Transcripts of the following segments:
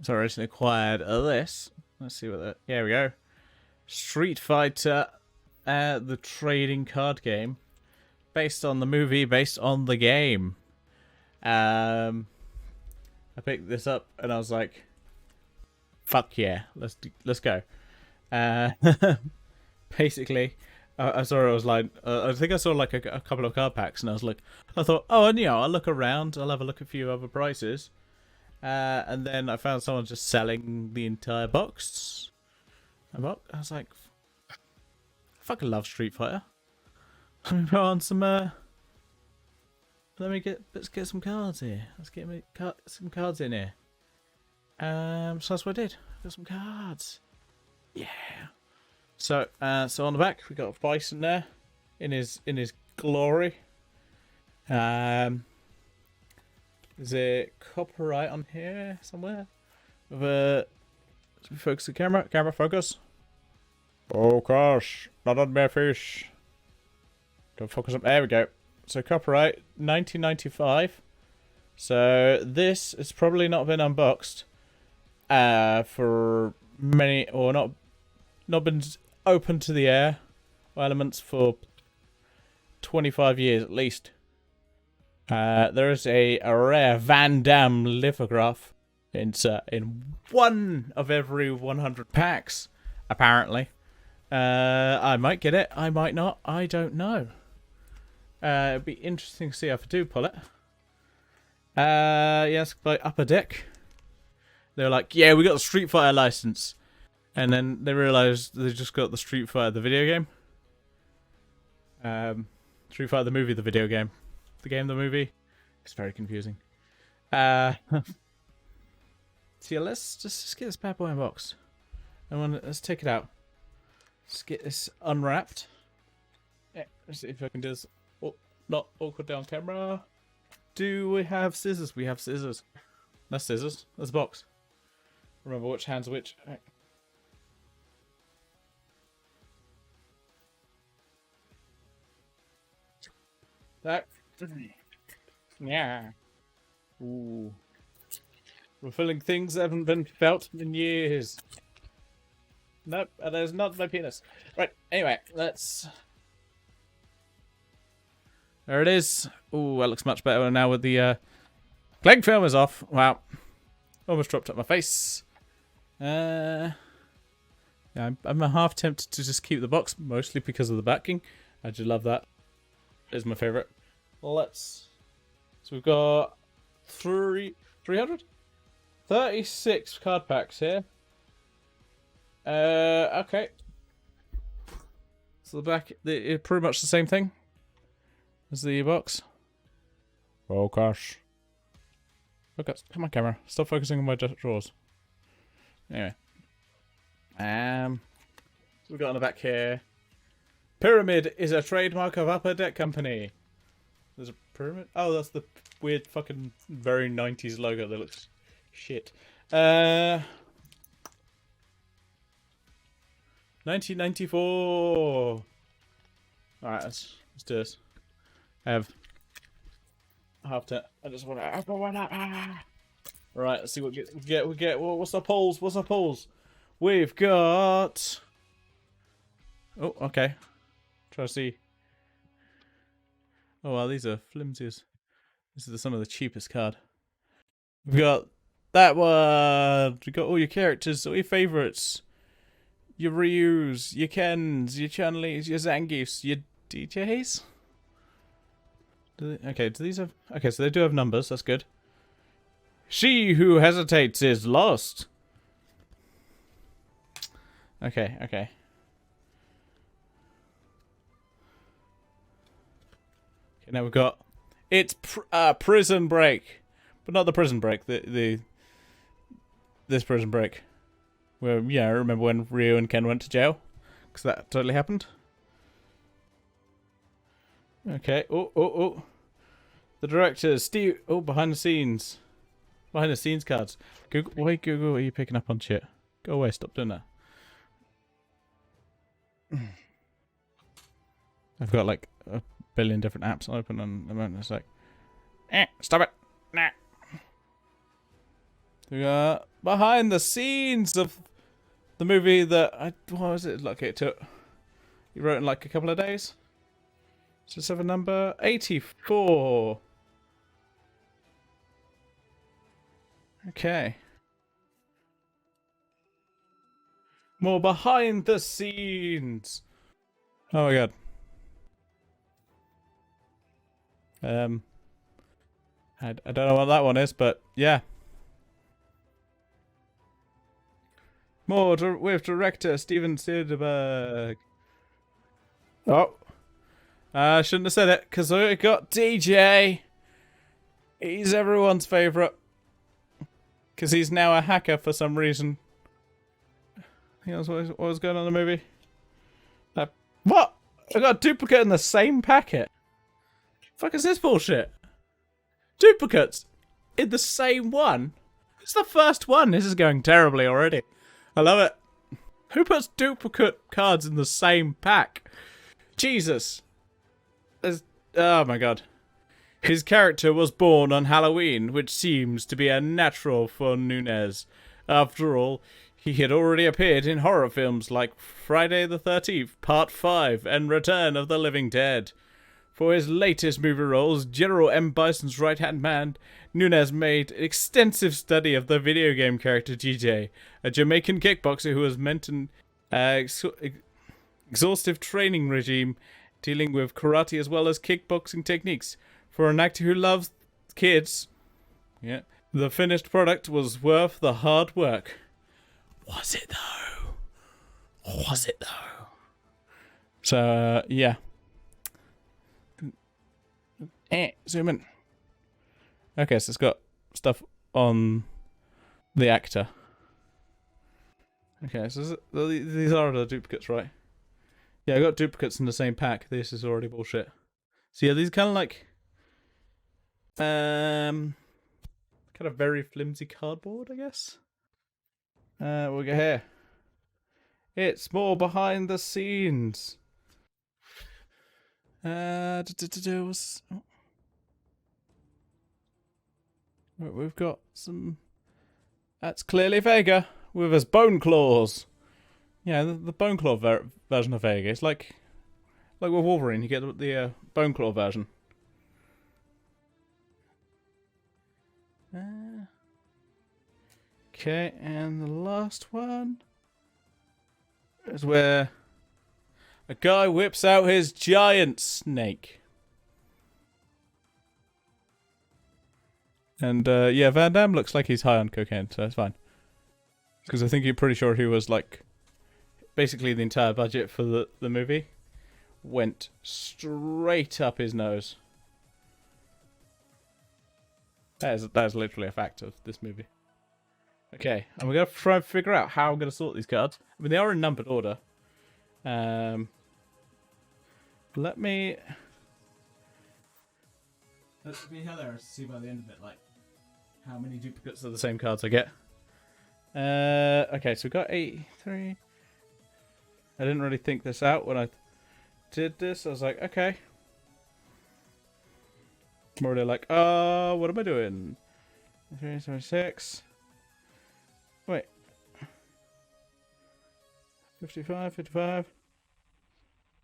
So I recently acquired this. Let's see what that. Here we go. Street Fighter, the trading card game, based on the movie, based on the game. I picked this up and I was like, "Fuck yeah, let's go." Uh, basically, I saw it was like I think I saw like a couple of card packs, and I thought, oh, and I'll look around, I'll have a look at a few other prices, and then I found someone just selling the entire box. I was like, I fucking love Street Fighter. Let me put on some. Let's get some cards here. Let's get some cards in here. So that's what I did. Got some cards. Yeah. So on the back we got Bison there, in his glory. Is it copyright on here somewhere? Let's focus the camera. Camera focus. Focus. Not on my face. Don't focus up. There we go. So copyright 1995. So this has probably not been unboxed for many, or not been open to the air or elements for 25 years at least. There is a rare Van Damme lithograph in one of every 100 packs, apparently. I might get it, I might not, I don't know. It'd be interesting to see if I do pull it. Yes, by Upper Deck. They were like, yeah, we got the Street Fighter license. And then they realised they just got the Street Fighter, the video game. Street Fighter, the movie, the video game. The game, the movie. It's very confusing. So yeah, let's just get this bad boy unboxed. And let's take it out. Let's get this unwrapped. Yeah, let's see if I can do this. Oh, not awkward down camera. Do we have scissors? We have scissors. That's scissors. That's a box. Remember which hand's which. Right. That. Yeah. Ooh. We're feeling things that haven't been felt in years. Nope, that is not my penis. Right, anyway, let's... There it is. Ooh, that looks much better now with the cling film is off. Wow. Almost dropped up my face. Yeah, I'm half tempted to just keep the box, mostly because of the backing. I just love that. It's my favourite. So we've got 336 card packs here. Okay. So the back, it's pretty much the same thing as the box. Focus. Focus. Come on, camera. Stop focusing on my drawers. Anyway. So we've got on the back here. Pyramid is a trademark of Upper Deck Company. There's a pyramid? Oh, that's the weird fucking very 90s logo that looks shit. 1994. Alright, let's do this. I have half to. I just want to. Right, let's see what we get. What's our polls? We've got. Oh, okay. Try to see. Oh, well, these are flimsies. This is some of the cheapest card. We've got that one. We've got all your characters, all your favourites. Your Ryus, your Kens, your Chun-Lis, your Zangiefs, your DJs. Okay, do these have... Okay, so they do have numbers. That's good. She who hesitates is lost. Okay. Okay, now we've got... It's Prison Break. But not the Prison Break. This Prison Break. Well, yeah, I remember when Ryu and Ken went to jail. Because that totally happened. Okay. Oh. The director, Steve. Oh, behind the scenes. Behind the scenes cards. Google, why Google are you picking up on shit? Go away, stop doing that. I've got like a billion different apps open on the moment. It's like, stop it. Nah. We are behind the scenes of the movie that what was it? Like it took. You wrote in like a couple of days. So 7 number 84. Okay. More behind the scenes. Oh my god. I don't know what that one is, but yeah. More with director Steven Soderbergh. Oh. I shouldn't have said it, because we got DJ. He's everyone's favourite. Because he's now a hacker for some reason. He knows what was going on in the movie. What? I got a duplicate in the same packet. Fuck is this bullshit? Duplicates in the same one? It's the first one. This is going terribly already. I love it. Who puts duplicate cards in the same pack? Jesus. Oh my god. His character was born on Halloween, which seems to be a natural for Nunez. After all, he had already appeared in horror films like Friday the 13th, Part 5, and Return of the Living Dead. For his latest movie roles, General M. Bison's right-hand man, Nunez made extensive study of the video game character GJ, a Jamaican kickboxer who was meant an exhaustive training regime dealing with karate as well as kickboxing techniques. For an actor who loves kids, yeah, the finished product was worth the hard work. Was it though? Was it though? So, yeah. Zoom in. Okay, so it's got stuff on the actor. Okay, so these are the duplicates, right? Yeah, I got duplicates in the same pack. This is already bullshit. So yeah, these kind of like kind of very flimsy cardboard, I guess. We'll go here. It's more behind the scenes. We've got some. That's clearly Vega with his bone claws. Yeah, the bone claw version of Vega. It's like with Wolverine, you get the bone claw version. Okay, and the last one is where a guy whips out his giant snake. And yeah, Van Damme looks like he's high on cocaine, so that's fine. Because I think you're pretty sure he was like, basically the entire budget for the movie went straight up his nose. That is literally a fact of this movie. Okay, and we're going to try and figure out how I'm going to sort these cards. I mean, they are in numbered order. Let me be hilarious to see by the end of it, like, how many duplicates of the same cards I get. Okay, so we got 83. I didn't really think this out when I did this. I was like, okay. I'm already like, what am I doing? 376. Wait. 55, 55.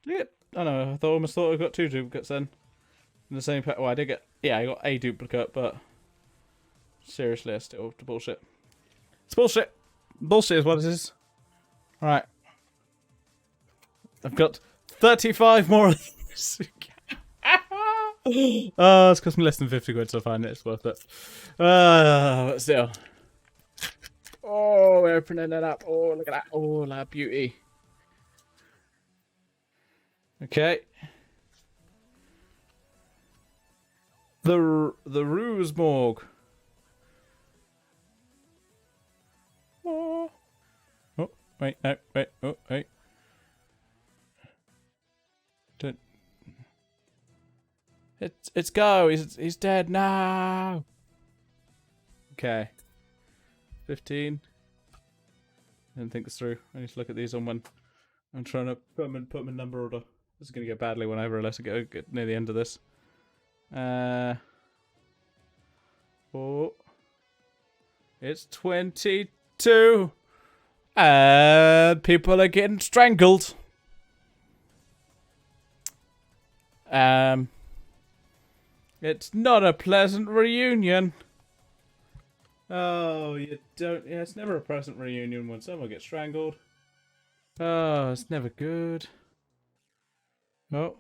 Did I get... Oh no, I almost thought I got 2 duplicates then. In the same pack. Well, I did get... Yeah, I got a duplicate, but... Seriously, I still bullshit. It's bullshit. Bullshit is what it is. Alright. I've got 35 more of these. Oh, it's cost me less than 50 quid, so I find it's worth it. But still. Oh, we're opening it up. Oh, look at that. Oh, that beauty. Okay. The Ruse Morgue. Oh, wait, no, wait, oh, wait. It's go. He's dead now. Okay. 15. I didn't think this through. I need to look at these on when I'm trying to put them in number order. This is gonna go badly when I realize I get near the end of this. 4, It's 22. And people are getting strangled. It's not a pleasant reunion. Oh, you don't... Yeah, it's never a pleasant reunion when someone gets strangled. Oh, it's never good. Oh.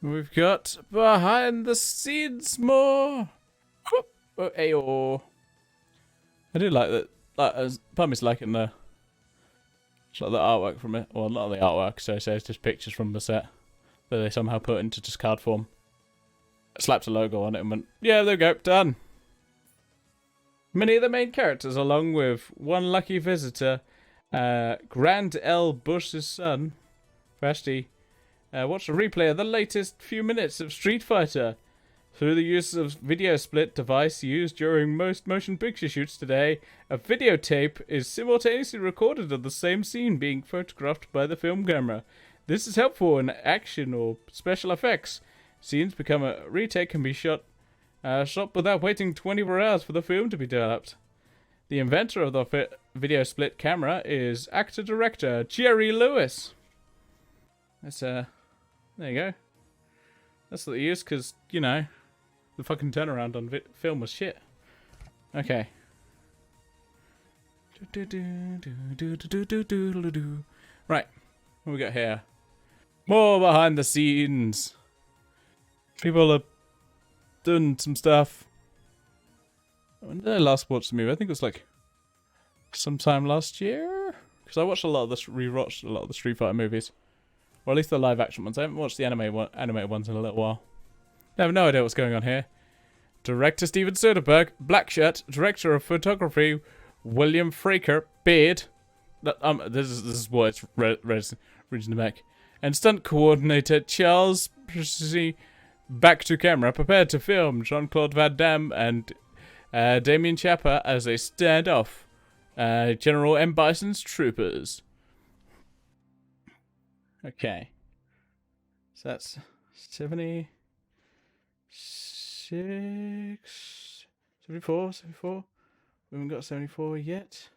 We've got behind the scenes more. Oh, ayo. I do like that. Like, part of me's liking the... It's like the artwork from it. Well, not the artwork, so it's just pictures from the set that they somehow put into just card form. Slapped a logo on it and went, yeah, there we go, done. Many of the main characters, along with one lucky visitor, Grand L. Bush's son, Vashti, watched a replay of the latest few minutes of Street Fighter. Through the use of video split device used during most motion picture shoots today, a videotape is simultaneously recorded of the same scene being photographed by the film camera. This is helpful in action or special effects. Scenes become a retake can be shot without waiting 24 hours for the film to be developed. The inventor of the video split camera is actor-director Jerry Lewis. That's there you go. That's what they use because, you know, the fucking turnaround on film was shit. Okay. Right. What we got here? More behind the scenes. People are doing some stuff. When did I last watch the movie? I think it was like sometime last year. Because I watched rewatched a lot of the Street Fighter movies. Or at least the live action ones. I haven't watched the animated ones in a little while. I have no idea what's going on here. Director Steven Soderbergh, black shirt. Director of photography William Fraker, beard. This is what it's written back. And stunt coordinator Charles Prissy, back to camera, prepared to film Jean-Claude Van Damme and Damien Chapa as they stand off General M. Bison's troopers. Okay. So that's 76, 74. We haven't got 74 yet.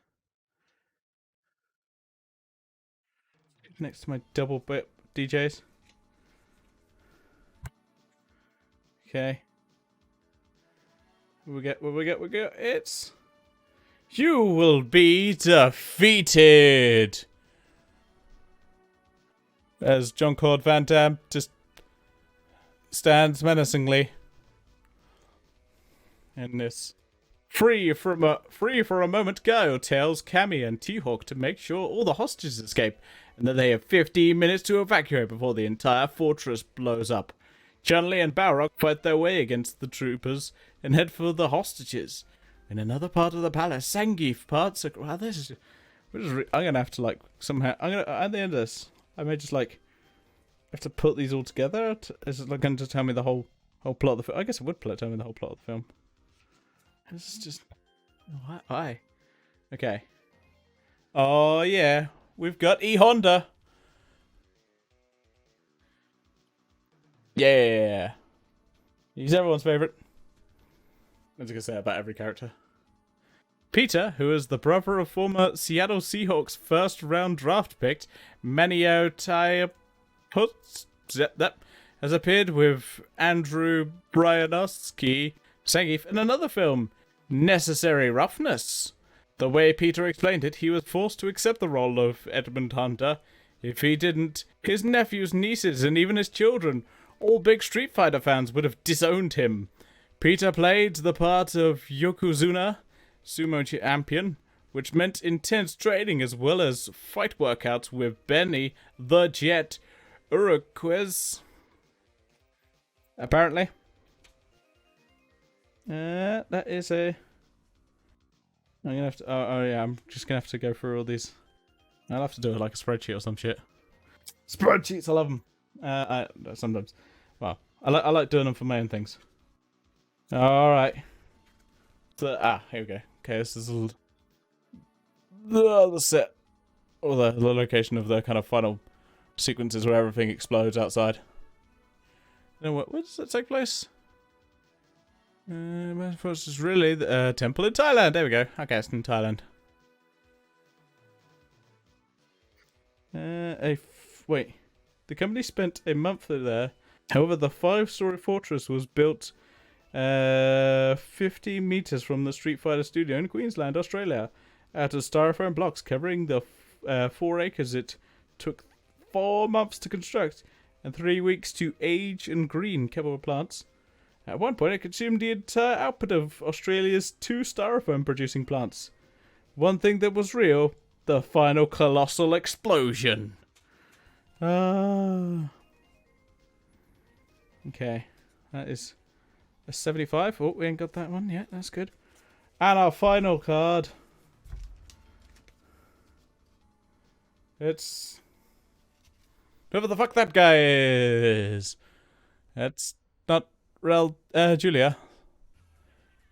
Next to my double bit DJs. Okay. What we get? It's... You will be defeated! As Jean-Claude Van Damme just stands menacingly in this free for a moment, Guile tells Cammy and T-Hawk to make sure all the hostages escape and that they have 15 minutes to evacuate before the entire fortress blows up. Chun-Li and Balrog fight their way against the troopers and head for the hostages. In another part of the palace, Zangief parts. Wow, I'm gonna have to somehow. At the end of this, I may just have to put these all together. Is it going to tell me the whole plot of the film? I guess it would tell me the whole plot of the film. This is just... Why? Okay. Oh, yeah. We've got E-Honda. Yeah. He's everyone's favourite. I was going to say about every character. Peter, who is the brother of former Seattle Seahawks first-round draft pick, Manio has appeared with Andrew Bryanowski, Zangief, in another film, Necessary Roughness. The way Peter explained it, he was forced to accept the role of Edmund Hunter. If he didn't, his nephews, nieces, and even his children, all big Street Fighter fans, would have disowned him. Peter played the part of Yokozuna, sumo champion, which meant intense training as well as fight workouts with Benny the Jet Urquez. Apparently. That is a... I'm gonna have to... Oh yeah, I'm just gonna have to go through all these. I'll have to do it like a spreadsheet or some shit. Spreadsheets, I love them. Sometimes. Well, I like doing them for my own things. Alright. So, here we go. Okay, this is the set. Or the location of the kind of final sequences where everything explodes outside. You know what? Where does that take place? First is really the temple in Thailand. There we go. Okay, it's in Thailand. Wait. The company spent a month there. However, the 5-story fortress was built 50 meters from the Street Fighter studio in Queensland, Australia, out of styrofoam blocks covering the 4 acres. It took 4 months to construct and 3 weeks to age and green capable plants. At one point, it consumed the entire output of Australia's 2 styrofoam producing plants. One thing that was real: the final colossal explosion. Okay, that is a 75. Oh, we ain't got that one yet. That's good. And our final card. It's whoever the fuck that guy is. That's not Julia.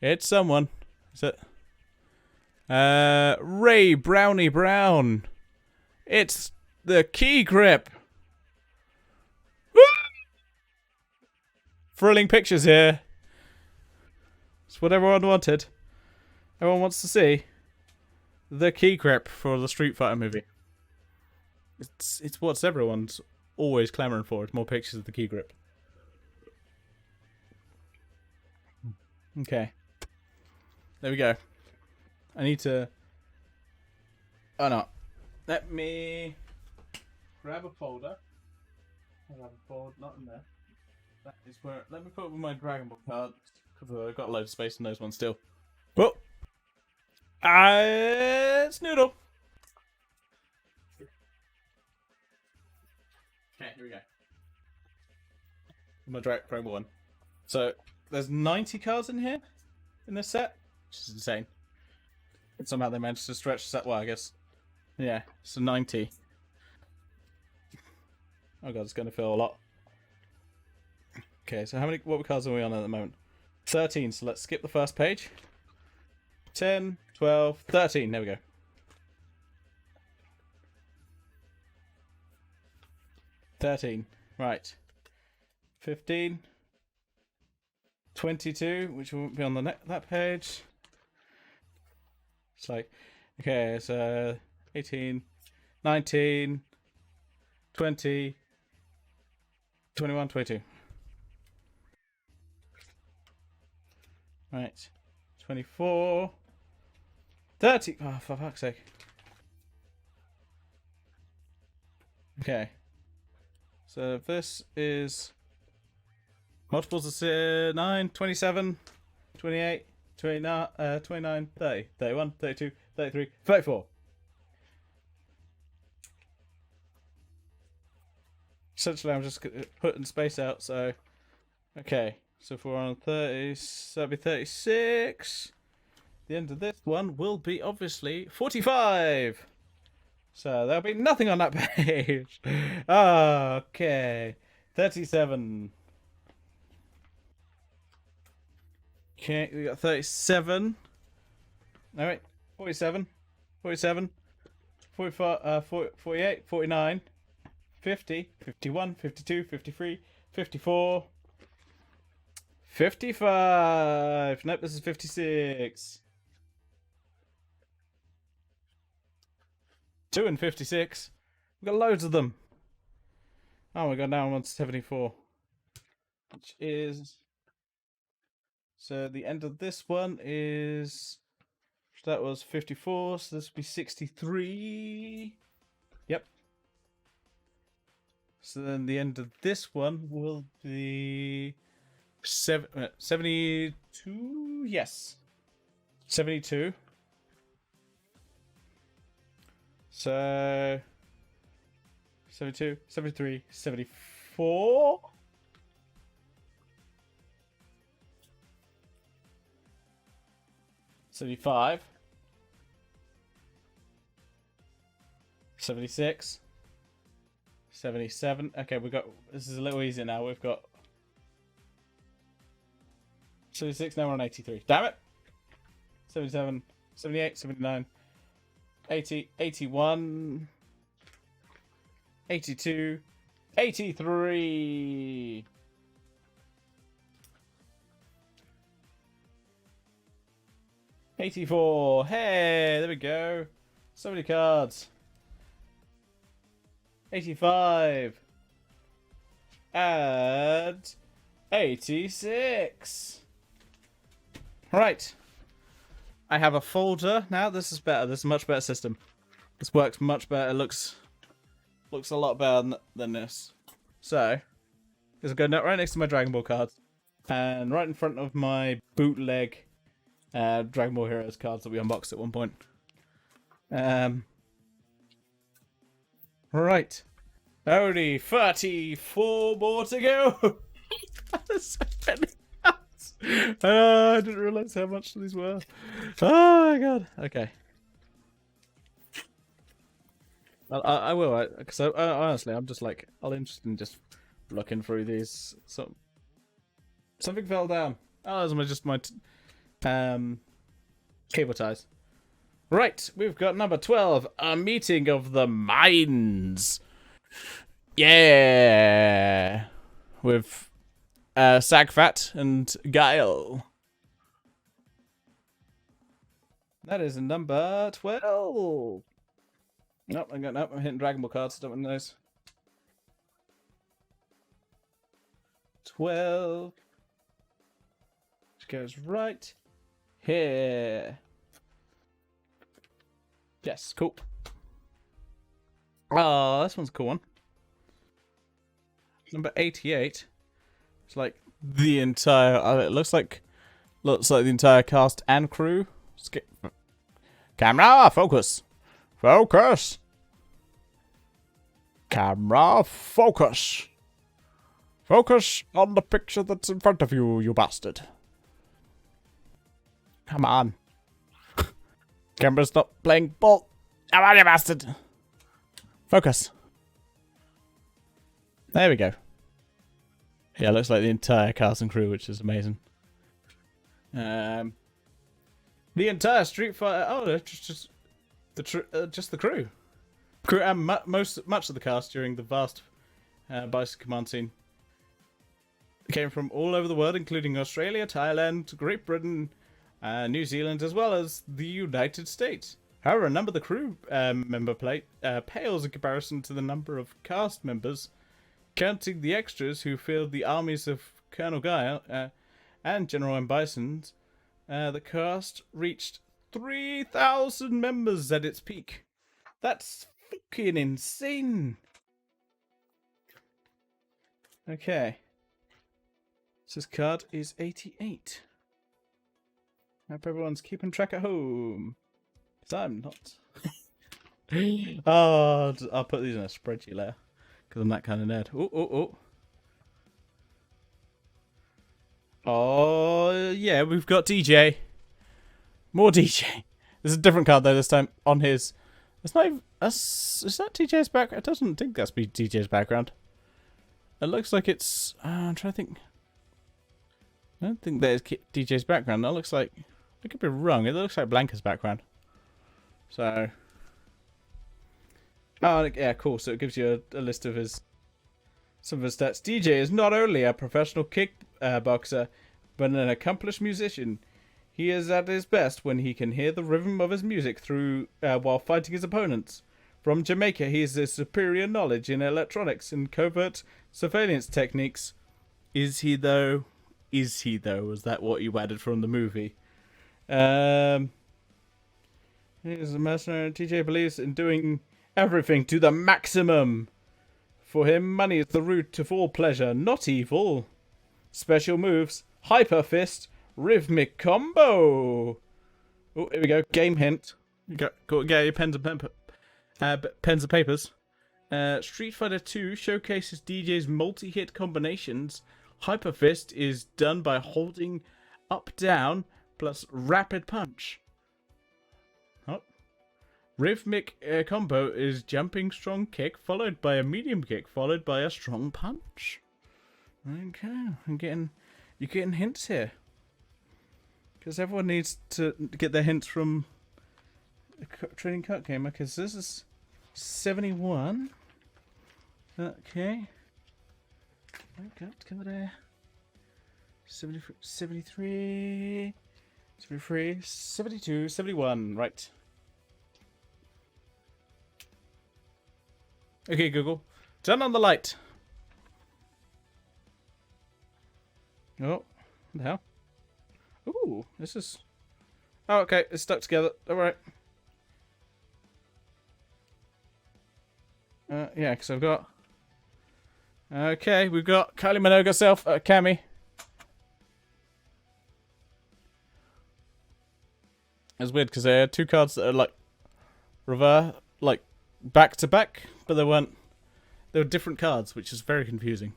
It's someone. Is it? Ray Brownie Brown. It's the key grip. Woo! Thrilling pictures here. It's what everyone wanted. Everyone wants to see the key grip for the Street Fighter movie. It's what everyone's always clamoring for. It's more pictures of the key grip. Okay. There we go. I need to... Oh no. Let me grab a folder. I have a folder, not in there. That is where... Let me put my Dragon Ball cards, because I've got a load of space in those ones still. Whoa! It's Noodle! Okay, here we go. My Dragon Ball one. So, there's 90 cards in here, in this set, which is insane. And somehow they managed to stretch the set, well, I guess. Yeah, so 90. Oh god, it's going to feel a lot. Okay, so what cards are we on at the moment? 13, so let's skip the first page. 10, 12, 13, there we go. Right. 15. 22, which won't be on that page. It's like, okay, so 18, 19, 20, 21, 22. Right. 24, 30. Oh, for fuck's sake. Okay. So this is multiples of 9, 27, 28, 29, 29, 30, 31, 32, 33, 34. Essentially, I'm just putting space out, so... Okay, so if we're on 30, so that'll be 36. The end of this one will be, obviously, 45. So there'll be nothing on that page. Okay. 37. Okay, we got 37. Alright. 47. 47. 45, 48. 49. 50. 51. 52. 53. 54. 55. Nope, this is 56. 2 and 56. We've got loads of them. Oh my god, now I'm on 74. Which is... So the end of this one is... That was 54, so this would be 63. Yep. So then the end of this one will be... 72? Yes. 72. So 72, 73, 74. 75. 76. 77. Okay, we've got... This is a little easier now. We've got 76, now we're on 83. Damn it! 77, 78, 79, 80, 81, 82, 83. 84. Hey, there we go. So many cards. 85. And 86. Right. I have a folder now. This is better. This is a much better system. This works much better. It looks a lot better than this. So, this will go right next to my Dragon Ball cards. And right in front of my bootleg Dragon Ball Heroes cards that we unboxed at one point. Right. Only 34 more to go. That's so many cards. I didn't realise how much these were. Oh my god. Okay. I will, because honestly, I'm just like, I'm interested in just looking through these. So, something fell down. Oh, that was just my cable ties. Right, we've got number 12, a meeting of the minds. Yeah, with Sagfat and Guile. That is number 12. Nope, I'm hitting Dragon Ball cards. Don't want those. 12. Which goes right here. Yes, cool. Oh, this one's a cool one. Number 88. It's like the entire. It looks like the entire cast and crew. Camera, focus. Focus. Camera, focus. Focus on the picture that's in front of you, you bastard. Come on. Camera's not playing ball. Come on, you bastard. Focus. There we go. Yeah, it looks like the entire cast and crew, which is amazing. The entire Street Fighter. Oh, just the crew. Crew and much of the cast during the vast Bicycle Command scene came from all over the world, including Australia, Thailand, Great Britain, New Zealand, as well as the United States. However, a number of the crew member plate pales in comparison to the number of cast members, counting the extras who filled the armies of Colonel Guile and General M. Bison's. The cast reached 3,000 members at its peak. That's fucking insane. Okay. This card is 88. Hope everyone's keeping track at home. Because I'm not. Oh, I'll put these in a spreadsheet later. Because I'm that kind of nerd. Oh, yeah, we've got DJ. More DJ. There's a different card though this time on his. It's not even. Is that DJ's background? It doesn't think that's DJ's background. It looks like it's. I'm trying to think. I don't think that is DJ's background. That looks like. I could be wrong. It looks like Blanca's background. So. Oh, yeah, cool. So it gives you a list of some of his stats. DJ is not only a professional kickboxer, but an accomplished musician. He is at his best when he can hear the rhythm of his music through while fighting his opponents. From Jamaica, he has a superior knowledge in electronics and covert surveillance techniques. Is he though? Is he though? Was that what you added from the movie? He is a mercenary. TJ believes in doing everything to the maximum. For him, money is the root of all pleasure, not evil. Special moves: Hyper Fist, Rhythmic Combo. Oh, here we go. Game hint. Get your pens and papers. Street Fighter 2 showcases DJ's multi-hit combinations. Hyper Fist is done by holding up down plus rapid punch. Oh. Rhythmic combo is jumping strong kick followed by a medium kick followed by a strong punch. Okay, you're getting hints here. Because everyone needs to get their hints from a trading card game. Okay, so this is 71. Okay. Go there. 73. 73, 72, 71. Right. Okay, Google. Turn on the light. Oh, what the hell? Ooh, this is... Oh, okay, it's stuck together. Alright. Yeah, because I've got... Okay, we've got Kylie Minogue herself, Cammy. It's weird because they had two cards that are like reverse, like back to back, but they weren't. They were different cards, which is very confusing.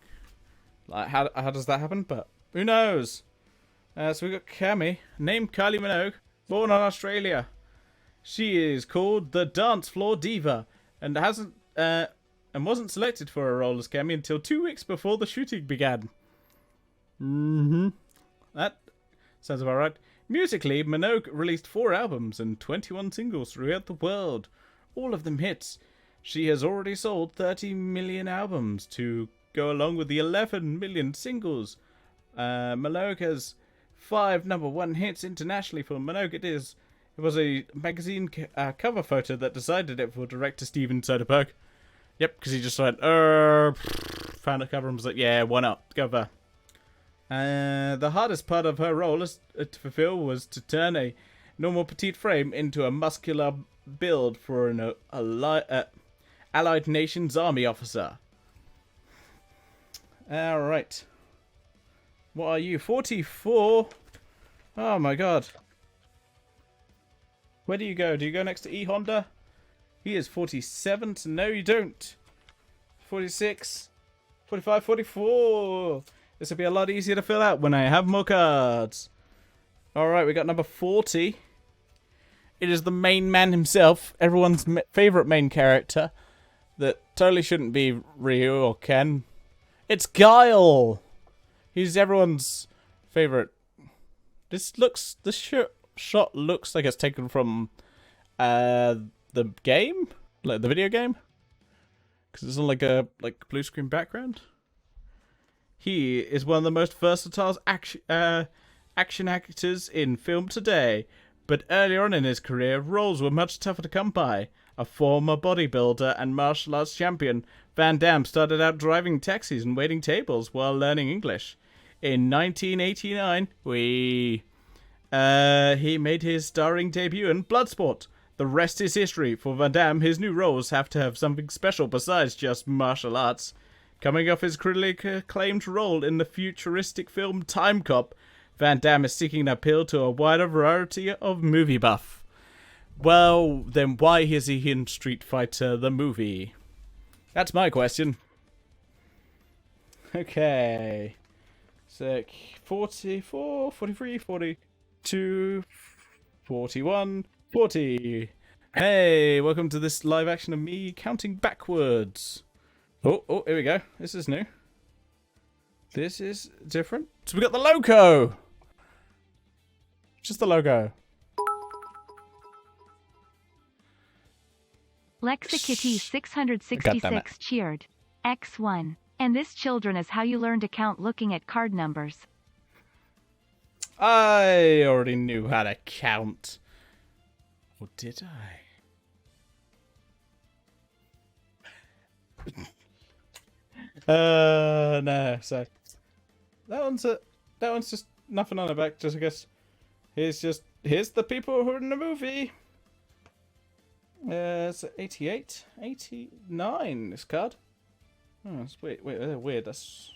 Like how does that happen? But who knows? So we got Cammy, named Kylie Minogue, born in Australia. She is called the Dance Floor Diva, and wasn't selected for a role as Cammy until 2 weeks before the shooting began. That sounds about right. Musically, Minogue released 4 albums and 21 singles throughout the world, all of them hits. She has already sold 30 million albums to go along with the 11 million singles. Minogue has 5 #1 hits internationally for Minogue. It was a magazine cover photo that decided it for director Steven Soderbergh. Yep, because he just went, found a cover and was like, yeah, one up, go there. The hardest part of her role to fulfill was to turn a normal petite frame into a muscular build for an Allied Nations Army officer. Alright. What are you? 44? Oh my god. Where do you go? Do you go next to E. Honda? He is 47, so no you don't. 46, 45, 44. This will be a lot easier to fill out when I have more cards. Alright, we got number 40. It is the main man himself, everyone's favourite main character, that totally shouldn't be Ryu or Ken. It's Guile! He's everyone's favourite. This shot looks like it's taken from the game? Like the video game? Because it's on like a blue screen background. He is one of the most versatile action actors in film today, but earlier on in his career, roles were much tougher to come by. A former bodybuilder and martial arts champion, Van Damme started out driving taxis and waiting tables while learning English. In 1989, he made his starring debut in Bloodsport. The rest is history. For Van Damme, his new roles have to have something special besides just martial arts. Coming off his critically acclaimed role in the futuristic film Time Cop, Van Damme is seeking an appeal to a wider variety of movie buff. Well, then why is he in Street Fighter the movie? That's my question. Okay. So, 44, 43, 42, 41, 40. Hey, welcome to this live action of me counting backwards. Oh, here we go. This is new. This is different. So we got the logo. Just the logo. Lexikitty 666 cheered. X1. And this, children, is how you learn to count looking at card numbers. I already knew how to count. Or did I? No. So that one's just nothing on the back. Just I guess here's the people who are in the movie. It's 88, 89. This card. Oh, that's weird. That's.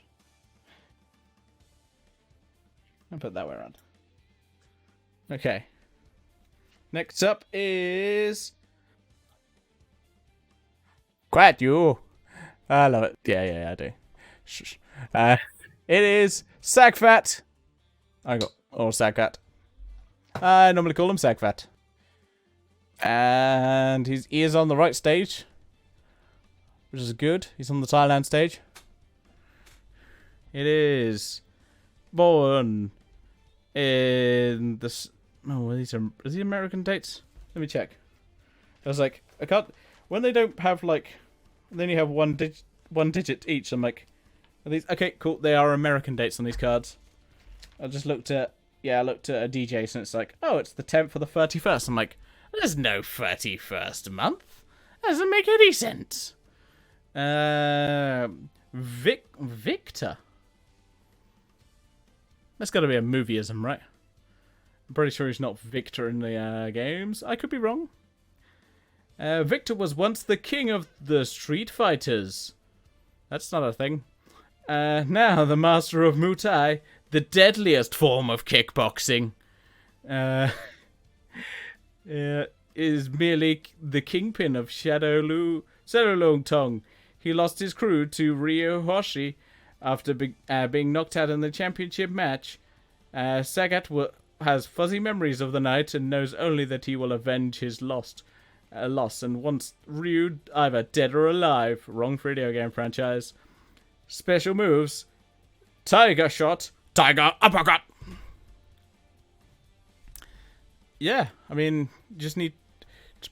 I'll put that way around. Okay. Next up is. Quiet, you. I love it. Yeah, I do. Shh. It is Sagfat. Sagfat. I normally call him Sagfat. And he is on the right stage, which is good. He's on the Thailand stage. It is born in this. Oh, these are the American dates? Let me check. I was like, I can't. When they don't have like, they only have one digit each. I'm like, are these okay? Cool. They are American dates on these cards. I just looked at I looked at a DJ, and it's like, oh, it's the 10th or the 31st. I'm like, there's no 31st month. That doesn't make any sense. Victor. That's got to be a movieism, right? I'm pretty sure he's not Victor in the games. I could be wrong. Victor was once the king of the Street Fighters. That's not a thing. Now the master of Muay Thai, the deadliest form of kickboxing, is merely the kingpin of Shadow Long Tong. He lost his crew to Ryo Hoshi after being knocked out in the championship match. Sagat has fuzzy memories of the night and knows only that he will avenge his loss and wants Ryu either dead or alive. Wrong video game franchise. Special moves: Tiger Shot, Tiger Uppercut. Yeah, I mean,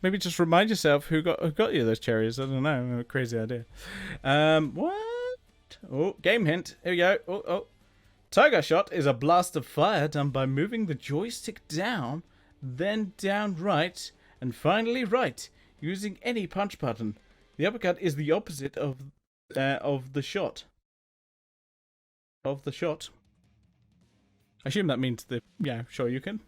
maybe just remind yourself who got you those cherries. I don't know, crazy idea. What? Oh, game hint. Here we go. Oh. Tiger Shot is a blast of fire done by moving the joystick down, then down right, and finally right, using any punch button. The uppercut is the opposite of the shot. Of the shot. I assume that means sure you can.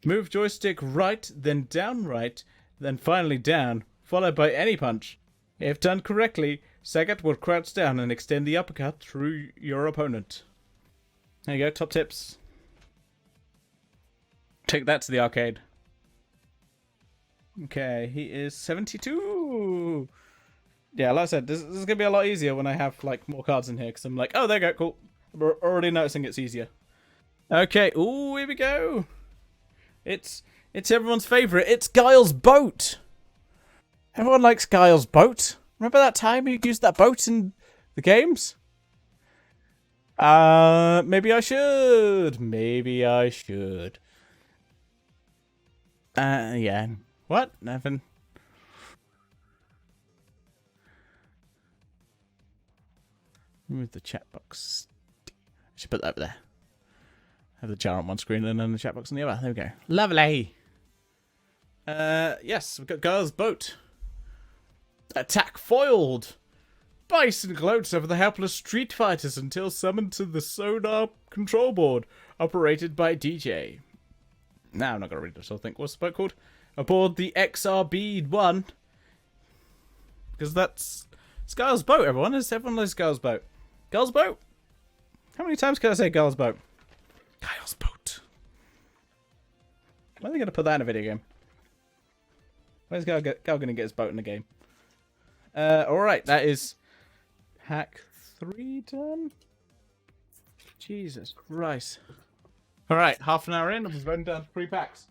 Move joystick right, then down right, then finally down, followed by any punch. If done correctly, Sagat will crouch down and extend the uppercut through your opponent. There you go, top tips. Take that to the arcade. Okay, he is 72. Yeah, like I said, this is going to be a lot easier when I have like more cards in here, because I'm like, oh, there you go, cool. We're already noticing it's easier. Okay, ooh, here we go. It's everyone's favourite. It's Guile's boat. Everyone likes Guile's boat. Remember that time you used that boat in the games? Maybe I should. Yeah. What? Nothing. Move the chat box. I should put that over there. Have the jar on one screen and then the chat box on the other. There we go. Lovely. Yes, we've got Guile's boat. Attack foiled. Bison gloats over the helpless street fighters until summoned to the sonar control board, operated by DJ. Now I'm not going to read this whole thing. What's the boat called? Aboard the XRB-1. Because that's Guile's boat, everyone. Everyone knows Guile's boat. Guile's boat? How many times can I say Guile's boat? Guile's boat. When are they going to put that in a video game? Where's Guile going to get his boat in the game? Alright, that is Pack 3 done? Jesus Christ. Alright, half an hour in, I've run down 3 packs.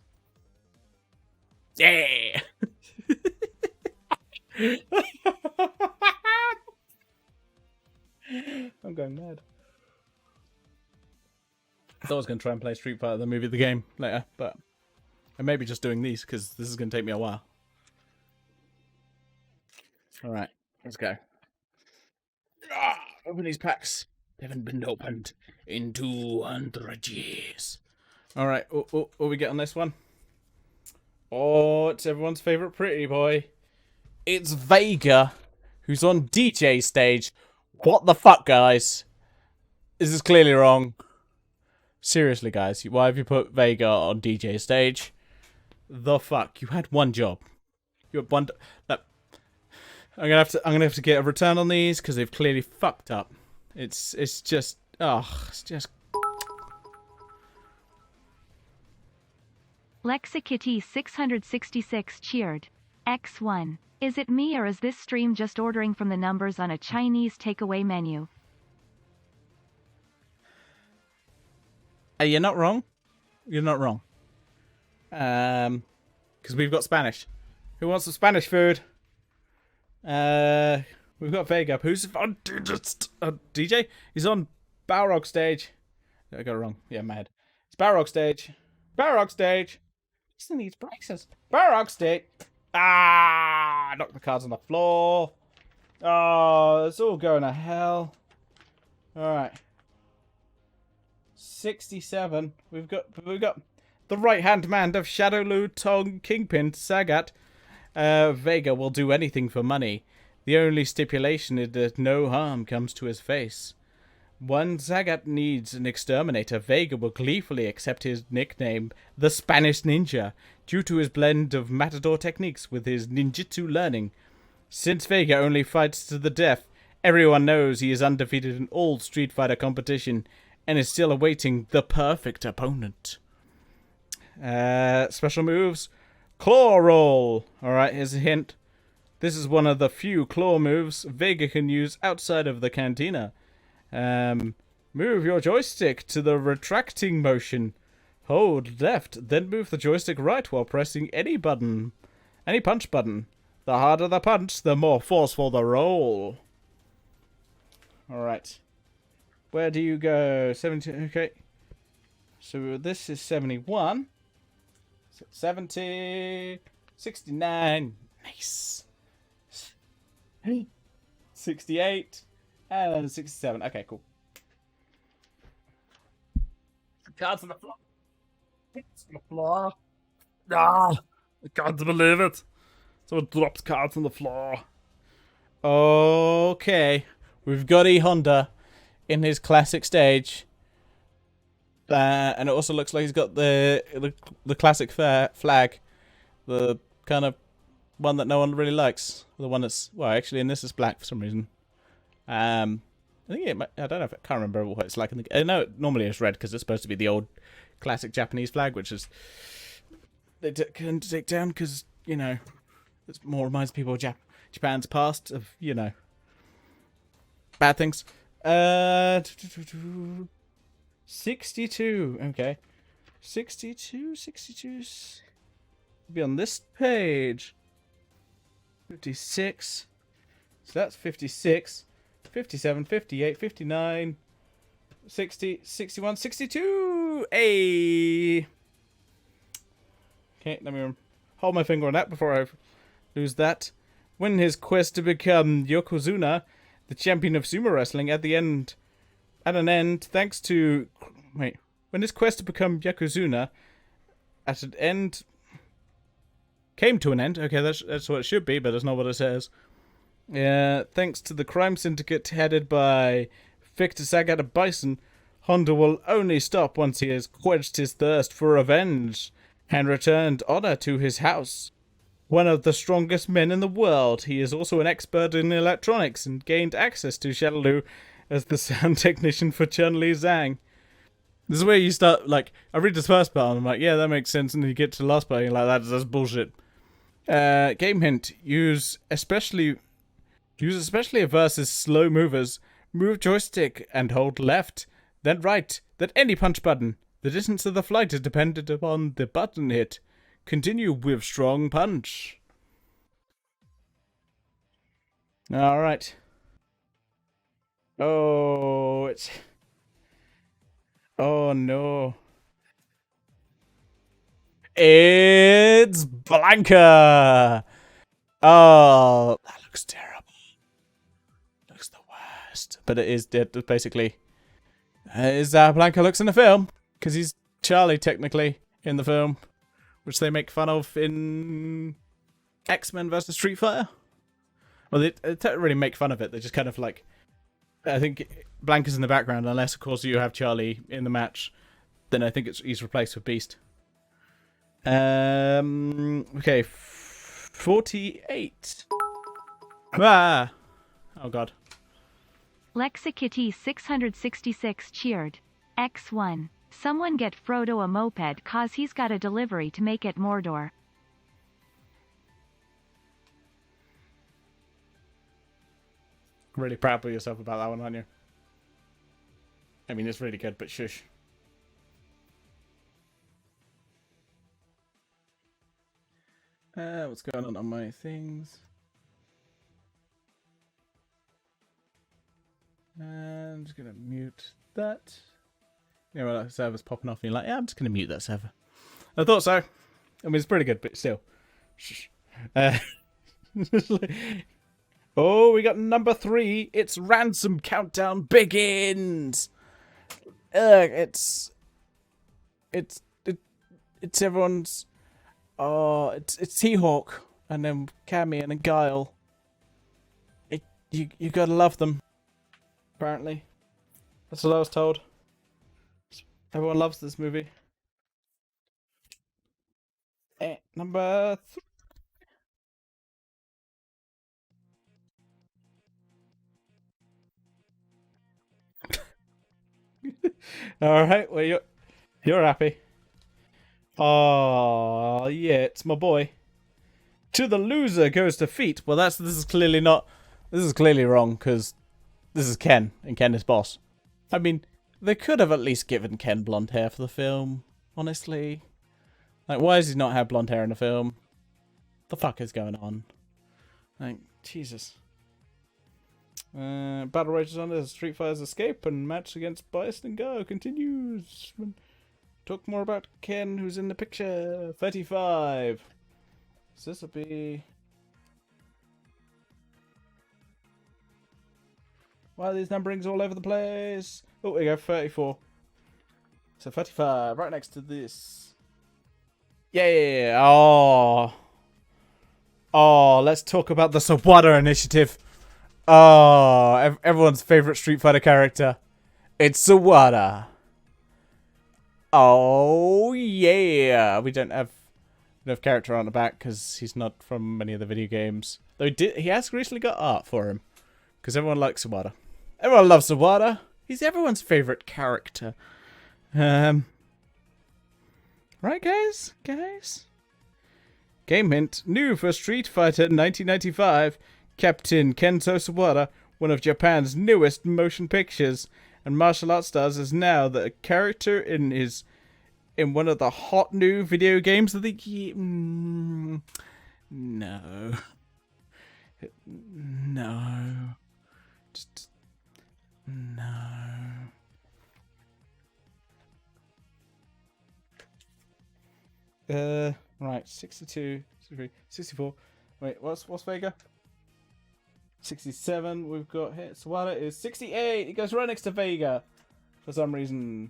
Yeah! I'm going mad. I thought I was going to try and play Street Fighter, the movie, the game later, but I may be just doing these because this is going to take me a while. Alright, let's go. Open these packs. They haven't been opened in 200 years. Alright, what we get on this one? Oh, it's everyone's favourite pretty boy. It's Vega, who's on DJ stage. What the fuck, guys? This is clearly wrong. Seriously, guys, why have you put Vega on DJ stage? The fuck? You had one job. You had one. I'm gonna have to get a return on these because they've clearly fucked up. It's just it's just. Lexikitty 666 cheered. X1. Is it me or is this stream just ordering from the numbers on a Chinese takeaway menu? You're not wrong. You're not wrong. Because we've got Spanish. Who wants some Spanish food? We've got Vega. Who's on DJ? He's on Balrog stage. I got it wrong. Yeah, mad. It's Balrog stage. Balrog stage. Still needs braces. Balrog stage. Knock the cards on the floor. Oh, it's all going to hell. Alright. 67. We've got the right-hand man of Shadow Lu Tong Kingpin Sagat. Vega will do anything for money. The only stipulation is that no harm comes to his face. When Sagat needs an exterminator, Vega will gleefully accept his nickname, the Spanish Ninja, due to his blend of matador techniques with his ninjutsu learning. Since Vega only fights to the death, everyone knows he is undefeated in all Street Fighter competition and is still awaiting the perfect opponent. Special moves. Claw roll. Alright, here's a hint. This is one of the few claw moves Vega can use outside of the cantina. Move your joystick to the retracting motion. Hold left, then move the joystick right while pressing any button. Any punch button. The harder the punch, the more forceful the roll. Alright. Where do you go? 70. Okay. So this is 71. 70. 69. Nice. 68. And 67. Okay, cool. Cards on the floor. It's on the floor. Ah, I can't believe it. Someone drops cards on the floor. Okay. We've got E Honda in his classic stage. And it also looks like he's got the classic flag. The kind of one that no one really likes. The one that's, well, actually in this is black for some reason. I think it might, I don't know if I can't remember what it's like in the. I know normally it's red because it's supposed to be the old classic Japanese flag, which is they can take down because you know it more reminds people of Japan's past of bad things. 62. Okay, 62. Be on this page. 56. So that's 56. 57, 58, 59, 60, 61, 62. Hey. Okay, let me hold my finger on that before I lose that. When his quest to become Yokozuna, the champion of sumo wrestling, at an end, thanks to... Wait. When his quest to become Yokozuna, at an end... Came to an end. Okay, that's what it should be, but that's not what it says. Thanks to the crime syndicate headed by Victor Sagat of Bison, Honda will only stop once he has quenched his thirst for revenge and returned honor to his house. One of the strongest men in the world, he is also an expert in electronics and gained access to Shadaloo as the sound technician for Chun-Li Zhang. This is where you start, like, I read this first part and I'm like, yeah, that makes sense, and then you get to the last part and you're like, that's bullshit. Game hint, use especially versus slow movers. Move joystick and hold left, then right, then any punch button. The distance of the flight is dependent upon the button hit. Continue with strong punch. Alright. Oh, it's... Oh no. It's Blanca! Oh, that looks terrible. Looks the worst. But it basically is Blanca looks in the film, because he's Charlie technically in the film, which they make fun of in X-Men vs. Street Fighter. Well, they don't really make fun of it. They just kind of like, I think Blanca's in the background, unless of course you have Charlie in the match. Then I think he's replaced with Beast. Okay, 48. Ah! Oh god. Lexikitty 666 cheered. X1. Someone get Frodo a moped cause he's got a delivery to make at Mordor. Really proud of yourself about that one, aren't you? I mean, it's really good, but shush. What's going on my things? I'm just gonna mute that. You know, that server's popping off and you're like, yeah, I'm just gonna mute that server. I thought so. I mean, it's pretty good, but still. Shh. Oh, we got number 3. It's Ransom Countdown begins. it's it, it's everyone's. Oh, it's T-Hawk and then Cammy and then Guile. You gotta love them. Apparently, that's what I was told. Everyone loves this movie. Number 3. All right, well you're happy. Oh yeah, it's my boy. To the loser goes defeat. Well, this is clearly not. This is clearly wrong because this is Ken and Ken is boss. I mean, they could have at least given Ken blonde hair for the film. Honestly, like, why does he not have blonde hair in the film? The fuck is going on? Like, Jesus. Battle rages on as Street Fighter's escape and match against Bison and Go continues. Talk more about Ken, who's in the picture. 35. So this will be. Why are these numberings all over the place? Oh, there you go, 34. So 35, right next to this. Yeah. Oh, let's talk about the Sawada initiative. Oh, everyone's favorite Street Fighter character. It's Sawada. Oh, yeah. We don't have enough character on the back because he's not from many of the video games. Though he has recently got art for him because everyone likes Sawada. Everyone loves Sawada. He's everyone's favorite character. Right, guys? Game hint. New for Street Fighter 1995. Captain Kento Sawada, one of Japan's newest motion pictures and martial arts stars, is now the character in one of the hot new video games of the year. No. Just no. Right, 62, 63, 64. Wait, what's Vega? 67 we've got here. Sawada is 68. He goes right next to Vega for some reason.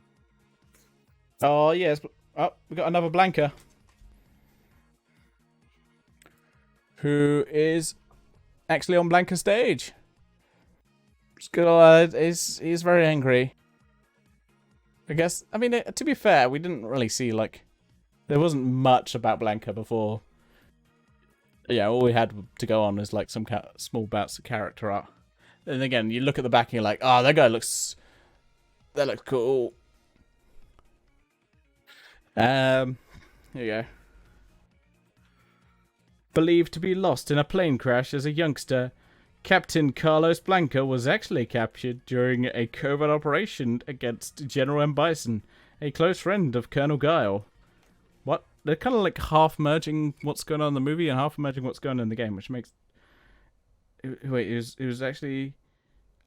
Oh, yes. Oh, we got another Blanca. Who is actually on Blanca's stage. He's very angry. I guess, I mean, to be fair, we didn't really see, like, there wasn't much about Blanca before. Yeah, all we had to go on is like some small bouts of character art. And again, you look at the back and you're like, oh, that looks cool. Here you go. Believed to be lost in a plane crash as a youngster, Captain Carlos Blanca was actually captured during a covert operation against General M. Bison, a close friend of Colonel Guile. What? They're kind of like half merging what's going on in the movie and half merging what's going on in the game, which makes. Wait, he was actually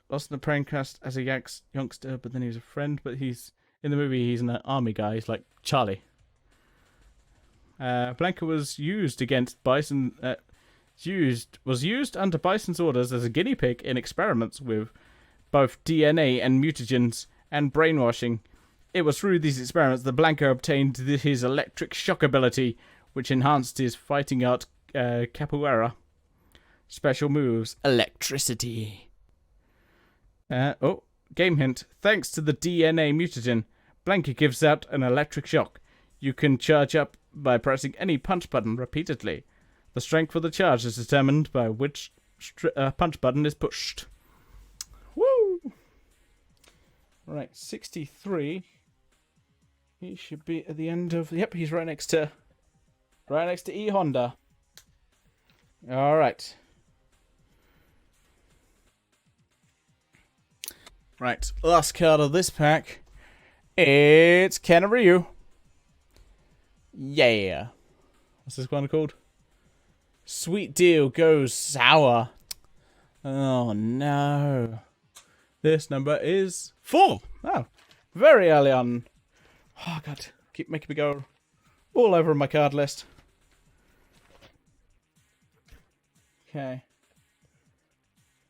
lost in a plane crash as a youngster, but then he was a friend. But he's in the movie. He's an army guy. He's like Charlie. Blanca was used against Bison. Was used under Bison's orders as a guinea pig in experiments with both DNA and mutagens and brainwashing. It was through these experiments that Blanca obtained his electric shock ability, which enhanced his fighting art capoeira. Special moves, electricity. Game hint. Thanks to the DNA mutagen, Blanca gives out an electric shock. You can charge up by pressing any punch button repeatedly. The strength of the charge is determined by which punch button is pushed. Woo! Right, 63. He should be at the end of. Yep, he's right next to E Honda. All right. Right, last card of this pack. It's Ken and Ryu. Yeah. What's this one called? Sweet deal goes sour. Oh no. This number is 4. Oh, very early on. Oh god, keep making me go all over my card list. Okay.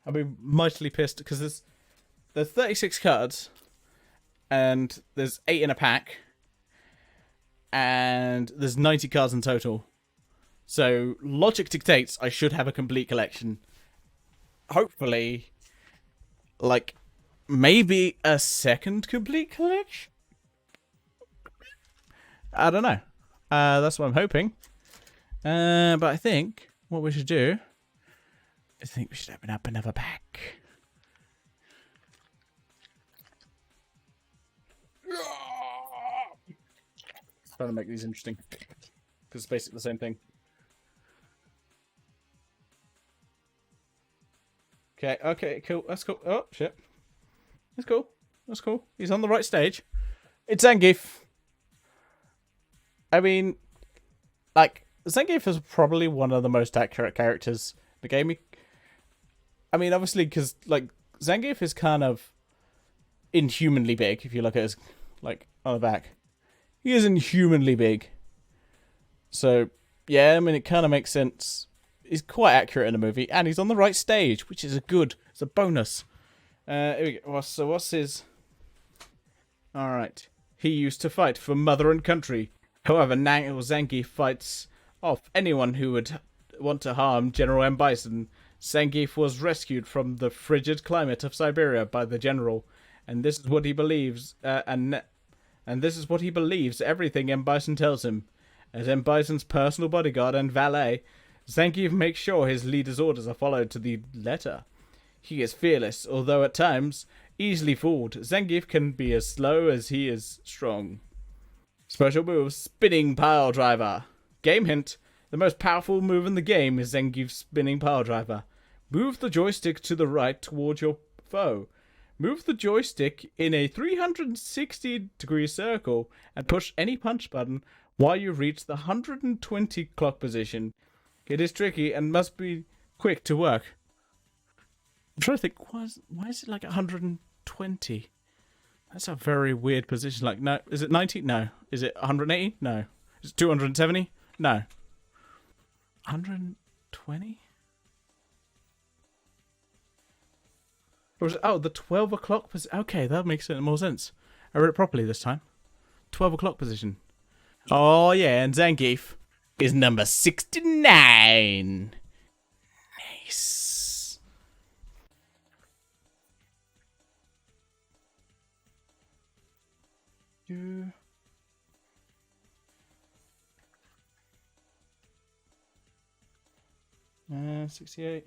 I'll be mightily pissed because there's 36 cards, and there's 8 in a pack, and there's 90 cards in total. So logic dictates I should have a complete collection. Hopefully, like, maybe a second complete collection? I don't know. That's what I'm hoping. But I think what we should do, I think we should open up another pack. Trying to make these interesting, because it's basically the same thing. Okay, cool. That's cool. Oh, shit. That's cool. He's on the right stage. It's Zangief. I mean, like, Zangief is probably one of the most accurate characters in the game. I mean, obviously, because, like, Zangief is kind of inhumanly big, if you look at his, like, on the back. He is inhumanly big. So, yeah, I mean, it kind of makes sense. He's quite accurate in the movie, and he's on the right stage, which is it's a bonus. Here we go. So what's his... Alright. He used to fight for mother and country. However, Zangief fights off anyone who would want to harm General M. Bison. Zangief was rescued from the frigid climate of Siberia by the general, and this is what he believes, and this is what he believes everything M. Bison tells him. As M. Bison's personal bodyguard and valet, Zangief makes sure his leader's orders are followed to the letter. He is fearless, although at times easily fooled. Zangief can be as slow as he is strong. Special move, Spinning Pile Driver. Game hint, the most powerful move in the game is Zangief's Spinning Pile Driver. Move the joystick to the right toward your foe. Move the joystick in a 360-degree circle and push any punch button while you reach the 120 clock position. It is tricky and must be quick to work. I'm trying to think, why is it like 120? That's a very weird position. Like, no, is it 90? No. Is it 180? No. Is it 270? No. 120? Or is it, the 12 o'clock position? Okay, that makes more sense. I read it properly this time. 12 o'clock position. Oh, yeah, and Zangief is number 69. Nice. Yeah. 68.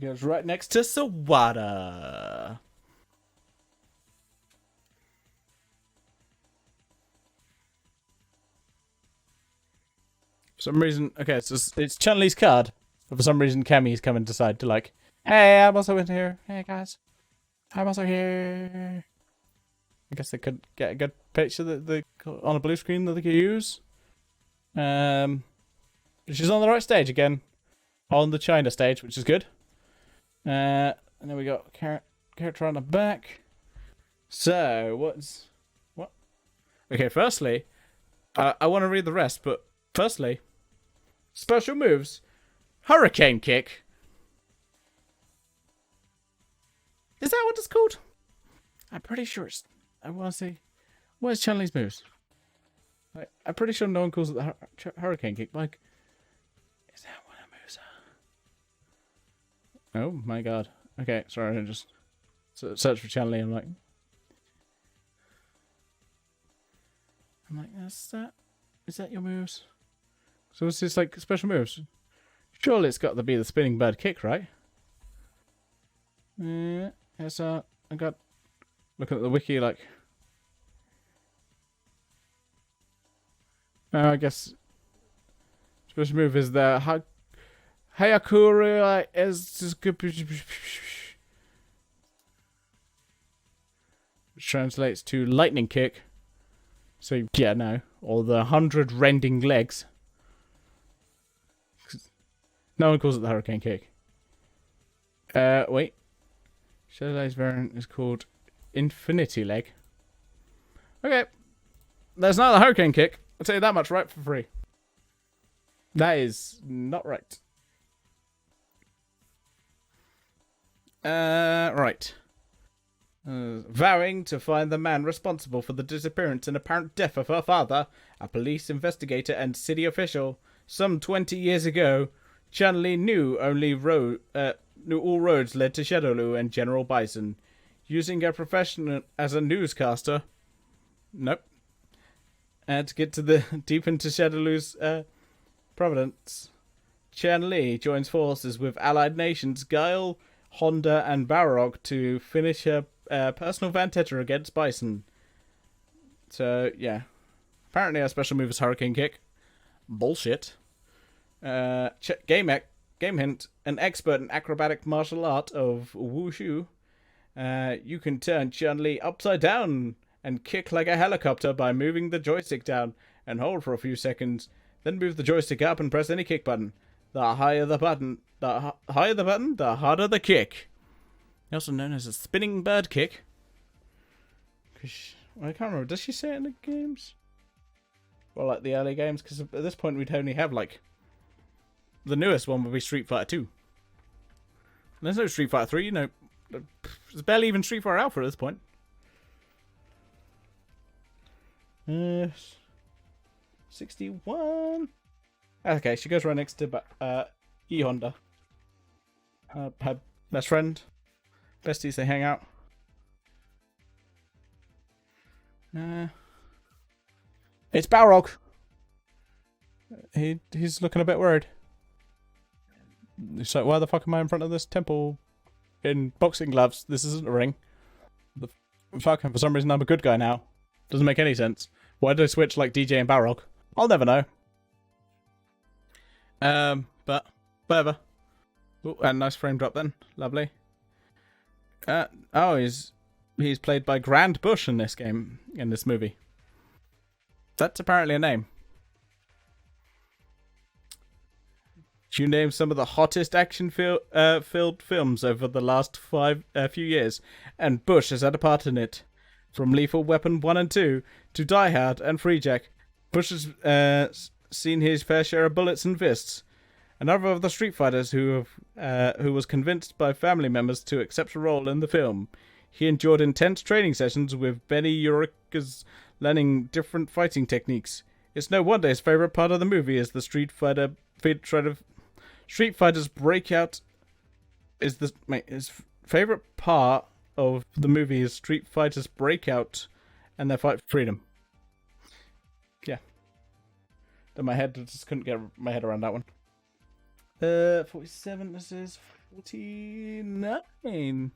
Goes right next to Sawada. For some reason, okay, so it's Chun-Li's card. But for some reason, Cammy's come and decide to like, hey, I'm also in here. Hey, guys. I'm also here. I guess they could get a good picture that they on a blue screen that they could use. She's on the right stage again. On the China stage, which is good. And then we got character on the back. So, what? Okay, firstly, I want to read the rest, but firstly, special moves. Hurricane Kick. Is that what it's called? I'm pretty sure it's... I want to see... What is Chun-Li's moves? I'm pretty sure no one calls it the Hurricane Kick. Like, is that what her moves are? Oh my god. Okay, sorry, I just search for Chun-Li. I'm like, that's that? Is that your moves? So it's just like special moves. Surely it's got to be the spinning bird kick, right? Yeah, I got looking at the wiki like. I guess special move is the Hayakura is good. Which translates to lightning kick. So yeah, no, or the 100 rending legs. No one calls it the hurricane kick. Wait. Shadow's variant is called Infinity Leg. Okay. There's not the hurricane kick. I'll tell you that much right for free. That is not right. Right. Vowing to find the man responsible for the disappearance and apparent death of her father, a police investigator and city official, some 20 years ago, Chun-Li knew all roads led to Shadowloo and General Bison. Using her profession as a newscaster, to get to the deep into Shadowloo's providence, Chun-Li joins forces with allied nations Guile, Honda, and Balrog to finish her personal vendetta against Bison. So, yeah. Apparently our special move is Hurricane Kick. Bullshit. Game hint. An expert in acrobatic martial art of Wushu. You can turn Chun-Li upside down and kick like a helicopter by moving the joystick down and hold for a few seconds. Then move the joystick up and press any kick button. The harder the button, the harder the kick. Also known as a spinning bird kick. I can't remember. Does she say it in the games? Well, like the early games, because at this point we'd only have like the newest one would be Street Fighter 2. There's no Street Fighter 3. There's barely even Street Fighter Alpha at this point. 61. Okay, she goes right next to E Honda. Her best friend. Besties, they hang out. It's Balrog. He's looking a bit worried. He's like, why the fuck am I in front of this temple in boxing gloves? This isn't a ring. Fuck, and for some reason I'm a good guy now. Doesn't make any sense. Why did I switch like DJ and Balrog? I'll never know. But whatever. Ooh, and nice frame drop then. Lovely. He's played by Grand Bush in this game, in this movie. That's apparently a name. You name some of the hottest action-filled films over the last few years, and Bush has had a part in it. From Lethal Weapon 1 and 2 to Die Hard and Freejack, Bush has seen his fair share of bullets and fists. Another of the Street Fighters who was convinced by family members to accept a role in the film. He endured intense training sessions with Benny Uricas, learning different fighting techniques. It's no wonder his favorite part of the movie is the Street Fighter's breakout. His favorite part of the movie is Street Fighter's breakout and their fight for freedom. Yeah. Then my head just couldn't get my head around that one. 47. This is 49.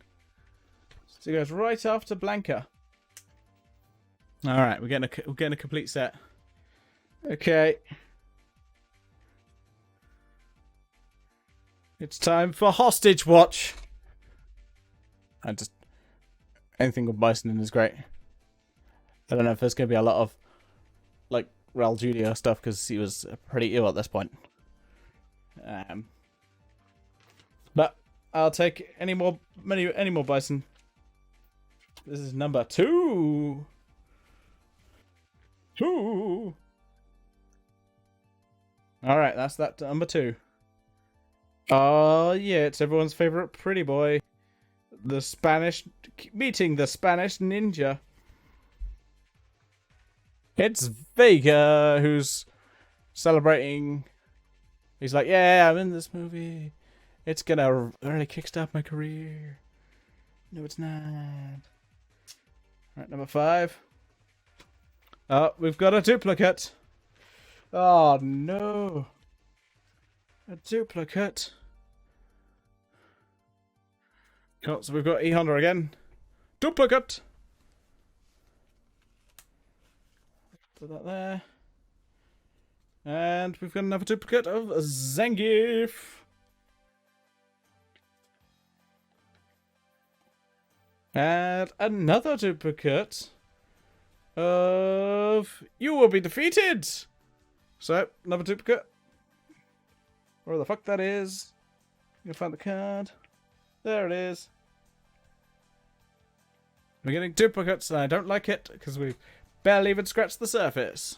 So it goes right after Blanca. All right, we're getting a complete set. Okay. It's time for Hostage Watch. Anything with Bison in is great. I don't know if there's going to be a lot of like Raul Julia stuff because he was pretty ill at this point. But I'll take any more Bison. This is number 2. 2. All right, that's that number 2. Oh yeah, it's everyone's favorite pretty boy, meeting the Spanish ninja. It's Vega who's celebrating. He's like, yeah, I'm in this movie. It's gonna really kickstart my career. No, it's not. Right, number 5. Oh, we've got a duplicate. Oh, no. A duplicate. Cool, so we've got E Honda again. Duplicate. Put that there. And we've got another duplicate of Zangief. And another duplicate of You Will Be Defeated. So, another duplicate. Where the fuck that is. You can find the card. There it is. We're getting duplicates and I don't like it because we've barely even scratched the surface.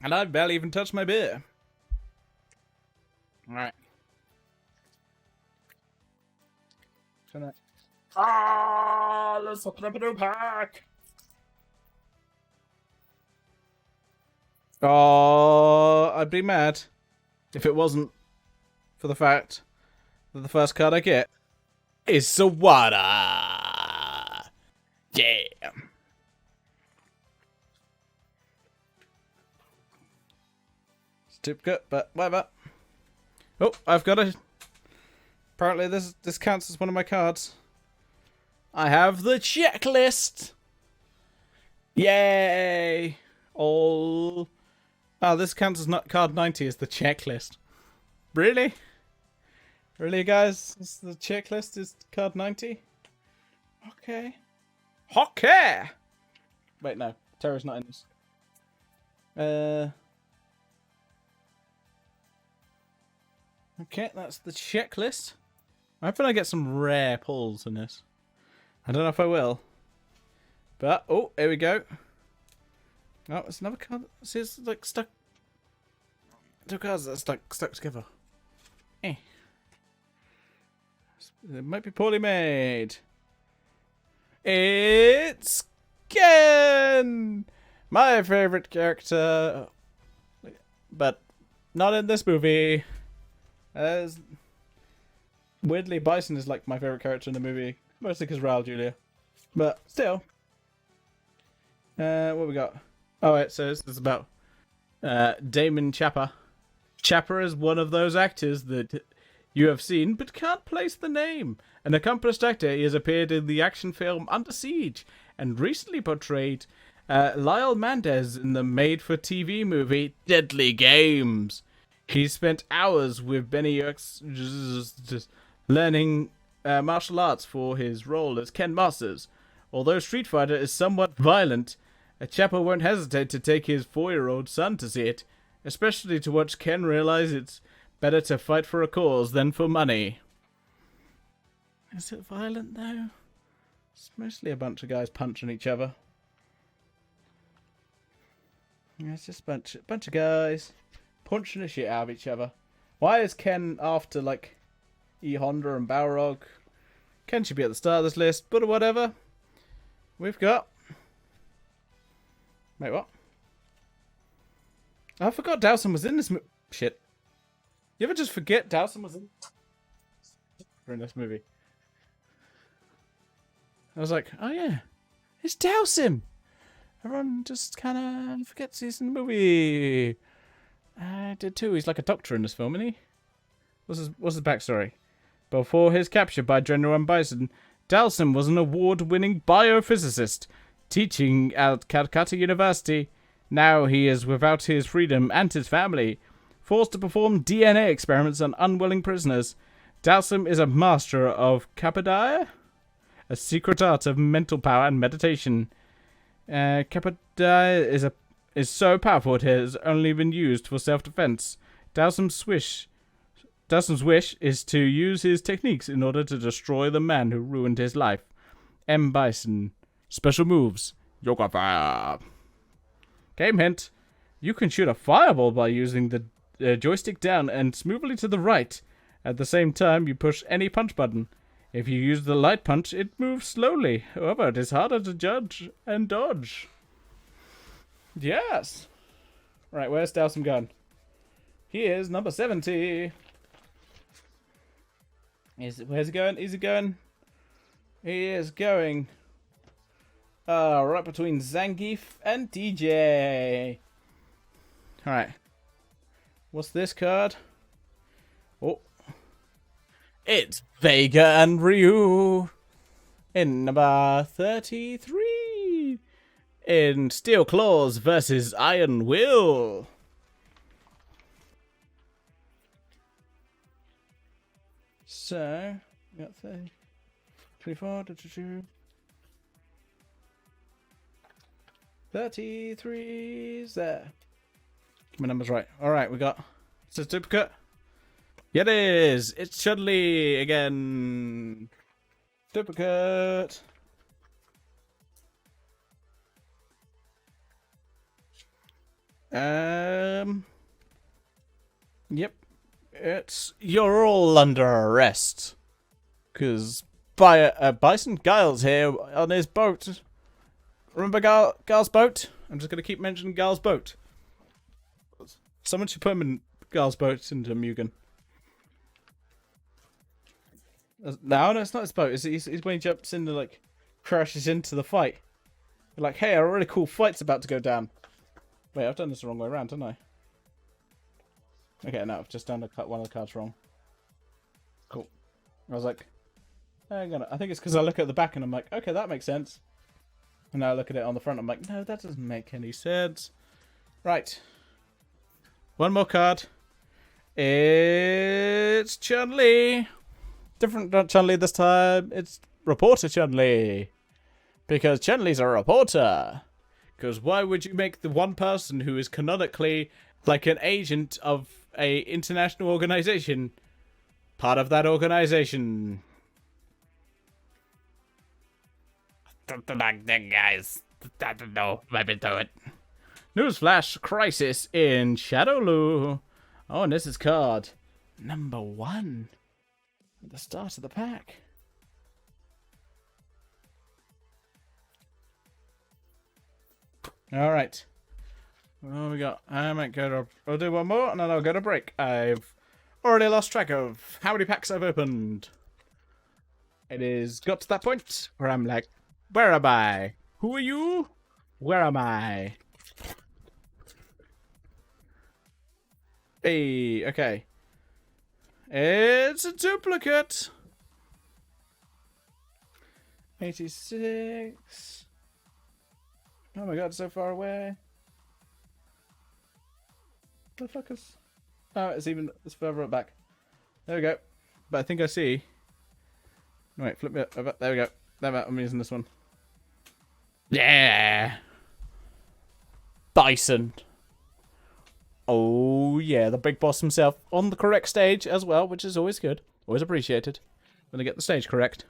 And I've barely even touched my beer. Alright. Let's open up a new pack. Oh, I'd be mad if it wasn't for the fact that the first card I get is Sawada. Yeah. Stupid, but whatever. Oh, I've got a... Apparently this counts as one of my cards. I have the checklist. Yay! All... Oh, this counts as not card 90 as the checklist. Really? Really, guys? The checklist is card 90? Okay. Okay! Wait, no. Terra's not in this. Okay, that's the checklist. I'm hoping I get some rare pulls in this. I don't know if I will. But, oh, here we go. Oh, it's another card. See, it's like stuck. Two cards that are stuck together. Eh. It might be poorly made. It's Ken! My favorite character. But not in this movie. As weirdly, Bison is like my favorite character in the movie. Mostly because Raul Julia. But still. What we got? Oh, it says this is about Damon Chapa. Chapa is one of those actors that you have seen but can't place the name. An accomplished actor, he has appeared in the action film Under Siege and recently portrayed Lyle Mendez in the made-for-TV movie Deadly Games. He spent hours with Benny X just learning martial arts for his role as Ken Masters. Although Street Fighter is somewhat violent, Chapa won't hesitate to take his 4-year-old son to see it, especially to watch Ken realize it's better to fight for a cause than for money. Is it violent, though? It's mostly a bunch of guys punching each other. Yeah, it's just a bunch of guys punching the shit out of each other. Why is Ken after, like, E. Honda and Balrog? Ken should be at the start of this list, but whatever. We've got... Wait, what? I forgot Dowson was in this shit. You ever just forget Dowson was in this movie? I was like, oh yeah, it's Dowson. Everyone just kind of forgets he's in the movie. I did too. He's like a doctor in this film, isn't he? What's his backstory? Before his capture by General Bison, Dowson was an award-winning biophysicist teaching at Calcutta University. Now he is without his freedom and his family, forced to perform DNA experiments on unwilling prisoners. Dowson is a master of Capodaya, a secret art of mental power and meditation. Capodaya is so powerful it has only been used for self-defense. Dowson's wish is to use his techniques in order to destroy the man who ruined his life. M. Bison. Special moves. Yoga Fire. Game hint. You can shoot a fireball by using the joystick down and smoothly to the right. At the same time, you push any punch button. If you use the light punch, it moves slowly. However, it is harder to judge and dodge. Yes. Right, where's Dowson gone? He is number 70. Where's he going? Is he going? He is going. Right between Zangief and DJ. Alright. What's this card? Oh. It's Vega and Ryu. In number 33. In Steel Claws versus Iron Will. So, we got 30, 24, 33's there. Get my numbers right. Alright, we got... Is this duplicate? Yeah, it is! It's Chudley again! Duplicate! Yep. You're all under arrest. Because Bison Giles here on his boat. Remember Giles' boat? I'm just going to keep mentioning Giles' boat. Someone should put him in Giles' boat into Mugen. No, it's not his boat. He's when he jumps in and, like, crashes into the fight. You're like, hey, a really cool fight's about to go down. Wait, I've done this the wrong way around, haven't I? Okay, no, I've just done one of the cards wrong. Cool. I was like, hang on. I think it's because I look at the back and I'm like, okay, that makes sense. And now I look at it on the front, I'm like, no, that doesn't make any sense. Right. One more card. It's Chun-Li. Different Chun-Li this time. It's Reporter Chun-Li. Because Chun-Li's a reporter. Because why would you make the one person who is canonically like an agent of a international organization part of that organization? Something like that, guys. I don't know. Maybe do it. Newsflash: Crisis in Shadowloo. Oh, and this is card number 1 at the start of the pack. All right. What we got? I might go to. I'll do one more, and then I'll go to break. I've already lost track of how many packs I've opened. It is got to that point where I'm like, where am I? Who are you? Where am I? Hey, okay. It's a duplicate. 86. Oh my god, it's so far away. The fuck is... Oh, it's further back. There we go. But I think I see... Wait, flip me up. There we go. I'm using this one. Yeah! Bison. Oh yeah, the big boss himself. On the correct stage as well, which is always good. Always appreciated. When I get the stage correct.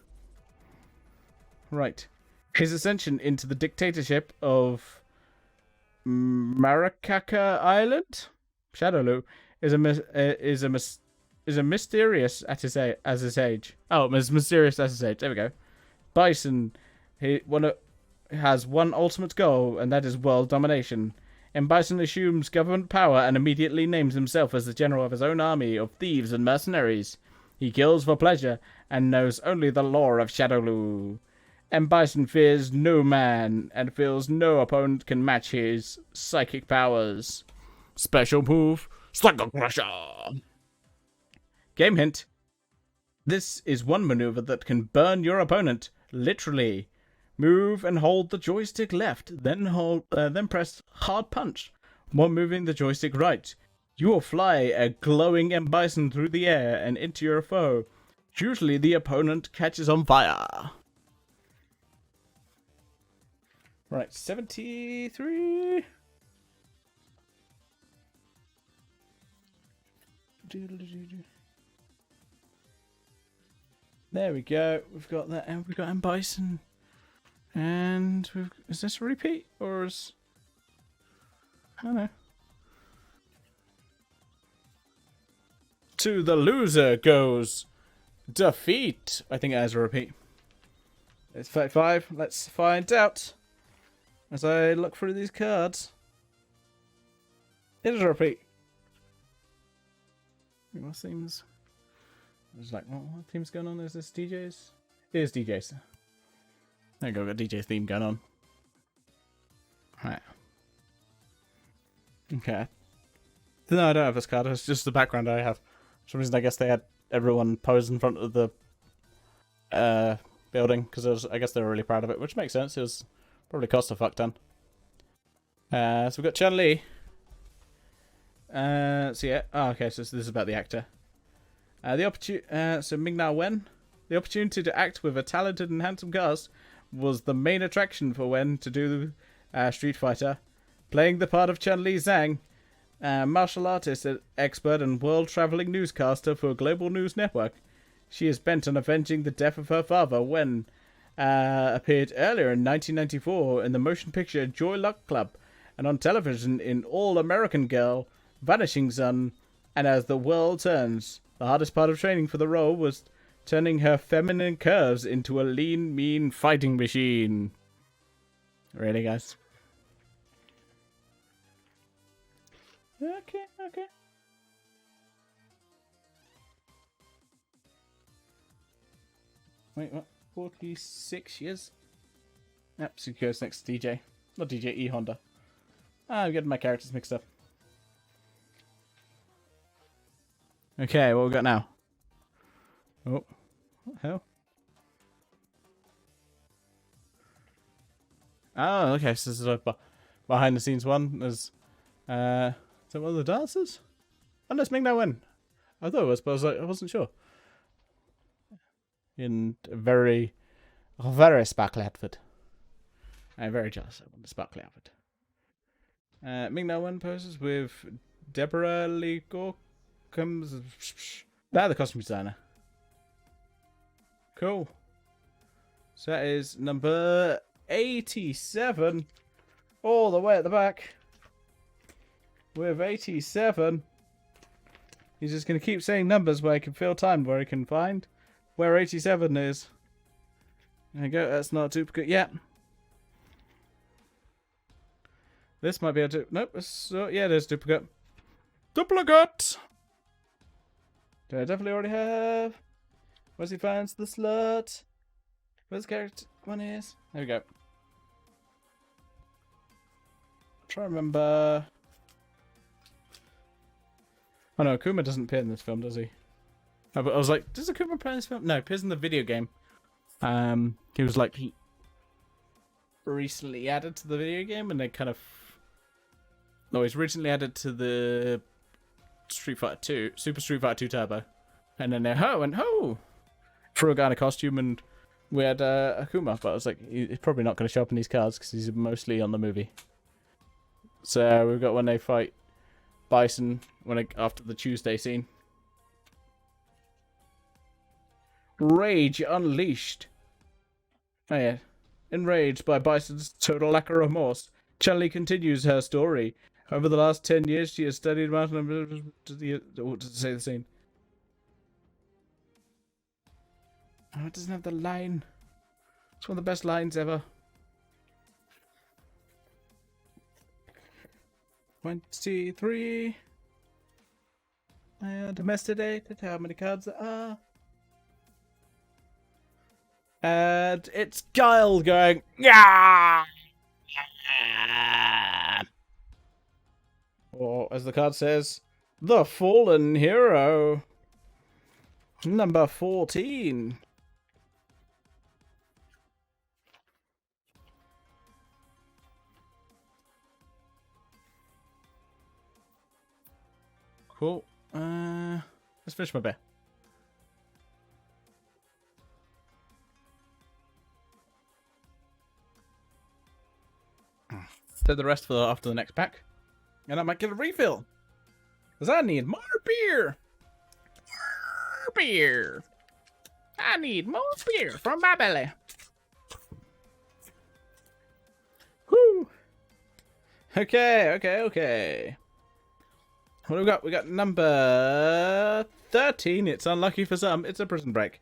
Right. His ascension into the dictatorship of Maracaka Island, Shadowloo, is a mysterious at his age. Oh, as mysterious as his age. There we go. Bison, has one ultimate goal, and that is world domination. And Bison assumes government power and immediately names himself as the general of his own army of thieves and mercenaries. He kills for pleasure and knows only the law of Shadowloo. And Bison fears no man and feels no opponent can match his psychic powers. Special move, Slugger Crusher. Game hint. This is one maneuver that can burn your opponent, literally. Move and hold the joystick left, then press hard punch while moving the joystick right. You will fly a glowing M. Bison through the air and into your foe. Usually the opponent catches on fire. Right, 73. There we go. We've got that, and we've got M. Bison. And is this a repeat, or is... I don't know. To the loser goes defeat. I think it has a repeat. It's 35. Let's find out. As I look through these cards. It is a repeat. What themes? I was like, what theme's going on? Is this DJs? It is DJs. There you go, got DJ theme going on. Right. Okay. No, I don't have this card. It's just the background I have. For some reason, I guess they had everyone pose in front of the building because I guess they were really proud of it, which makes sense. It was probably cost a fuck ton. So we've got Chun-Li. So yeah. Oh, okay. So this is about the actor. So Ming-Na Wen. The opportunity to act with a talented and handsome cast was the main attraction for Wen to do Street Fighter. Playing the part of Chun-Li Zhang, martial artist, expert, and world-traveling newscaster for a global news network. She is bent on avenging the death of her father, Wen appeared earlier in 1994 in the motion picture Joy Luck Club, and on television in All American Girl, Vanishing Sun, And as the world turns, the hardest part of training for the role was turning her feminine curves into a lean, mean fighting machine. Really, guys? Okay. Wait, what? 46 years? Yep, Tsukuyo's next to DJ. Not DJ, E Honda. I'm getting my characters mixed up. Okay, what we got now? Oh, what the hell? Oh, okay, so this is a behind the scenes one. There's, is that one of the dancers? Oh, no, it's Ming Na Wen. I thought it was, but I wasn't sure. In a very sparkly outfit. I'm very jealous of the sparkly outfit. Ming Na Wen poses with Deborah Lee comes. They're the costume designer. Cool. So that is number 87. All the way at the back. With 87. He's just going to keep saying numbers where he can fill time, where he can find where 87 is. There you go. That's not a duplicate yet. This might be a nope. Yeah, there's duplicate. Duplicate! Do I definitely already have? Where's he finds the slut? Where's the character one is? There we go. Try to remember. Oh no, Akuma doesn't appear in this film, does he? Oh, but I was like, does Akuma appear in this film? No, he appears in the video game. He was like recently added to the video game, and they kind of. No, he's recently added to the Street Fighter 2, Super Street Fighter 2 Turbo, and then ho, threw a guy in a costume, and we had Akuma. But I was like, he's probably not going to show up in these cards because he's mostly on the movie. So we've got when they fight Bison after the Tuesday scene. Rage Unleashed. Oh yeah. Enraged by Bison's total lack of remorse, Chun-Li continues her story. Over the last 10 years, she has studied mountain. What does it say the scene? Oh, it doesn't have the line. It's one of the best lines ever. 23. Domesticated. How many cards there are? And it's Guile going, yeah. Or as the card says, the fallen hero. Number 14. Cool. Let's finish my beer. Save the rest for after the next pack. And I might get a refill. Because I need more beer. More beer. I need more beer from my belly. Whoo. Okay. What do we got? We got number 13. It's unlucky for some. It's a prison break.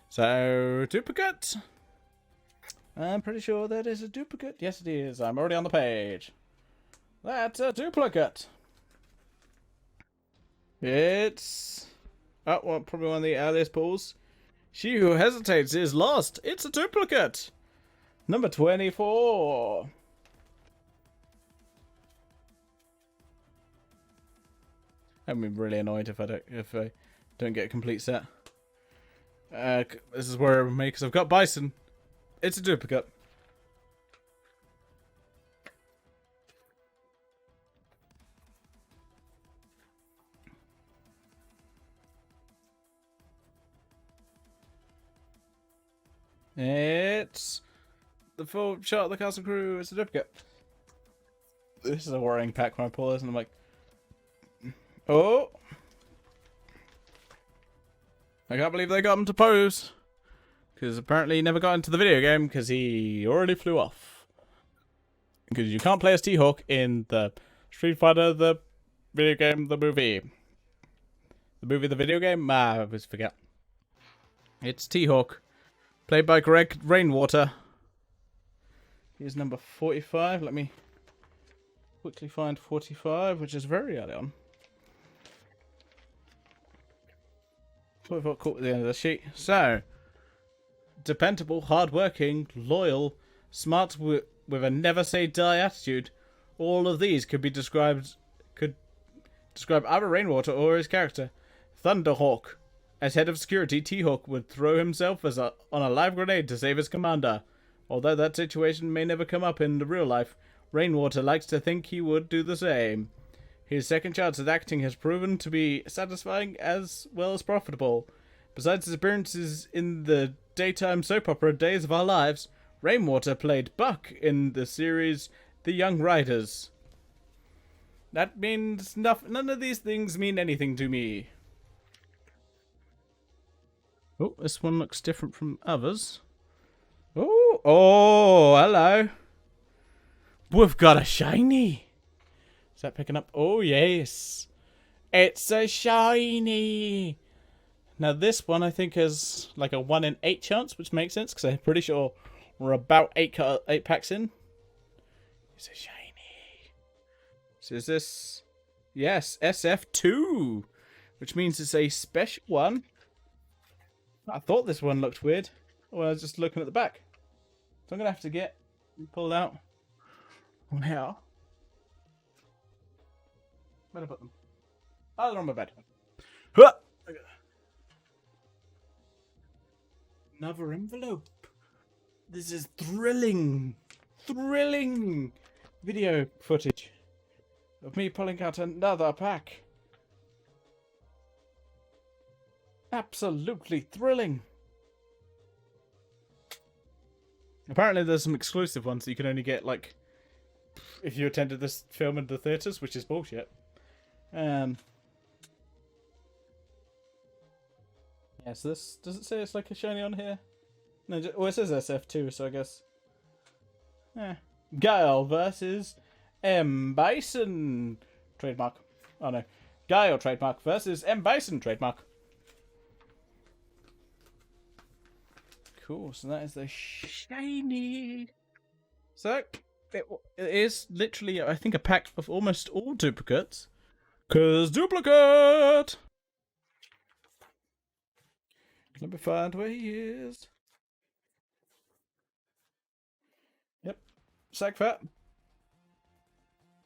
So, duplicate. I'm pretty sure that is a duplicate. Yes, it is. I'm already on the page. That's a duplicate. It's... Oh, well, probably one of the earliest pulls. She who hesitates is lost. It's a duplicate. Number 24. I'm really annoyed if I don't get a complete set. This is where I'm because I've got Bison. It's a duplicate. It's the full shot of the castle crew. It's a duplicate. This is a worrying pack when I pull this and I'm like, oh. I can't believe they got him to pose. Because apparently he never got into the video game because he already flew off. Because you can't play as T-Hawk in the Street Fighter, the video game, the movie. The movie, the video game? I always forget. It's T-Hawk, played by Greg Rainwater. Here's number 45. Let me quickly find 45, which is very early on. 44 caught at the end of the sheet. So, dependable, hardworking, loyal, smart with a never-say-die attitude. All of these could describe either Rainwater or his character. Thunderhawk. As head of security, T-Hawk would throw himself on a live grenade to save his commander. Although that situation may never come up in the real life, Rainwater likes to think he would do the same. His second chance at acting has proven to be satisfying as well as profitable. Besides his appearances in the daytime soap opera Days of Our Lives, Rainwater played Buck in the series The Young Riders. That means none of these things mean anything to me. Oh, this one looks different from others. Oh, hello. We've got a shiny. Is that picking up? Oh, yes. It's a shiny. Now, this one I think is like a 1 in 8 chance, which makes sense because I'm pretty sure we're about 8 packs in. It's a shiny. So is this... Yes, SF2. Which means it's a special one. I thought this one looked weird when I was just looking at the back. So I'm going to have to get pulled out. On here. Where'd I put them? Oh, they're on my bed. Huh! Another envelope. This is thrilling video footage of me pulling out another pack. Absolutely thrilling. Apparently there's some exclusive ones that you can only get, like, if you attended this film in the theatres, which is bullshit. Yeah, so this, does it say it's like a shiny on here? No, well, it says SF2, so I guess. Yeah. Guile versus M. Bison. Trademark. Oh no. Guile trademark versus M. Bison trademark. Cool, so that is the shiny. So, it is literally, I think, a pack of almost all duplicates. 'Cause duplicate! Let me find where he is. Yep. Sack fat.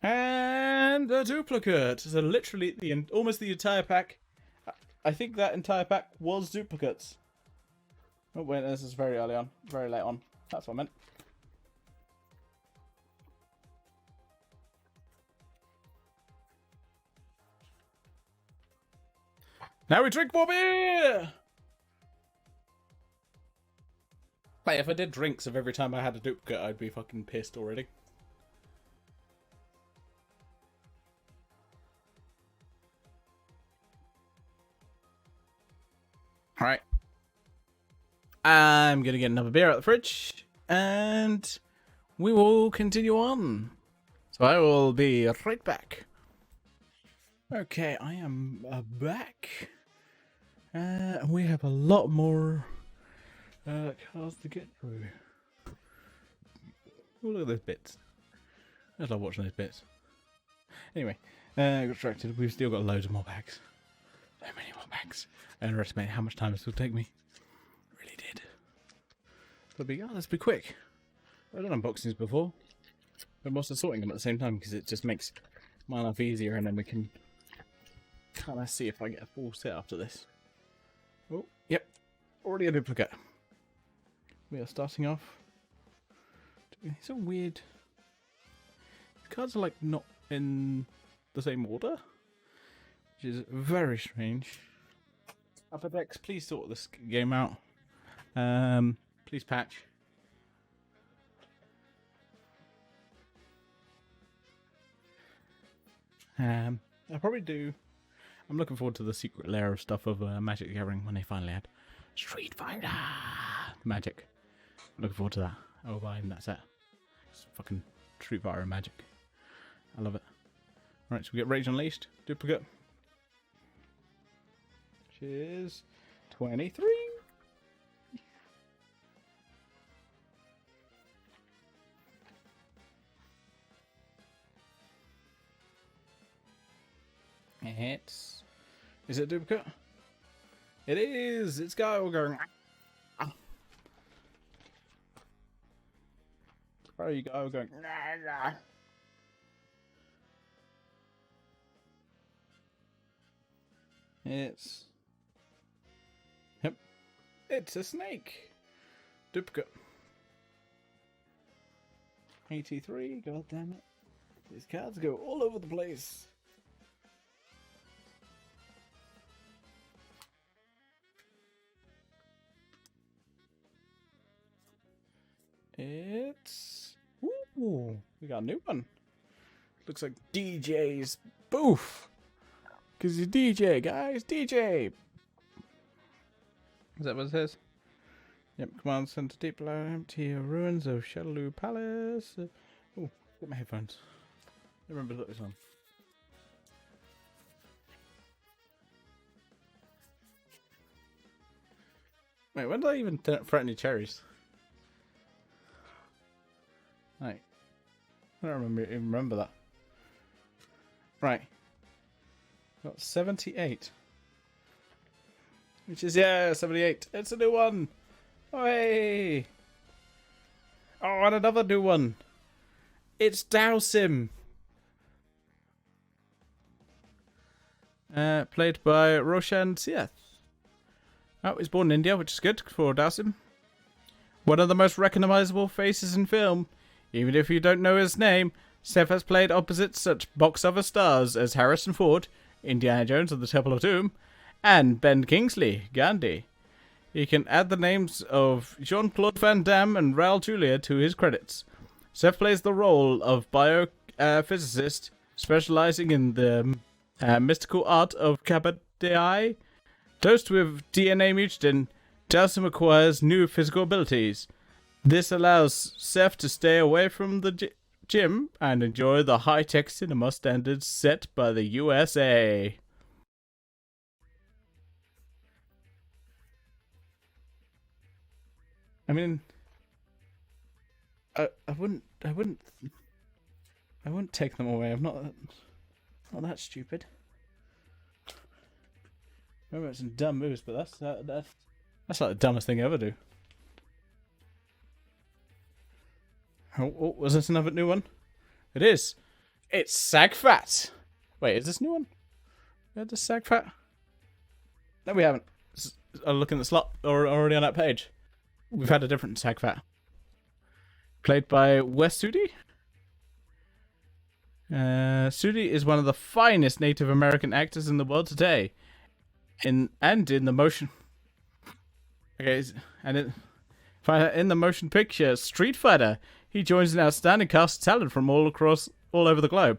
And a duplicate. So literally almost the entire pack. I think that entire pack was duplicates. Oh wait, this is very early on. Very late on. That's what I meant. Now we drink more beer! Like, if I did drinks of every time I had a duplicate, I'd be fucking pissed already. Alright. I'm gonna get another beer out of the fridge, and we will continue on. So I will be right back. Okay, I am back. We have a lot more cards to get through. Oh, look at those bits. I just love watching those bits. Anyway, got distracted. We've still got loads of more packs. So many more packs. I underestimated how much time this will take me. Really did. Let's be quick. I've done unboxings before. I'm also sorting them at the same time because it just makes my life easier, and then we can kind of see if I get a full set after this. Oh, yep. Already a duplicate. We are starting off. It's a weird... These cards are like not in the same order, which is very strange. Upper decks, please sort this game out. Please patch. I'll probably do... I'm looking forward to the secret layer of stuff of Magic the Gathering when they finally had Street Fighter Magic. I'm looking forward to that. I'll buy that set. It's fucking Street Fighter and Magic. I love it. Right, so we get Rage Unleashed, duplicate. is 23. Is it duplicate? It is! It's Guile going. Where are you Guile going? It's. Yep. It's a snake. Duplicate. 83. God damn it. These cards go all over the place. It's. Ooh, we got a new one. Looks like DJ's booth. Because he's DJ, guys. DJ. Is that what it says? Yep. Command center deep below empty ruins of Shadaloo Palace. Oh, get my headphones. I remember to put this on. Wait, when did I even threaten any cherries? Right. I don't even remember that. Right. Got 78. Which is, yeah, 78. It's a new one. Oh, hey. Oh, and another new one. It's Dowsim. Played by Roshan Siath. Oh, he's born in India, which is good for Dowsim. One of the most recognizable faces in film. Even if you don't know his name, Seth has played opposite such box office stars as Harrison Ford, Indiana Jones and the Temple of Doom, and Ben Kingsley, Gandhi. He can add the names of Jean-Claude Van Damme and Raul Julia to his credits. Seth plays the role of biophysicist specializing in the mystical art of Kabadai. Dosed with DNA mutagen, Dowsim acquires new physical abilities. This allows Seth to stay away from the gym and enjoy the high-tech cinema standards set by the USA. I mean, I wouldn't take them away. I'm not that stupid. Remember, it's some dumb moves, but that's like the dumbest thing I ever do. Oh, was this another new one? It is. It's Sagfat. Wait, is this a new one? We had this Sagfat? No, we haven't. I'll look in the slot or already on that page. We've had a different Sagfat. Played by Wes Sudi. Sudi is one of the finest Native American actors in the world today. In the motion... Okay, in the motion picture Street Fighter, he joins an outstanding cast of talent from all over the globe.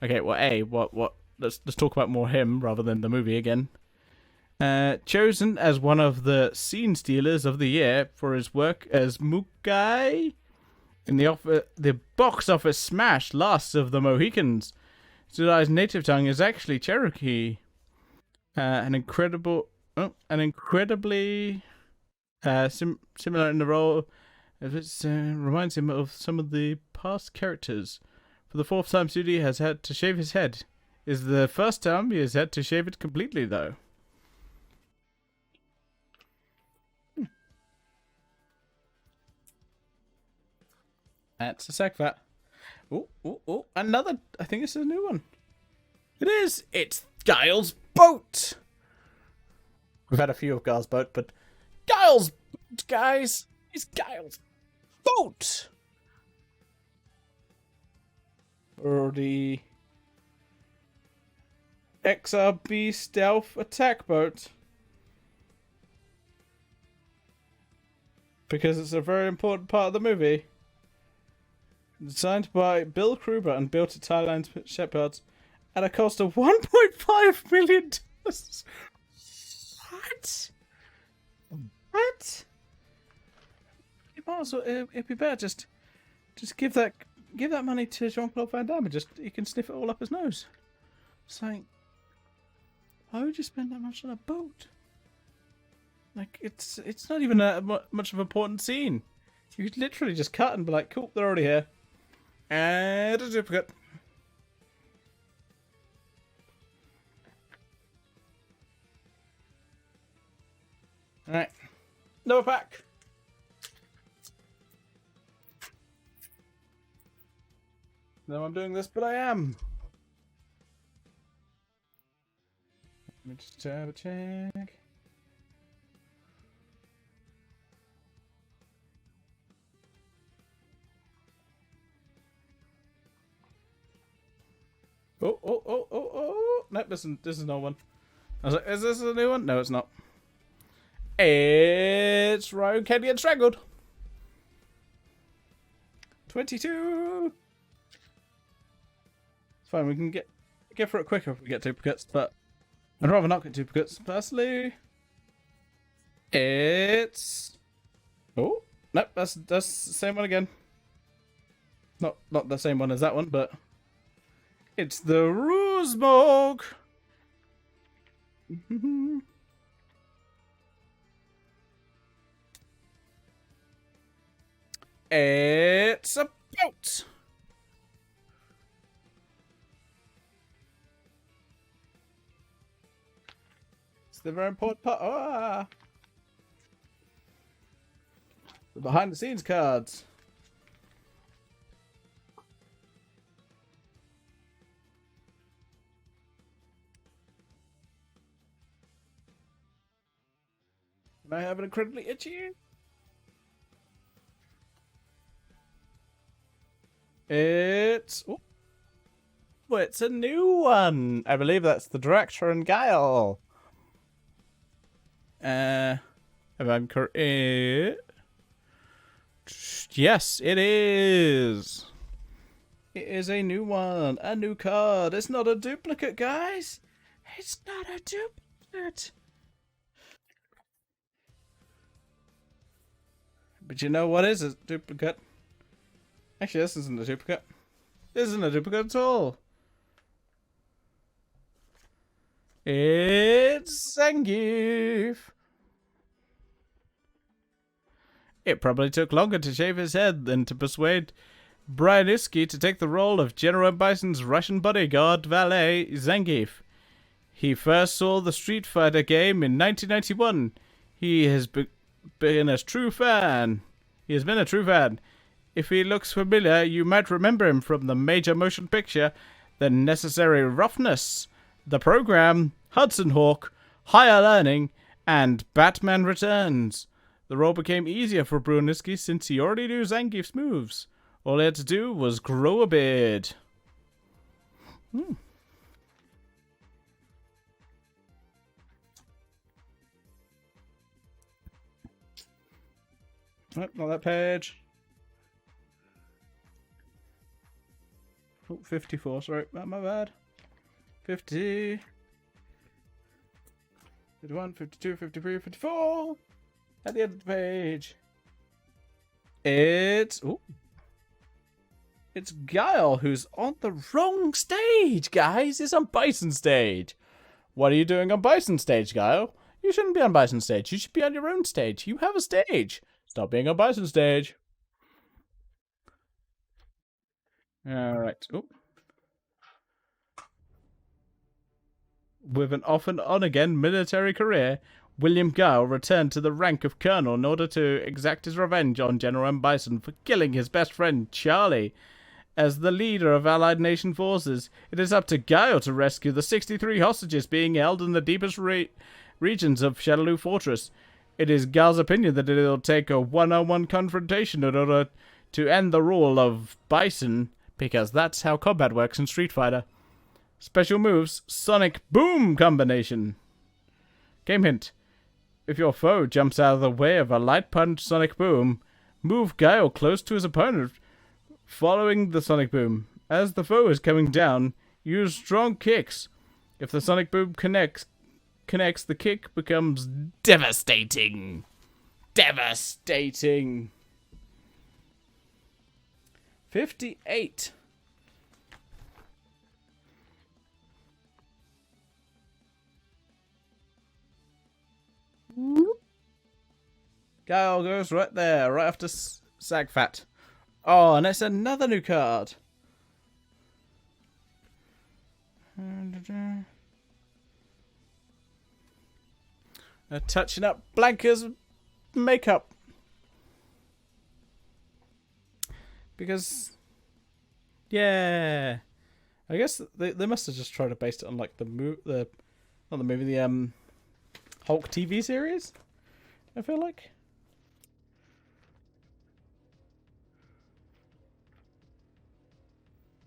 Okay, well, what? Let's talk about more him rather than the movie again. Chosen as one of the scene stealers of the year for his work as Mukai in the box office smash Last of the Mohicans. Sudai's native tongue is actually Cherokee. An incredibly similar in the role. It reminds him of some of the past characters. For the fourth time, Sudi has had to shave his head. Is the first time he has had to shave it completely, though. That's a Sagfat. Oh, another. I think this is a new one. It is. It's Giles Boat. We've had a few of Giles Boat, but Giles, guys, it's Giles Boat. Or the XRB stealth attack boat. Because it's a very important part of the movie. Designed by Bill Kruger and built at Thailand's shipyards at a cost of $1.5 million. What? What? You might as well, it'd be better just give that money to Jean-Claude Van Damme and he can sniff it all up his nose. It's like, why would you spend that much on a boat? Like, it's not even much of an important scene. You could literally just cut and be like, cool, they're already here. And a duplicate. Alright. Another pack. No, I'm doing this, but I am. Let me just have a check. Oh. Nope, this is no one. I was like, is this a new one? No, it's not. It's Ryan Kenyon Strangled. 22. It's fine, we can get for it quicker if we get duplicates, but I'd rather not get duplicates, personally. It's... Oh, nope, that's the same one again. Not the same one as that one, but... It's the Roosmog! It's a boat! It's the very important part. Ah! The behind the scenes cards. Am I having incredibly itchy? It's... Oh, it's a new one. I believe that's the director and Guile. If I'm correct... Yes, it is. It is a new one. A new card. It's not a duplicate, guys. It's not a duplicate. But you know what is a duplicate? Actually, this isn't a duplicate. This isn't a duplicate at all. It's Zangief. It probably took longer to shave his head than to persuade Bryansky to take the role of General Bison's Russian bodyguard valet, Zangief. He first saw the Street Fighter game in 1991. He has been a true fan. He has been a true fan. If he looks familiar, you might remember him from the major motion picture, The Necessary Roughness, The Program, Hudson Hawk, Higher Learning, and Batman Returns. The role became easier for Bruniski since he already knew Zangief's moves. All he had to do was grow a beard. Right, not that page. Oh, 54, sorry, my bad. 50. 51, 52, 53, 54. At the end of the page. It's Guile who's on the wrong stage, guys. He's on Bison stage. What are you doing on Bison stage, Guile? You shouldn't be on Bison stage. You should be on your own stage. You have a stage. Stop being on Bison stage. Alright. With an off and on again military career, William Guile returned to the rank of colonel in order to exact his revenge on General M. Bison for killing his best friend, Charlie. As the leader of Allied nation forces, it is up to Guile to rescue the 63 hostages being held in the deepest regions of Shadaloo Fortress. It is Guile's opinion that it will take a one-on-one confrontation in order to end the rule of Bison, because that's how combat works in Street Fighter. Special moves, Sonic Boom combination. Game hint. If your foe jumps out of the way of a light punch Sonic Boom, move Guile close to his opponent following the Sonic Boom. As the foe is coming down, use strong kicks. If the Sonic Boom connects, the kick becomes devastating. Devastating. 58. Guile goes right there, right after Sagfat. Oh, and it's another new card. Touching up Blanca's makeup. Because, yeah, I guess they must have just tried to base it on like the Hulk TV series. I feel like.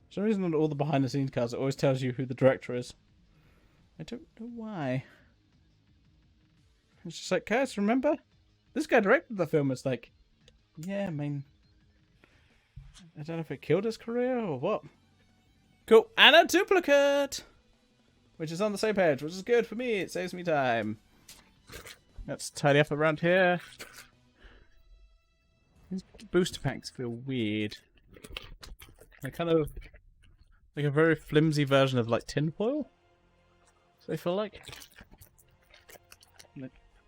For some reason, on all the behind the scenes cards, it always tells you who the director is. I don't know why. It's just like, guys, remember? This guy directed the film. It's like, yeah, I mean, I don't know if it killed his career or what. Cool. And a duplicate! Which is on the same page, which is good for me. It saves me time. Let's tidy up around here. These booster packs feel weird. They're kind of like a very flimsy version of like tinfoil. So they feel like.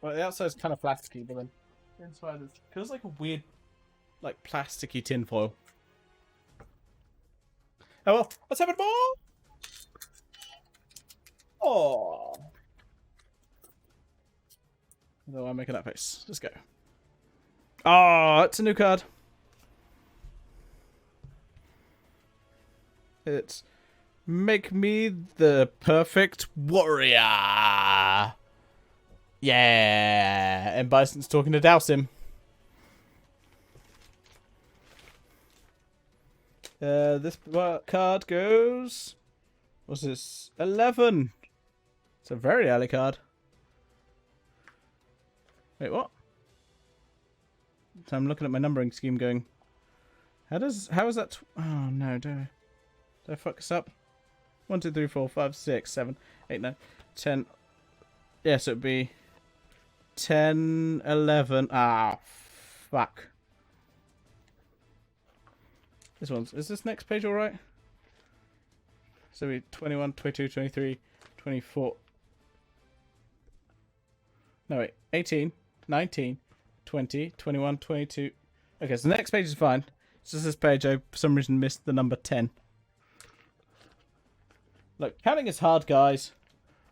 Well, the outside's kind of plasticky, but then the inside feels like a weird, like plasticky tinfoil. Oh well, let's have it more! Oh. Although I'm making that face. Let's go. Oh, it's a new card. It's make me the perfect warrior. Yeah, and Bison's talking to Dowsim. This card goes. What's this? 11. It's a very early card. Wait, what? So I'm looking at my numbering scheme, going. How is that? Oh no, did I fuck this up? 1, 2, 3, 4, 5, 6, 7, 8, 9, 10. Yes, it'd be 10, 11. Ah, fuck. Is this next page alright? So we 21, 22, 23, 24. No, wait. 18, 19, 20, 21, 22. Okay, so the next page is fine. It's just this page I, for some reason, missed the number 10. Look, counting is hard, guys.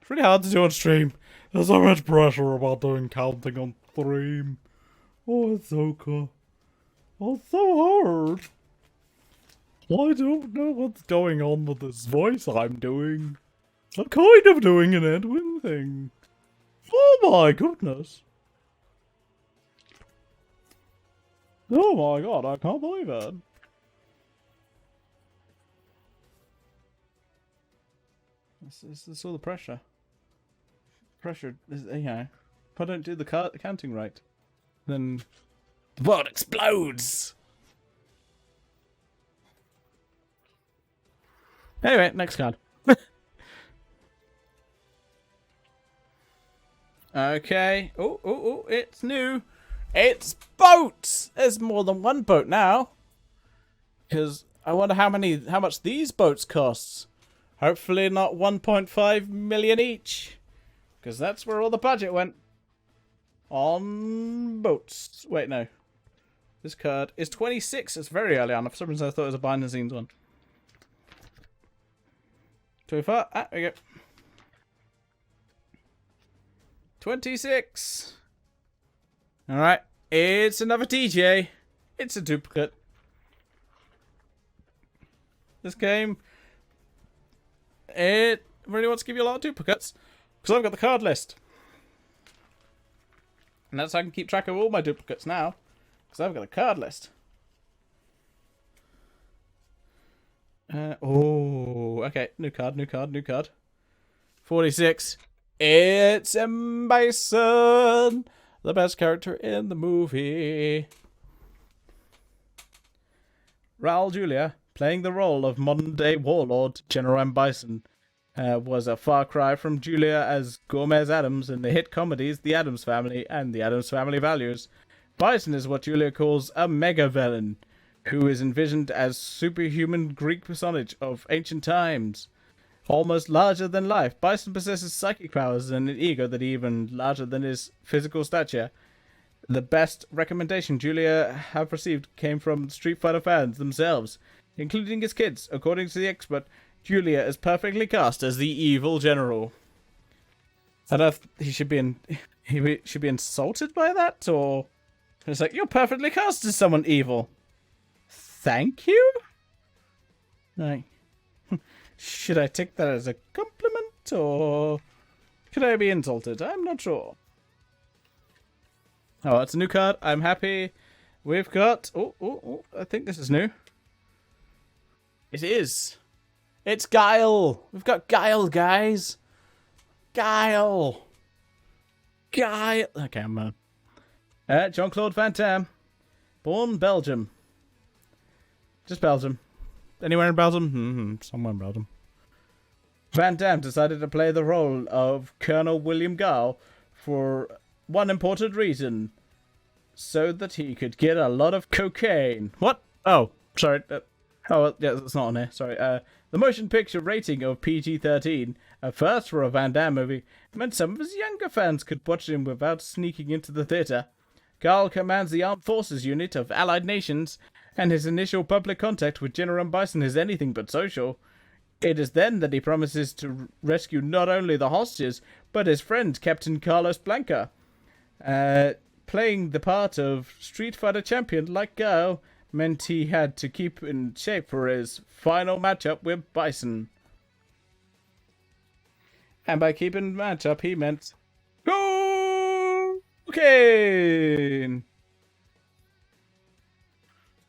It's really hard to do on stream. There's so much pressure about doing counting on stream. Oh, it's so cool. Oh, it's so hard. I don't know what's going on with this voice I'm doing. I'm kind of doing an Edwin thing. Oh my goodness. Oh my god, I can't believe it. This is all the pressure. Pressure is, you know, if I don't do the counting right, then the world explodes. Anyway, next card. Okay. Oh, it's new. It's boats! There's more than one boat now. Because I wonder how much these boats cost. Hopefully not 1.5 million each. Because that's where all the budget went. On boats. Wait, no. This card is 26. It's very early on. For some reason I thought it was a behind the scenes one. 24. Ah, there we go. 26. Alright. It's another DJ. It's a duplicate. This game, it really wants to give you a lot of duplicates. Because I've got the card list. And that's how I can keep track of all my duplicates now. Because I've got a card list. Oh, okay. New card. 46. It's M. Bison, the best character in the movie. Raul Julia, playing the role of modern-day warlord General M. Bison, was a far cry from Julia as Gomez Adams in the hit comedies The Addams Family and The Addams Family Values. Bison is what Julia calls a mega-villain, who is envisioned as superhuman Greek personage of ancient times. Almost larger than life, Bison possesses psychic powers and an ego that is even larger than his physical stature. The best recommendation Julia have received came from Street Fighter fans themselves, including his kids. According to the expert, Julia is perfectly cast as the evil general. I don't know if he should be insulted by that, or it's like, you're perfectly cast as someone evil. Thank you? Like, should I take that as a compliment, or should I be insulted? I'm not sure. Oh, it's a new card. I'm happy. We've got... Oh, I think this is new. It is. It's Guile. We've got Guile, guys. Guile. Okay, I'm... Jean-Claude Van Damme. Born Belgium. Just Belgium. Anywhere in Belgium? Somewhere in Belgium. Van Damme decided to play the role of Colonel William Guile for one important reason. So that he could get a lot of cocaine. What? Oh, sorry. Yeah, that's not on here. Sorry. The motion picture rating of PG-13, a first for a Van Damme movie, meant some of his younger fans could watch him without sneaking into the theater. Guile commands the Armed Forces unit of Allied nations, and his initial public contact with General Bison is anything but social. It is then that he promises to rescue not only the hostages, but his friend Captain Carlos Blanca. Playing the part of Street Fighter champion like Guile meant he had to keep in shape for his final matchup with Bison. And by keeping matchup, he meant cocaine.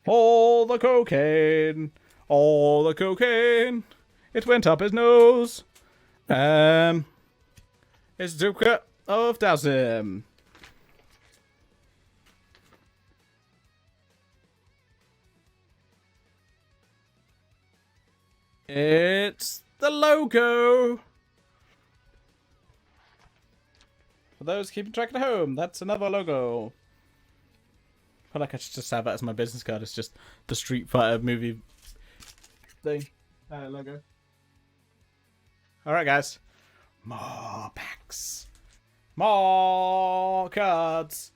All the cocaine. All the cocaine. It went up his nose. It's Zuka of Dowsim. It's the logo. For those keeping track at home, that's another logo. I feel like I should just have that as my business card. It's just the Street Fighter movie thing. Logo. Alright, guys. More packs. More cards.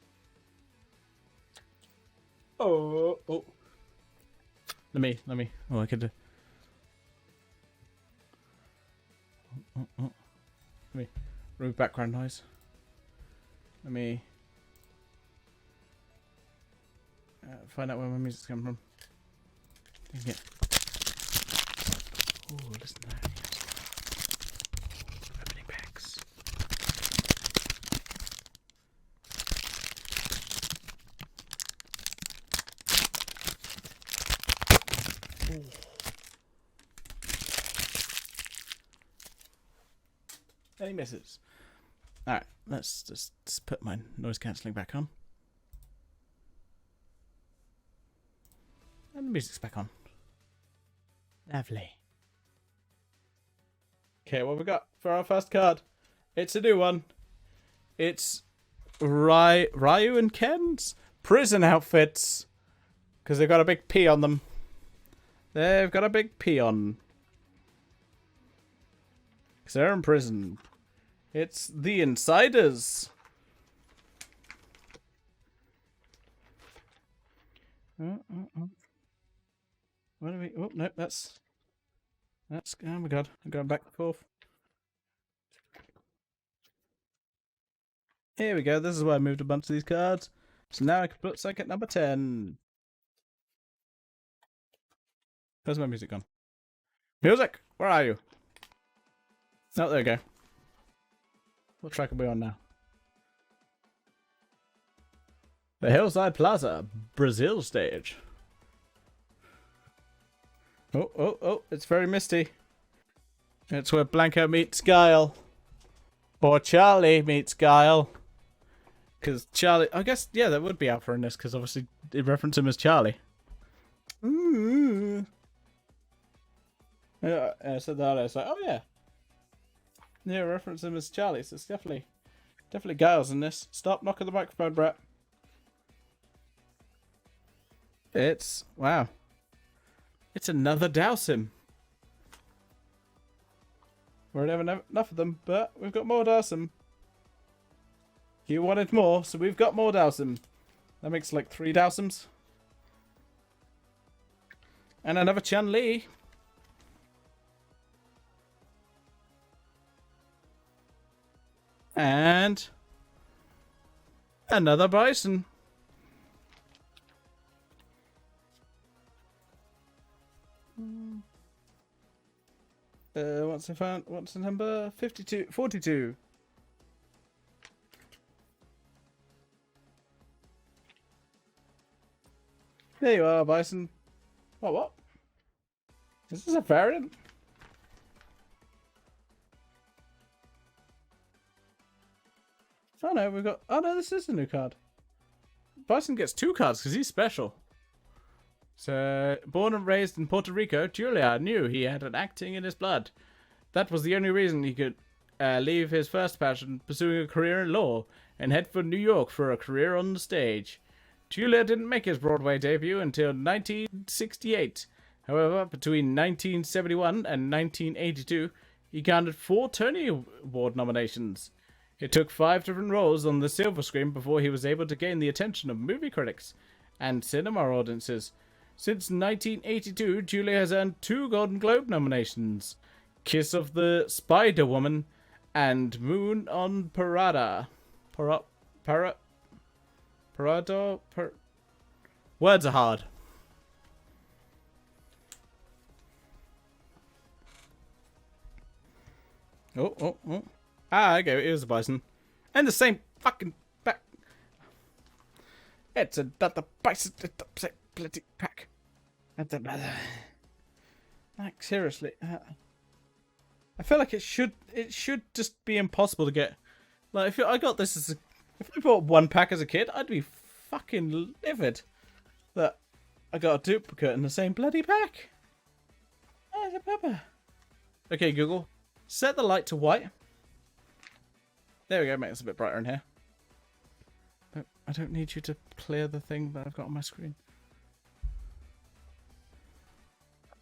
Oh. Let me. Oh, I could do. Let me remove background noise. Let me find out where my music's coming from. Dang it. Oh, listen to that. Opening packs. Ooh. Any misses? Alright, let's just put my noise cancelling back on. And the music's back on. Lovely. Okay, what we got for our first card? It's a new one. It's Ryu and Ken's prison outfits. Because they've got a big P on them. They've got a big P on. Because they're in prison. It's the Insiders. What do we... Oh, no, that's... Oh my god, I'm going back and forth. Here we go, this is where I moved a bunch of these cards. So now I can put second number 10. Where's my music gone? Music! Where are you? Oh, there we go. What track are we on now? The Hillside Plaza, Brazil stage. Oh, it's very misty. It's where Blanca meets Guile. Or Charlie meets Guile. Because Charlie, I guess, yeah, that would be Alpha in this, because obviously they reference him as Charlie. Ooh. Yeah, I said that, I was like, oh yeah. Yeah, reference him as Charlie, so it's definitely Giles in this. Stop knocking the microphone, Brett. It's, wow. It's another Dowsim. We're never enough of them, but we've got more Dowsim. You wanted more, so we've got more Dowsim. That makes like 3 Dowsums. And another Chun-Li. And another Bison. What's the phone? What's the number? 52, 42. There you are, Bison. What? Is this a variant? Oh no, we've got... Oh no, this is a new card. Bison gets 2 cards because he's special. So, born and raised in Puerto Rico, Julia knew he had an acting in his blood. That was the only reason he could leave his first passion, pursuing a career in law, and head for New York for a career on the stage. Julia didn't make his Broadway debut until 1968. However, between 1971 and 1982, he garnered 4 Tony Award nominations. It took 5 different roles on the silver screen before he was able to gain the attention of movie critics and cinema audiences. Since 1982, Julia has earned 2 Golden Globe nominations, Kiss of the Spider Woman and Moon on Parada. Words are hard. Oh. Ah, okay, it was a Bison. And the same fucking pack. It's another Bison in the same bloody pack. Like, seriously. I feel like it should just be impossible to get. Like, if I got this as a... If I bought 1 pack as a kid, I'd be fucking livid that I got a duplicate in the same bloody pack. There's a pepper. Okay, Google. Set the light to white. There we go, make this a bit brighter in here. But I don't need you to clear the thing that I've got on my screen.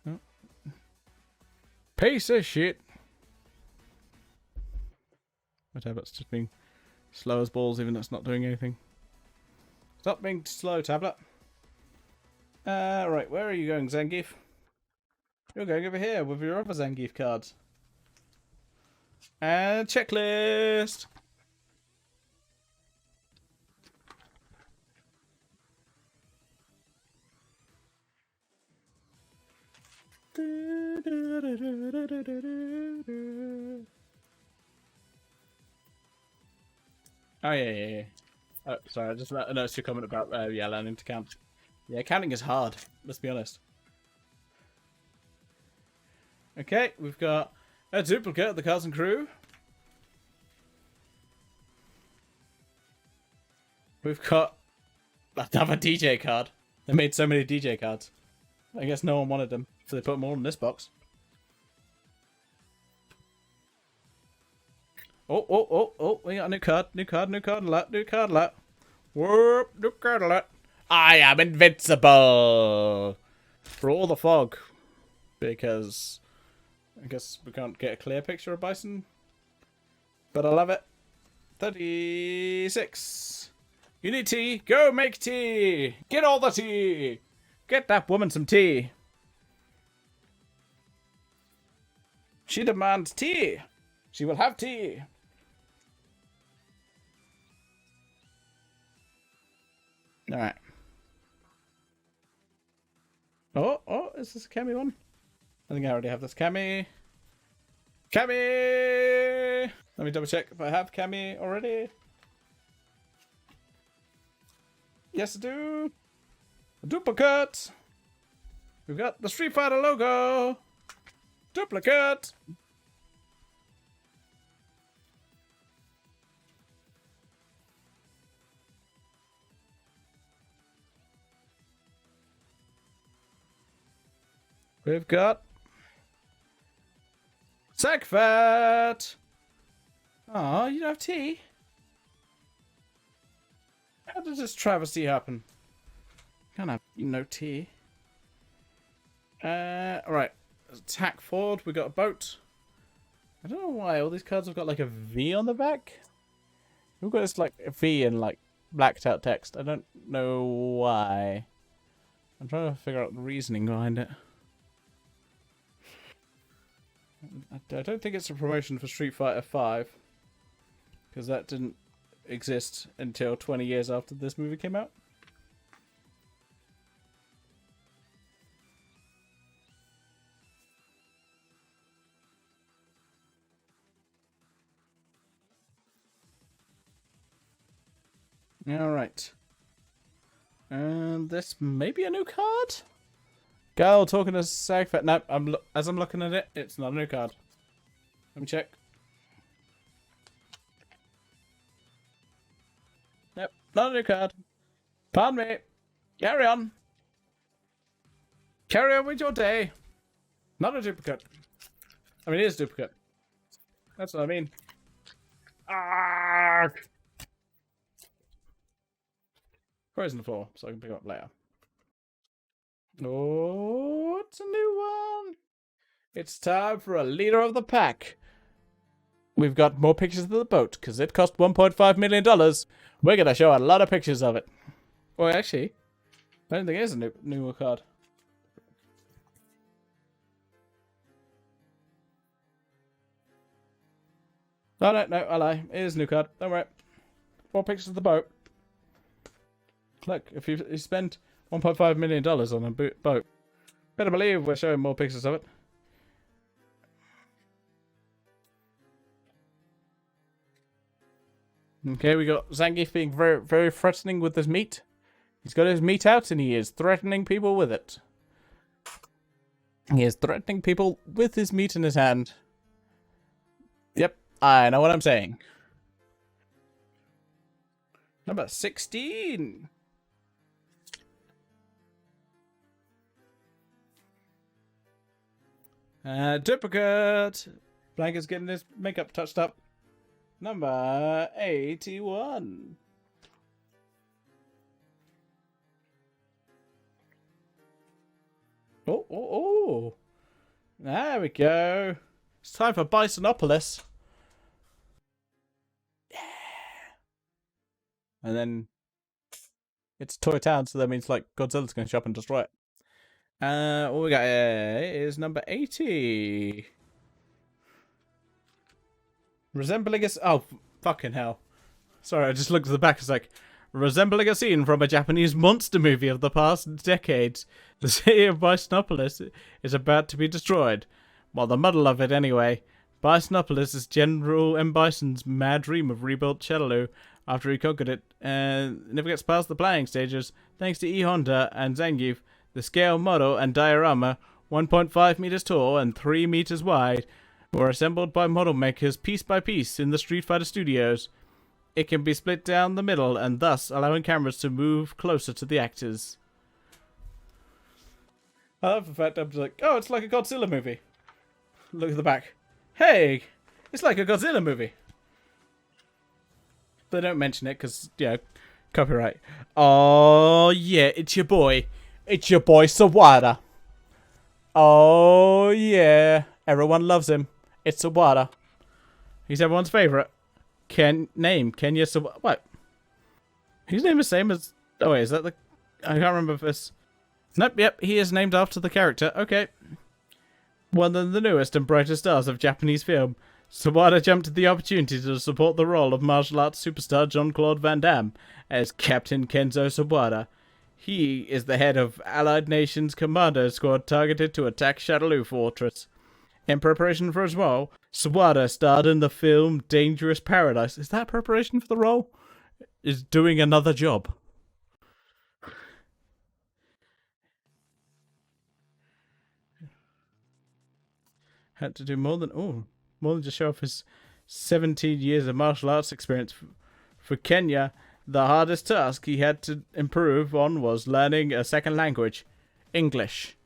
Oh. Piece of shit. My tablet's just being slow as balls, even though it's not doing anything. Stop being slow, tablet. Right, where are you going, Zangief? You're going over here with your other Zangief cards. And checklist. Oh yeah. Oh, sorry, I just noticed your comment about learning to count. Yeah, counting is hard. Let's be honest. Okay, we've got a duplicate of the Carlson Crew. We've got another DJ card. They made so many DJ cards. I guess no one wanted them, so they put them all in this box. Oh, we got a new card alert. Whoop, new card alert. I am invincible. For all the fog. Because I guess we can't get a clear picture of Bison. But I love it. 36. You need tea? Go make tea! Get all the tea! Get that woman some tea. She demands tea. She will have tea. Alright. Oh, is this a Cammy one? I think I already have this Cammy. Cammy! Let me double check if I have Cammy already. Yes, I do. A duplicate. We've got the Street Fighter logo. Duplicate. We've got Sackfat. Oh, you don't have tea? How does this travesty happen? Can't have no tea. Right. Attack forward. We got a boat. I don't know why all these cards have got like a V on the back. We've got this like a V and like blacked out text. I don't know why. I'm trying to figure out the reasoning behind it. I don't think it's a promotion for Street Fighter 5. Because that didn't exist until 20 years after this movie came out. Alright. And this may be a new card? Girl talking to Sagfat. No, as I'm looking at it, it's not a new card. Let me check. Nope, not a new card. Pardon me. Carry on. Carry on with your day. Not a duplicate. I mean, it is a duplicate. That's what I mean. Ah! Frozen the floor, so I can pick it up later. Oh, it's a new one. It's time for a leader of the pack. We've got more pictures of the boat, because it cost $1.5 million. We're going to show a lot of pictures of it. Well, actually, I don't think it is a new card. Oh, no, I lie. It is a new card. Don't worry. More pictures of the boat. Look, if you spend $1.5 million on a boat, better believe we're showing more pictures of it. Okay, we got Zangief being very, very threatening with his meat. He's got his meat out and he is threatening people with it. He is threatening people with his meat in his hand. Yep, I know what I'm saying. Number 16. Duplicate. Blanca's getting his makeup touched up. Number 81. Oh. There we go. It's time for Bisonopolis. Yeah. And then it's Toy Town, so that means like Godzilla's going to show up and destroy it. What we got here is number 80. Resembling a... Oh, fucking hell. Sorry, I just looked at the back. It's like, resembling a scene from a Japanese monster movie of the past decades, the city of Bisonopolis is about to be destroyed. Well, the muddle of it anyway. Bisonopolis is General M. Bison's mad dream of rebuilt Shadaloo after he conquered it, and never gets past the planning stages. Thanks to E. Honda and Zangief, the scale model and diorama, 1.5 meters tall and 3 meters wide, were assembled by model makers piece by piece in the Street Fighter studios. It can be split down the middle and thus allowing cameras to move closer to the actors. I love the fact I'm just like, oh, it's like a Godzilla movie. Look at the back. Hey, it's like a Godzilla movie. They don't mention it because, you know, copyright. Oh, yeah, it's your boy. It's your boy Sawada. Oh, yeah. Everyone loves him. It's Sawada. He's everyone's favourite. Kenya Sawada. What? His name is the same as... Oh, wait, is that the... I can't remember if this... Nope, yep, he is named after the character. Okay. One of the newest and brightest stars of Japanese film, Sawada jumped at the opportunity to support the role of martial arts superstar Jean-Claude Van Damme as Captain Kenzo Sawada. He is the head of Allied Nations Commando Squad targeted to attack Shadaloo Fortress. In preparation for his role, Sawada starred in the film Dangerous Paradise. Is that preparation for the role? Is doing another job. Had to do more than just show off his 17 years of martial arts experience. For Kenya, the hardest task he had to improve on was learning a second language, English.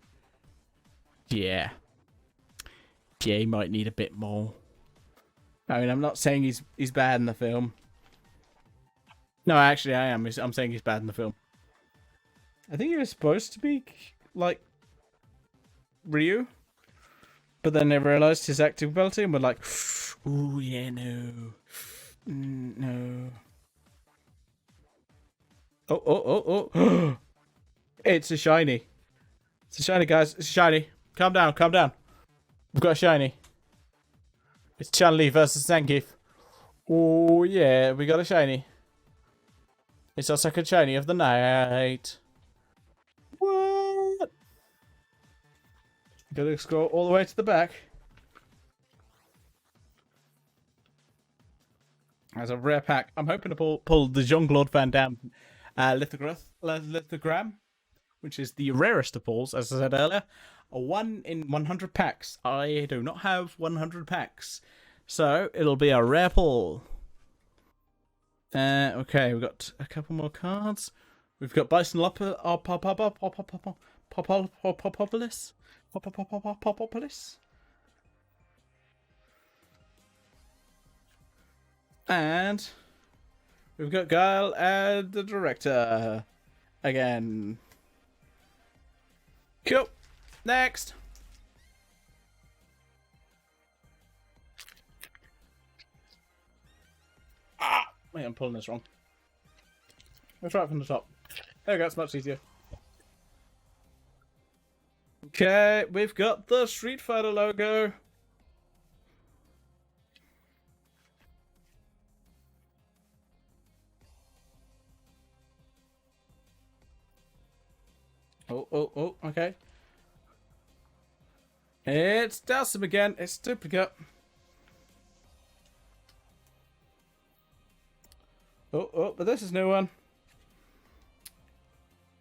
Yeah, he might need a bit more. I mean, I'm not saying he's bad in the film. No, actually, I am. I'm saying he's bad in the film. I think he was supposed to be like Ryu. But then they realised his acting ability and were like, ooh, yeah, no. No. Oh, oh, oh, oh. It's a shiny. It's a shiny, guys. It's a shiny. Calm down, calm down. We've got a shiny. It's Chun-Li versus Zangief. Oh, yeah, we got a shiny. It's our second shiny of the night. What? Gotta scroll all the way to the back. As a rare pack. I'm hoping to pull the Jean-Claude Van Damme lithogram, which is the rarest of pulls, as I said earlier. A 1 in 100 packs. I do not have 100 packs. So, it'll be a rare pull. Okay, we've got a couple more cards. We've got Bison Popopolis. And we've got Guile and the director again. Cool. Next. Wait, I'm pulling this wrong. Let's try it from the top. There we go, it's much easier. Okay, we've got the Street Fighter logo. Oh, okay. It's Dawson again. It's duplicate. Oh, but this is a new one.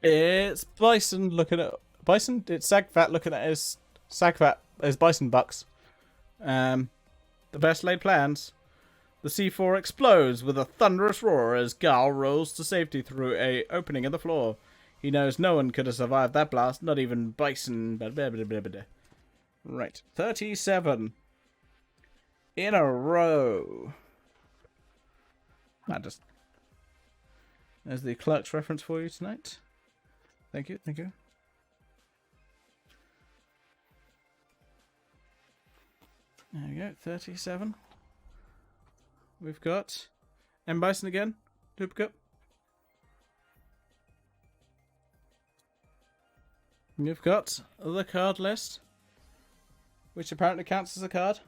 It's Bison looking at... Bison? It's Sagfat looking at his... Sagfat, his Bison bucks. The best laid plans. The C4 explodes with a thunderous roar as Gal rolls to safety through a opening in the floor. He knows no one could have survived that blast, not even Bison. Right, 37 in a row. There's the Clerks reference for you tonight. Thank you, thank you. There we go, 37. We've got M. Bison again, duplicate. You've got the card list, which apparently counts as a card,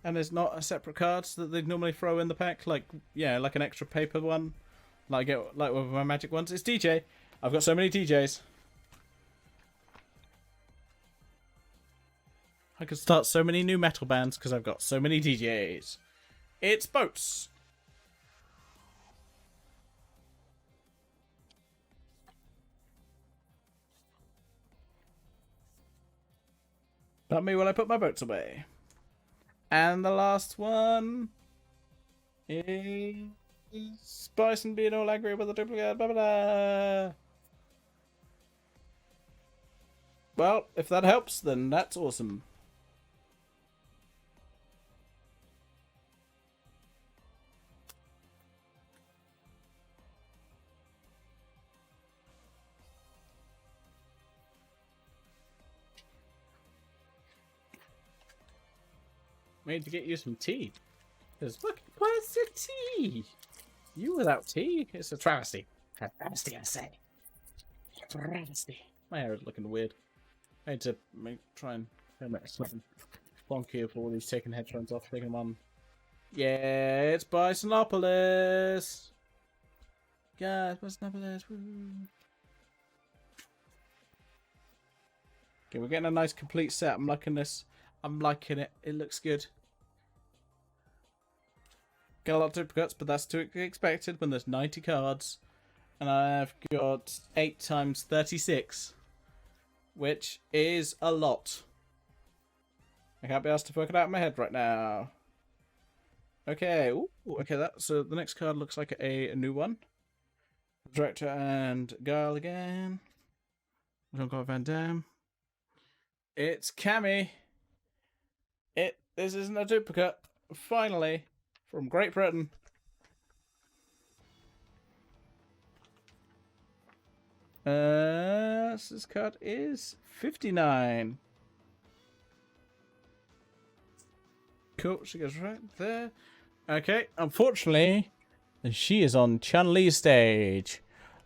and is not a separate card that they'd normally throw in the pack, like an extra paper one, like with my magic ones. It's DJ. I've got so many DJs. I could start so many new metal bands because I've got so many DJs. It's Boats. Not me while I put my boats away. And the last one is Bison being all angry with the duplicate. Blah, blah, blah. Well, if that helps, then that's awesome. We need to get you some tea. Because look, where's the tea? You without tea? It's a travesty. A travesty, I say. A travesty. My hair is looking weird. I need to try and make something bonky of all these taking headphones off, taking them on. Yeah, it's Bisonopolis. Guys, Bisonopolis. Woo. Okay, we're getting a nice complete set. I'm liking this. I'm liking it. It looks good. Got a lot of duplicates, but that's to be expected when there's 90 cards. And I've got 8 times 36. Which is a lot. I can't be asked to work it out in my head right now. Okay. Ooh, okay, so the next card looks like a new one. Director and Guile again. Jean-Claude Van Damme. It's Cammy. This isn't a duplicate. Finally, from Great Britain. This card is 59. Cool, she goes right there. Okay, unfortunately, she is on Chun-Li's stage.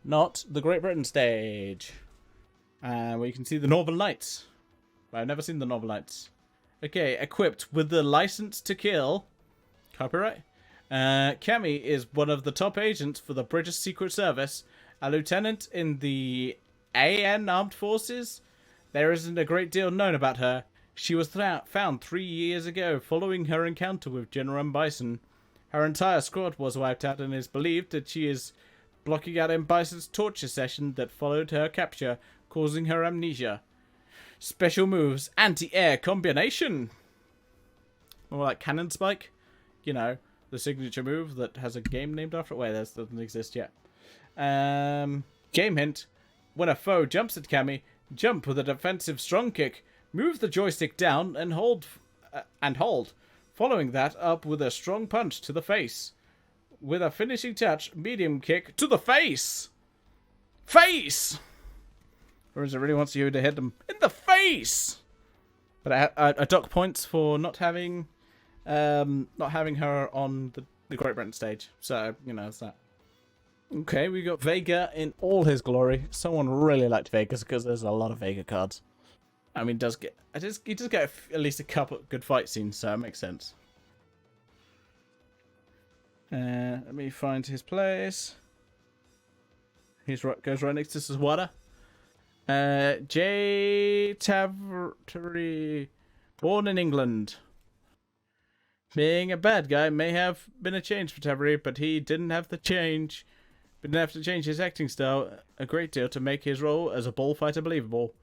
not the Great Britain stage. Where you can see the Northern Lights. But I've never seen the Northern Lights. Okay, equipped with the license to kill. Copyright. Cammy is one of the top agents for the British Secret Service, a lieutenant in the AN Armed Forces. There isn't a great deal known about her. She was found 3 years ago following her encounter with General M. Bison. Her entire squad was wiped out, and it is believed that she is blocking out M. Bison's torture session that followed her capture, causing her amnesia. Special moves, anti-air combination. More like cannon spike. You know, the signature move that has a game named after it. Wait, that doesn't exist yet. Game hint. When a foe jumps at Cammy, jump with a defensive strong kick. Move the joystick down and hold. Following that up with a strong punch to the face. With a finishing touch, medium kick to the face. Face! Or is it really wants you to hit them in the face? But I dock points for not having her on the Great Britain stage. So, you know, it's that. Okay, we got Vega in all his glory. Someone really liked Vegas because there's a lot of Vega cards. I mean, he does get at least a couple good fight scenes, so it makes sense. Let me find his place. Goes right next to Saswada. J. Tavari, born in England. Being a bad guy may have been a change for Tavari, but he didn't have to change his acting style a great deal to make his role as a bullfighter believable.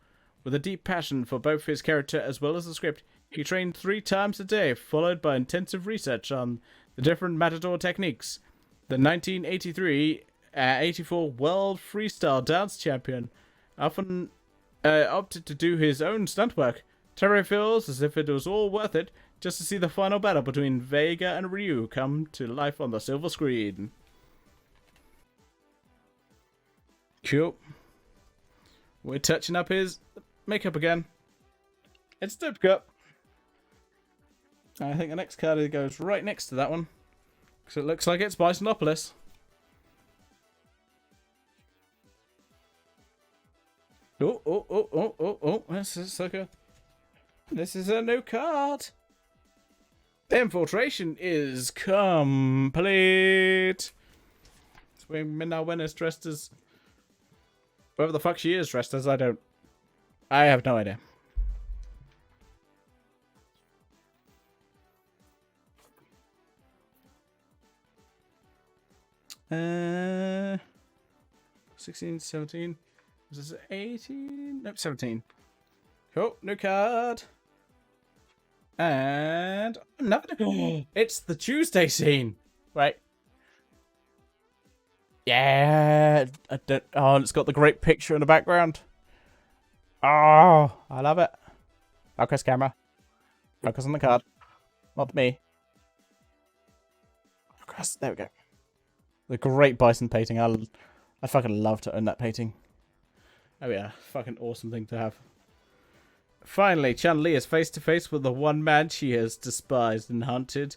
With a deep passion for both his character as well as the script, he trained 3 times a day, followed by intensive research on the different matador techniques. The 1983-84 World Freestyle Dance Champion often opted to do his own stunt work. Terry feels as if it was all worth it just to see the final battle between Vega and Ryu come to life on the silver screen. Cool. We're touching up his makeup again. It's duplicate. I think the next card goes right next to that one. Because it looks like it's Bisonopolis. Oh. This is so good. This is a new card. The infiltration is complete. So now when it's dressed as whoever the fuck she is dressed as, I have no idea. Uh, 16, 17. Is this 18? Nope, 17. Cool, new card. And another. It's the Tuesday scene. Right. Yeah. Oh, it's got the great picture in the background. Oh, I love it. Focus camera. Focus on the card. Not me. Focus. There we go. The great bison painting. I fucking love to own that painting. Oh yeah, fucking awesome thing to have. Finally, Chun-Li is face to face with the one man she has despised and hunted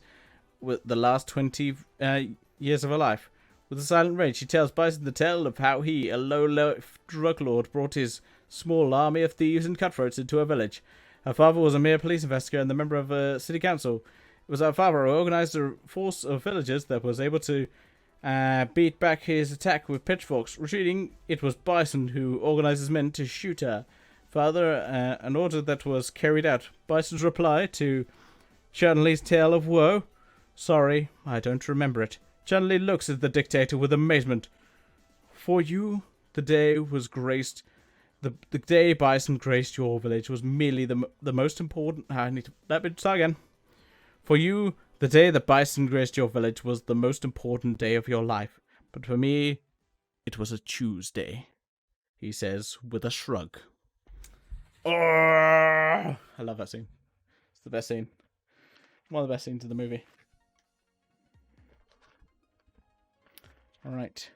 with the last 20 years of her life. With a silent rage, she tells Bison the tale of how he, a low-life drug lord, brought his small army of thieves and cutthroats into her village. Her father was a mere police investigator and the member of a city council. It was her father who organized a force of villagers that was able to beat back his attack with pitchforks. Retreating, it was Bison who organized his men to shoot her father, an order that was carried out. Bison's reply to Chun-Li's tale of woe: "Sorry, I don't remember it." Chun-Li looks at the dictator with amazement. "For you, the day was graced. The day Bison graced your village was merely the most important. I need to let me start again. For you, the day that Bison graced your village was the most important day of your life. But for me, it was a Tuesday," he says with a shrug. Oh, I love that scene. It's the best scene. One of the best scenes in the movie. Alright.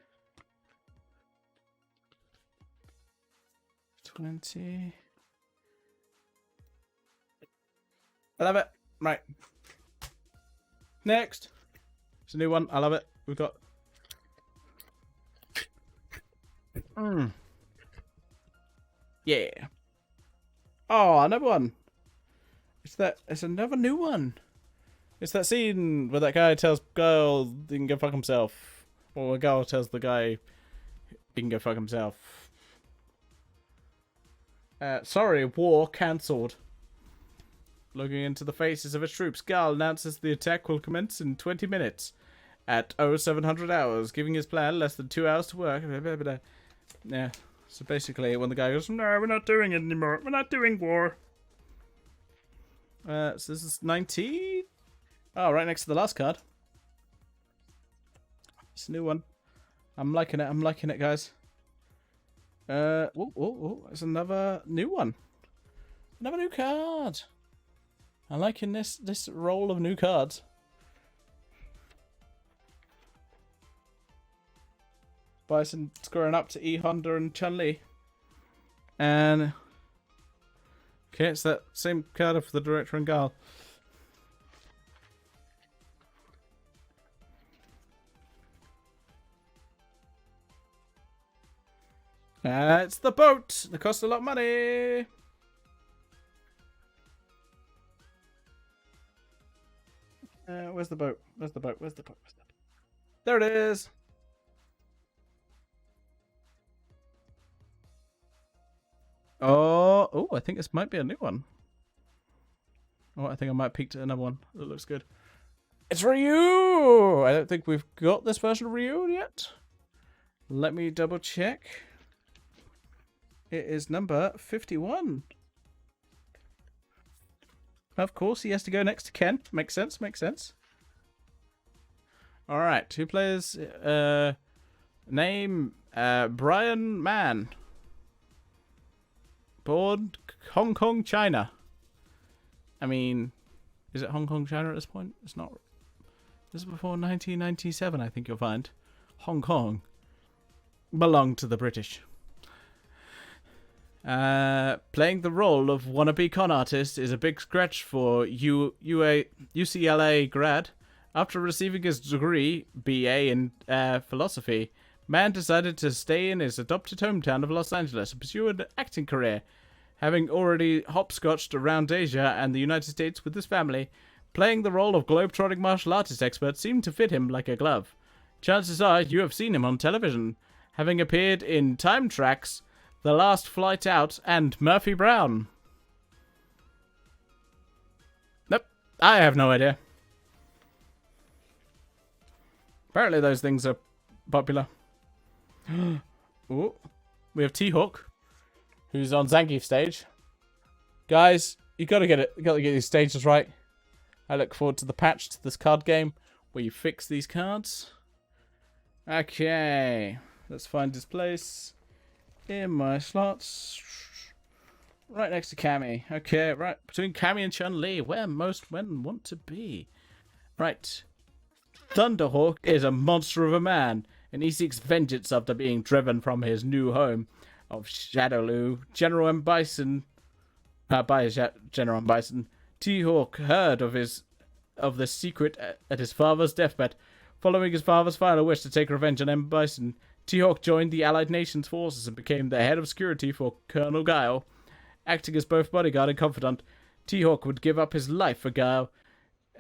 20. I love it. Right. Next. It's a new one. I love it. We've got Yeah. Oh, another one. It's another new one. It's that scene where that guy tells girl he can go fuck himself. Or a girl tells the guy he can go fuck himself. Sorry, war cancelled. Looking into the faces of his troops, Gal announces the attack will commence in 20 minutes at 0700 hours, giving his plan less than 2 hours to work. Yeah, so basically when the guy goes, No, we're not doing it anymore. We're not doing war. so this is 19? Oh, right next to the last card. It's a new one. I'm liking it, guys. It's another new one. Another new card. I'm liking this roll of new cards. Bison scoring up to E Honda and Chun Li. And okay, it's that same card for the director and Gal. It's the boat. It costs a lot of money. Where's the boat? Where's the boat? Where's the boat? Where's the boat? There it is. Oh, I think this might be a new one. Oh, I think I might peek to another one. That looks good. It's Ryu! I don't think we've got this version of Ryu yet. Let me double check. It is number 51. Of course, he has to go next to Ken. Makes sense, makes sense. Alright, 2 players. Name, Brian Mann. Born Hong Kong, China. I mean, is it Hong Kong, China at this point? It's not. This is before 1997, I think you'll find. Hong Kong belonged to the British. Playing the role of wannabe con artist is a big scratch for UCLA grad. After receiving his degree, BA in philosophy, Mann decided to stay in his adopted hometown of Los Angeles and pursue an acting career. Having already hopscotched around Asia and the United States with his family, playing the role of globetrotting martial artist expert seemed to fit him like a glove. Chances are you have seen him on television, having appeared in Time Tracks, The Last Flight Out, and Murphy Brown. Nope, I have no idea. Apparently those things are popular. Ooh, we have T-Hawk, who's on Zangief stage. Guys, you gotta get it. You gotta get these stages right. I look forward to the patch to this card game where you fix these cards. Okay, let's find his place in my slots. Right next to Cammy. Okay, right between Cammy and Chun-Li, where most men want to be. Right. Thunderhawk is a monster of a man, and he seeks vengeance after being driven from his new home of Shadowloo. General M. Bison, General M. Bison, T-Hawk heard of the secret at his father's deathbed. Following his father's final wish to take revenge on M. Bison, T-Hawk joined the Allied Nations forces and became the head of security for Colonel Guile. Acting as both bodyguard and confidant, T-Hawk would give up his life for Guile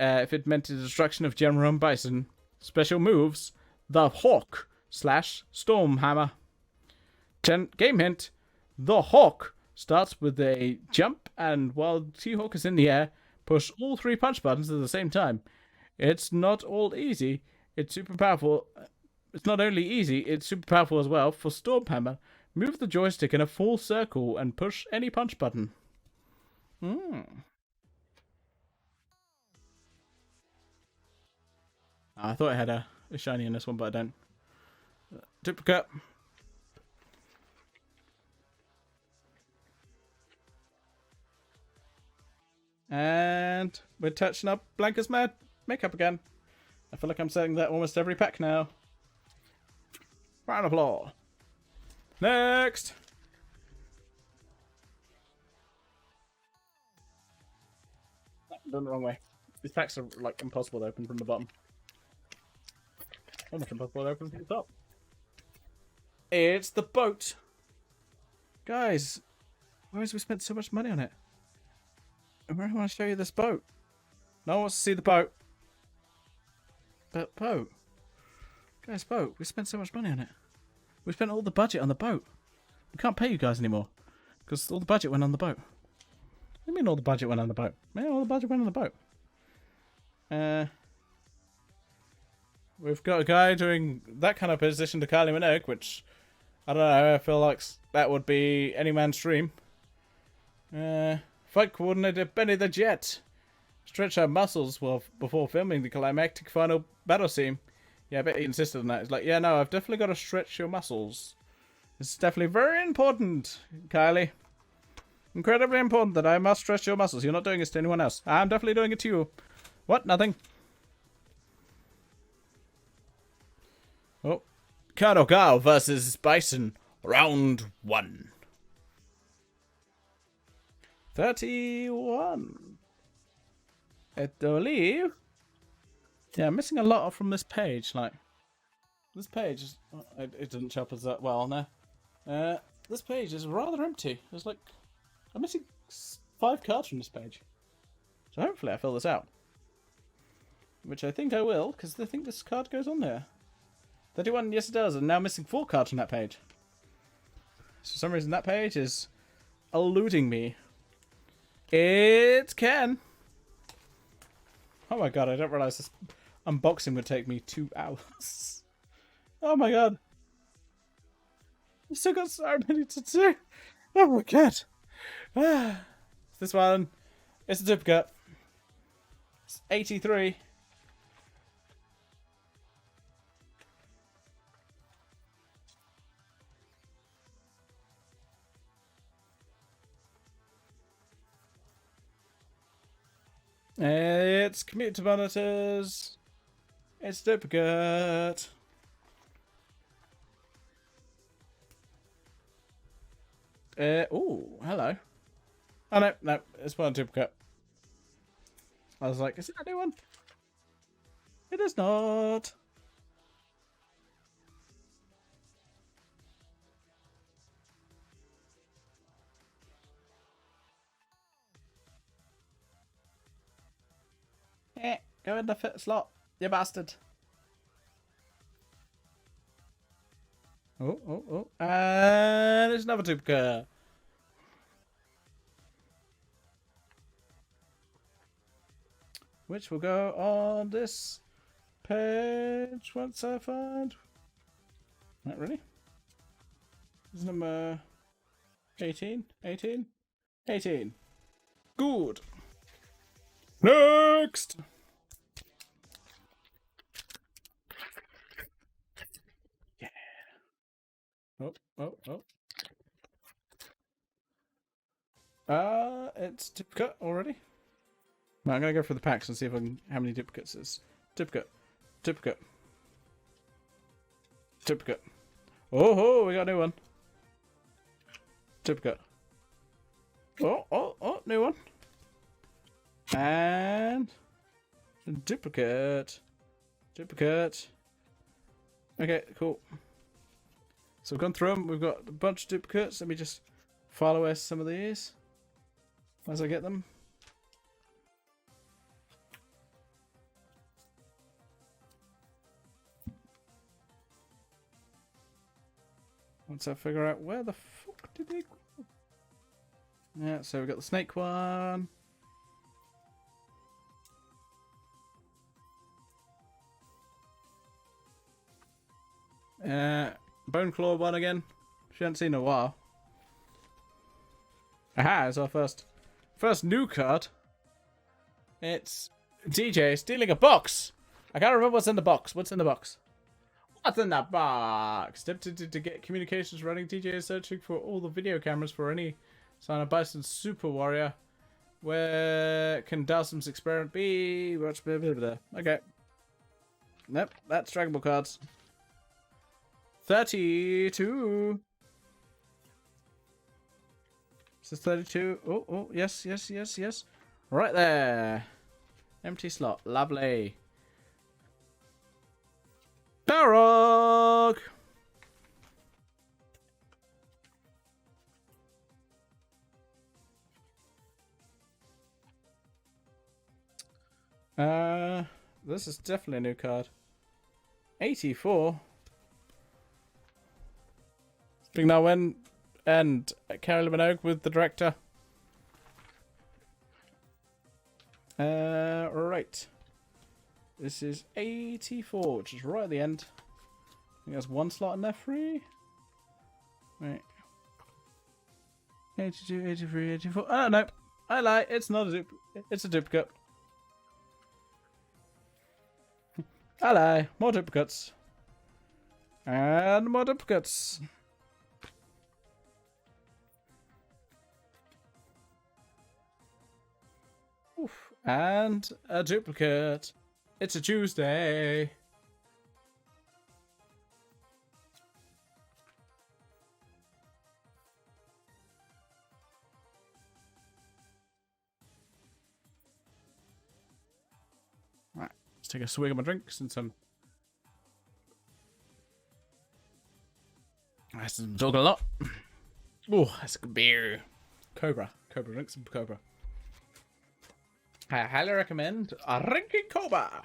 if it meant the destruction of General M. Bison. Special moves: the Hawk / Storm Hammer. Game hint: the Hawk starts with a jump, and while T-Hawk is in the air, push all 3 punch buttons at the same time. It's not all easy. It's super powerful. It's not only easy, it's super powerful as well. For Storm Hammer, move the joystick in a full circle and push any punch button. I thought I had a shiny in this one, but I don't. Duplicate. And we're touching up Blanca's makeup again. I feel like I'm saying that almost every pack now. Round of applause. Next! I'm done the wrong way. These packs are like impossible to open from the bottom. Almost impossible to open from the top. It's the boat. Guys, why has we spent so much money on it? I really want to show you this boat. No one wants to see the boat. But boat. Guys, boat. We spent so much money on it. We spent all the budget on the boat. We can't pay you guys anymore. Because all the budget went on the boat. What do you mean all the budget went on the boat? Yeah, all the budget went on the boat. We've got a guy doing that kind of position to Kylie Minogue, which, I don't know, I feel like that would be any man's dream. Fight coordinator Benny the Jet. Stretch our muscles before filming the climactic final battle scene. Yeah, I bet he insisted on that. He's like, yeah, no, I've definitely got to stretch your muscles. It's definitely very important, Kylie. Incredibly important that I must stretch your muscles. You're not doing this to anyone else. I'm definitely doing it to you. What? Nothing? Oh. Colonel Gao versus Bison. Round 1. 31. I believe. Yeah, I'm missing a lot from this page. Like, this page is. It didn't show up as that well now. This page is rather empty. There's like. I'm missing 5 cards from this page. So hopefully I fill this out. Which I think I will, because I think this card goes on there. 31, yes it does. I'm now missing 4 cards from that page. For some reason that page is eluding me. It's Ken. Oh my god, I don't realize this unboxing would take me 2 hours. Oh my god. I've still got so many to do. Oh my god. This one. It's a duplicate. It's 83. It's commuter monitors. It's duplicate. Oh, hello. Oh, no, it's one duplicate. I was like, is it a new one? It is not. Go in the fit slot, you bastard. Oh. And it's another duplicate. Which will go on this page once I find. Not really. This is number 18. 18. 18. Good. Next. Yeah. Oh. It's duplicate already. Well, I'm gonna go for the packs and see if I can how many duplicates is. Duplicate. Oh, we got a new one. Duplicate. Oh, new one. And duplicate. Okay, cool. So we've gone through them. We've got a bunch of duplicates. Let me just file away some of these as I get them. Once I figure out where the fuck did they go? Yeah, so we've got the snake one. Bone claw one again. She hasn't seen in a while. Aha, it's our first new card. It's DJ stealing a box. I can't remember what's in the box. What's in the box? What's in that box? To get communications running, DJ is searching for all the video cameras for any sign of Bison Super Warrior. Where can Dawson's experiment be? Watch blah, blah, blah. Okay. Nope, that's Dragon Ball cards. 32. This is 32. Oh, yes. Right there. Empty slot. Lovely. Barrock! This is definitely a new card. 84. Speaking now when and Carol Minogue with the director. Right. This is 84, which is right at the end. I think there's one slot in there free. Right. 82, 83, 84. Oh, no. I lie. It's not a duplicate. It's a duplicate. I lie. More duplicates. And more duplicates. Oof. And a duplicate. It's a Tuesday. Right, let's take a swig of my drink since I'm talking a lot. Oh, that's a good beer. Cobra drink some Cobra. I highly recommend drinking Cobra.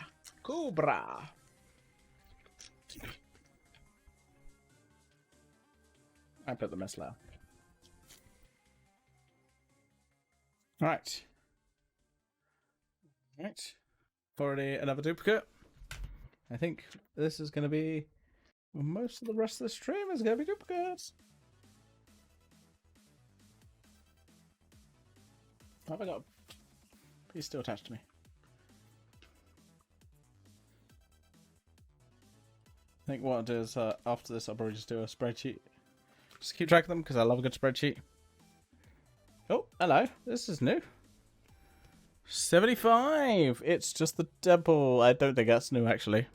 I put the mess low. Right. Already another duplicate. I think this is going to be... most of the rest of the stream is going to be duplicates. Have I got... He's still attached to me. I think what I'll do is after this I'll probably just do a spreadsheet. Just keep track of them because I love a good spreadsheet. Oh, hello. This is new. 75. It's just the double. I don't think that's new actually.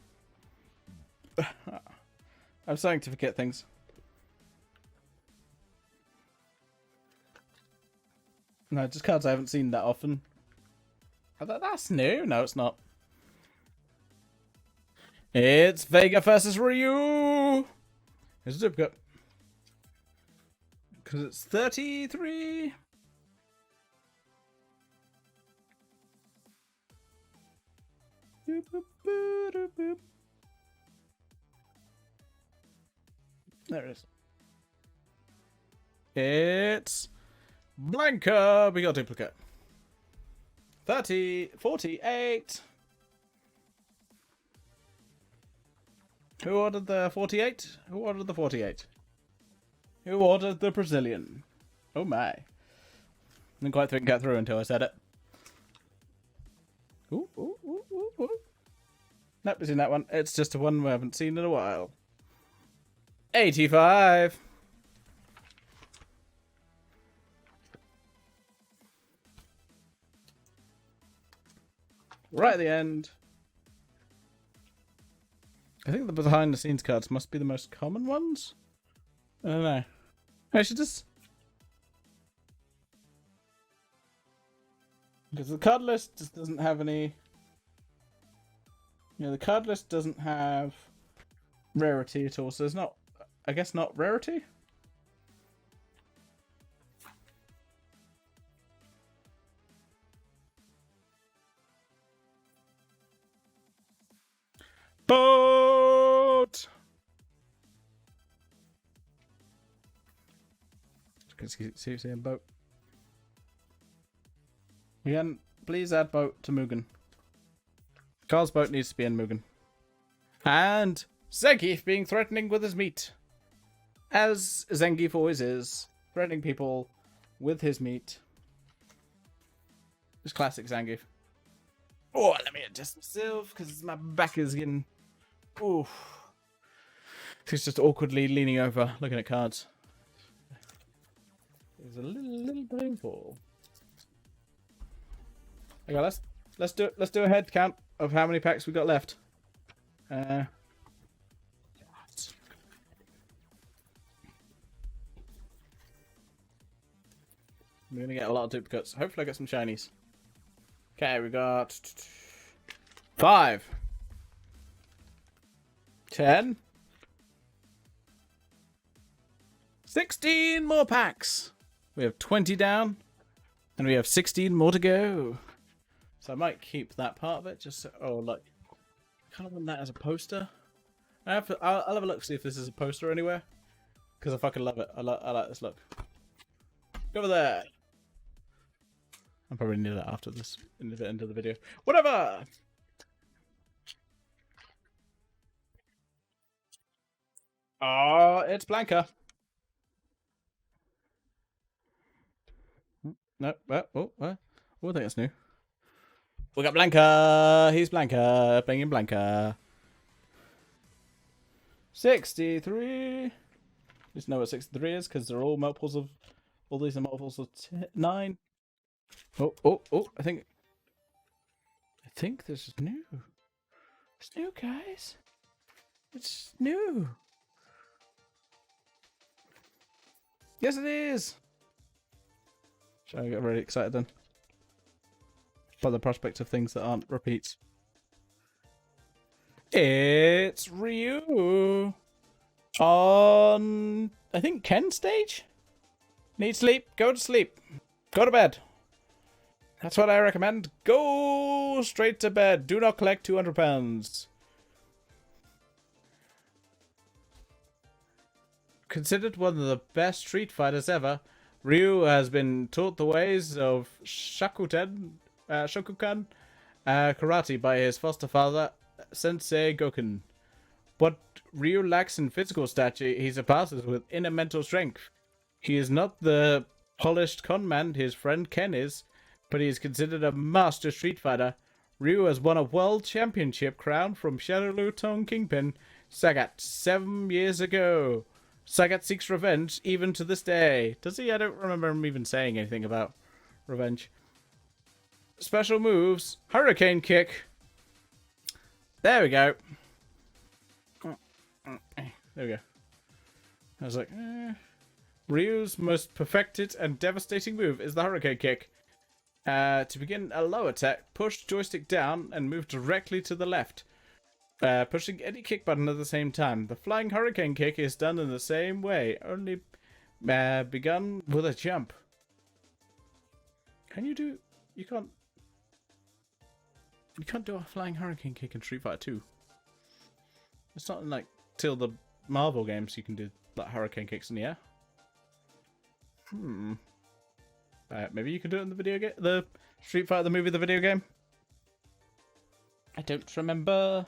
I'm starting to forget things. No, just cards I haven't seen that often. That's new. No, it's not. It's Vega versus Ryu. It's a duplicate. Because it's 33. There it is. It's Blanca. We got a duplicate. 48. Who ordered the 48? Who ordered the 48? Who ordered the Brazilian? Oh my. Didn't quite think get through until I said it. Ooh. Nope, we've seen that one. It's just a one we haven't seen in a while. 85. Right at the end. I think the behind the scenes cards must be the most common ones. I don't know. I should just... because the card list just doesn't have any... yeah, the card list doesn't have rarity at all, so there's not... I guess not rarity? Boat! See saying boat. Again, please add boat to Mugen. Carl's boat needs to be in Mugen. And Zangief being threatening with his meat. As Zangief always is. Threatening people with his meat. It's classic Zangief. Oh, let me adjust myself because my back is getting... ooh. He's just awkwardly leaning over, looking at cards. It's a little painful. Okay, let's do a head count of how many packs we got left. We're gonna get a lot of duplicates. Hopefully I get some shinies. Okay, we got 5, 10, 16 more packs. We have 20 down, and we have 16 more to go. So I might keep that part of it. Just so, oh, look, I kind of want that as a poster. I'll have a look, see if this is a poster anywhere. Because I fucking love it. I like this look. Go over there. I'll probably need that after this, in the end of the video. Whatever! Oh, it's Blanca. No, oh, I think that's new. We got Blanca. He's Blanca. Banging Blanca. 63. Just know what 63 is because they're all multiples of. All these are multiples of 9. Oh! I think this is new. It's new, guys. It's new. Yes, it is. Shall I get really excited then? By the prospect of things that aren't repeats. It's Ryu on, I think, Ken's stage? Need sleep? Go to sleep. Go to bed. That's what I recommend. Go straight to bed. Do not collect £200. Considered one of the best Street Fighters ever, Ryu has been taught the ways of Shokukan karate by his foster father, Sensei Goken. What Ryu lacks in physical stature, he surpasses with inner mental strength. He is not the polished conman his friend Ken is, but he is considered a master Street Fighter. Ryu has won a World Championship crown from Shadow Lutong Kingpin Sagat 7 years ago. Sagat seeks revenge even to this day. Does he? I don't remember him even saying anything about revenge. Special moves. Hurricane Kick. There we go. There we go. I was like, Ryu's most perfected and devastating move is the Hurricane Kick. To begin a low attack, push joystick down and move directly to the left. Pushing any kick button at the same time. The flying Hurricane Kick is done in the same way, only begun with a jump. Can you do... You can't do a flying Hurricane Kick in Street Fighter 2. It's not like till the Marvel games you can do like Hurricane Kicks in the air. Maybe you can do it in the video game, the Street Fighter the movie, the video game. I don't remember.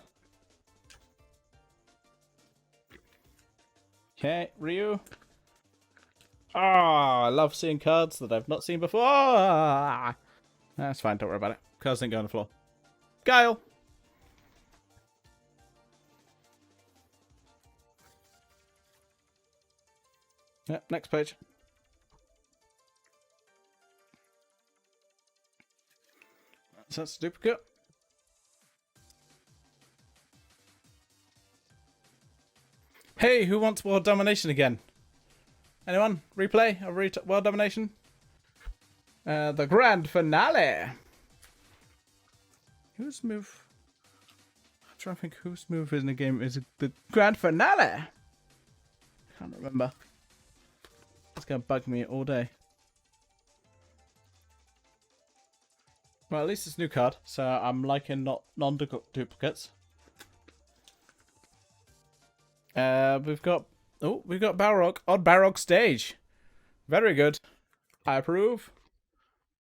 Okay, Ryu. I love seeing cards that I've not seen before. That's fine, don't worry about it. Cards didn't go on the floor. Guile. Yep, next page. That's a duplicate. Hey, who wants World Domination again? Anyone? Replay of World Domination? The grand finale. Whose move? I'm trying to think whose move in the game is the grand finale. I can't remember. It's gonna bug me all day. Well, at least it's a new card, so I'm liking not non-duplicates. We've got Balrog on Balrog stage. Very good. I approve.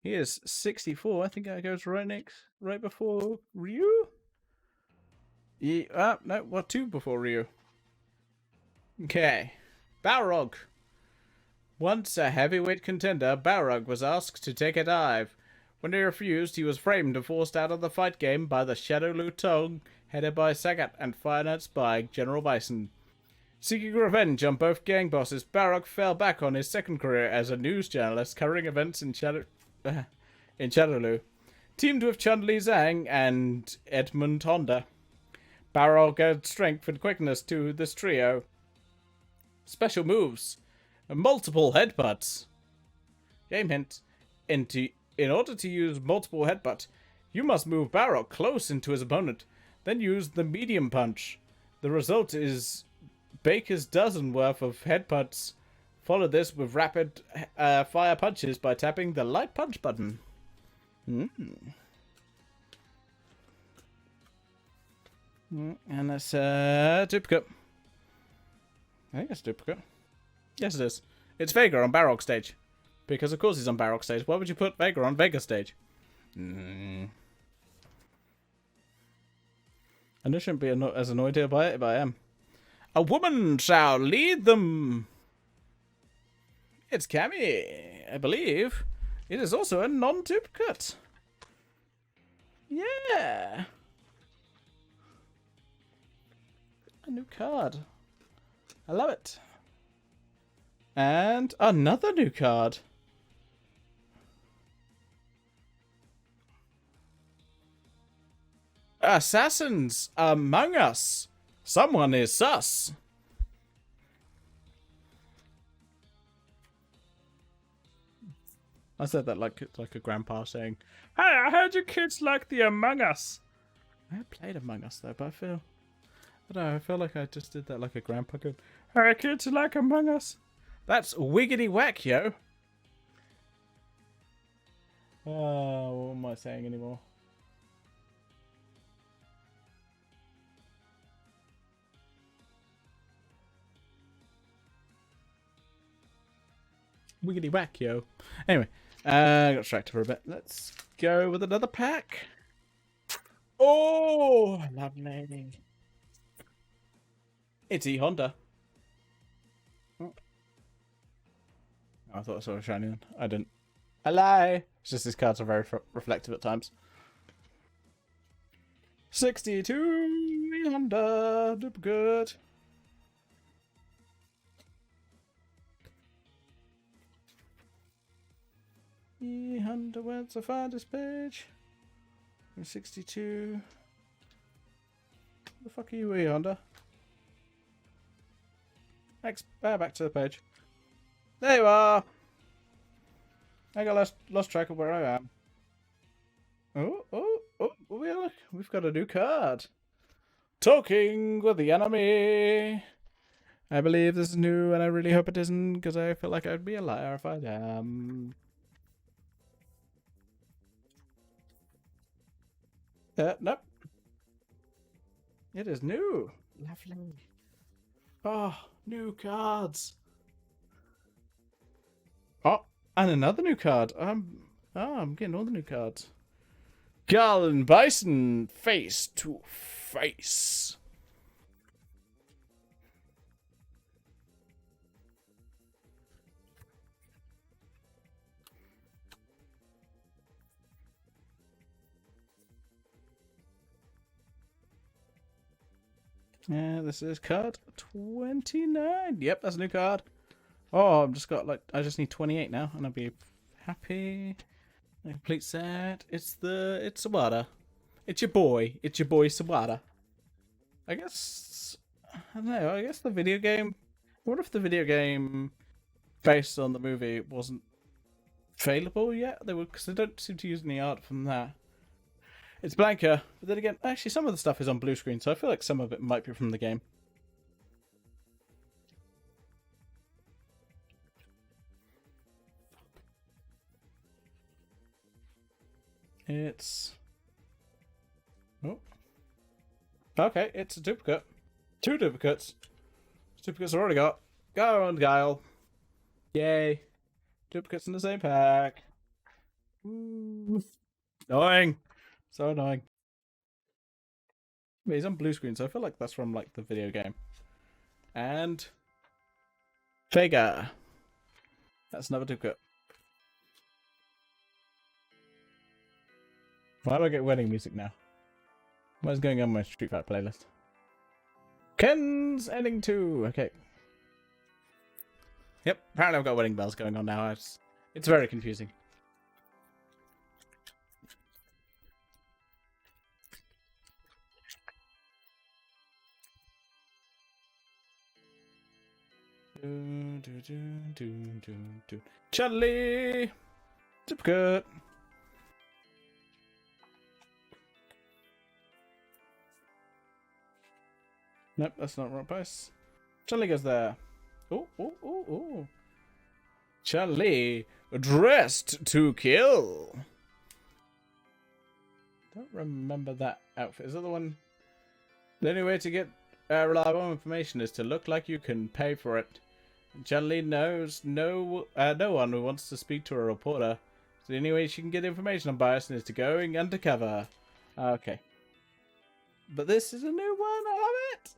He is 64. I think that goes right before Ryu. Yeah, no, what 2 before Ryu? Okay, Balrog. Once a heavyweight contender, Balrog was asked to take a dive. When he refused, he was framed and forced out of the fight game by the Shadow Lutong, headed by Sagat and financed by General Bison. Seeking revenge on both gang bosses, Balrog fell back on his second career as a news journalist covering events in Shadowloo. Teamed with Chun-Li Zhang and Edmund Honda, Balrog adds strength and quickness to this trio. Special moves. Multiple headbutts. Game hint. In order to use multiple headbutt, you must move Balrog close into his opponent, then use the medium punch. The result is Baker's dozen worth of headbutts. Follow this with rapid fire punches by tapping the light punch button. And that's duplicate. I think it's duplicate. Yes, it is. It's Vega on Barrock stage. Because of course he's on Barrock stage. Why would you put Vega on Vega stage? I shouldn't be as annoyed here by it, but I am. A woman shall lead them. It's Cammy, I believe. It is also a non-duplicate. Yeah. A new card. I love it. And another new card. Assassins among us. Someone is sus. I said that like a grandpa saying, Hey, I heard you kids like the Among Us. I played Among Us though, but I don't know, I feel like I just did that like a grandpa could. Hey, kids like Among Us. That's wiggity whack, yo. What am I saying anymore? Wiggity whack, yo. Anyway, got distracted for a bit. Let's go with another pack. Oh, lovely. It's E Honda. Oh, I thought I saw a shiny one. I didn't. I lie. It's just these cards are very reflective at times. 62 E Honda. Duplicate. E Honda, where's the farthest page? 62. What the fuck are you, E Honda? Next, back to the page. There you are. I got lost track of where I am. Oh, we've got a new card. Talking with the enemy. I believe this is new, and I really hope it isn't, because I feel like I'd be a liar if I am. Nope. It is new. Lovely. Oh, new cards. Oh, and another new card. I'm getting all the new cards. Gull and Bison face to face. Yeah, this is card 29. Yep, that's a new card. Oh, I've just got I just need 28 now, and I'll be happy. A complete set. It's Sawada. It's your boy Sawada. I guess, I don't know, I guess the video game, what if the video game based on the movie wasn't available yet? Because they don't seem to use any art from that. It's Blanca, but then again, actually some of the stuff is on blue screen, so I feel like some of it might be from the game. It's... Oh. Okay, it's a duplicate. 2 duplicates. Duplicates I already got. Go on, Guile. Yay. Duplicates in the same pack. Ooh. Annoying. So annoying. He's on blue screen, so I feel like that's from like the video game. And Vega. That's another duplicate. Why do I get wedding music now? What's going on my Street Fighter playlist? Ken's ending 2. Okay. Yep. Apparently I've got wedding bells going on now. It's very confusing. Charlie! Duplicate! Nope, that's not the right place. Charlie goes there. Oh. Charlie, dressed to kill. Don't remember that outfit. Is that the one? The only way to get reliable information is to look like you can pay for it. Generally knows no one who wants to speak to a reporter. So the only way she can get information on Bison is to going undercover. Okay. But this is a new one, I love it!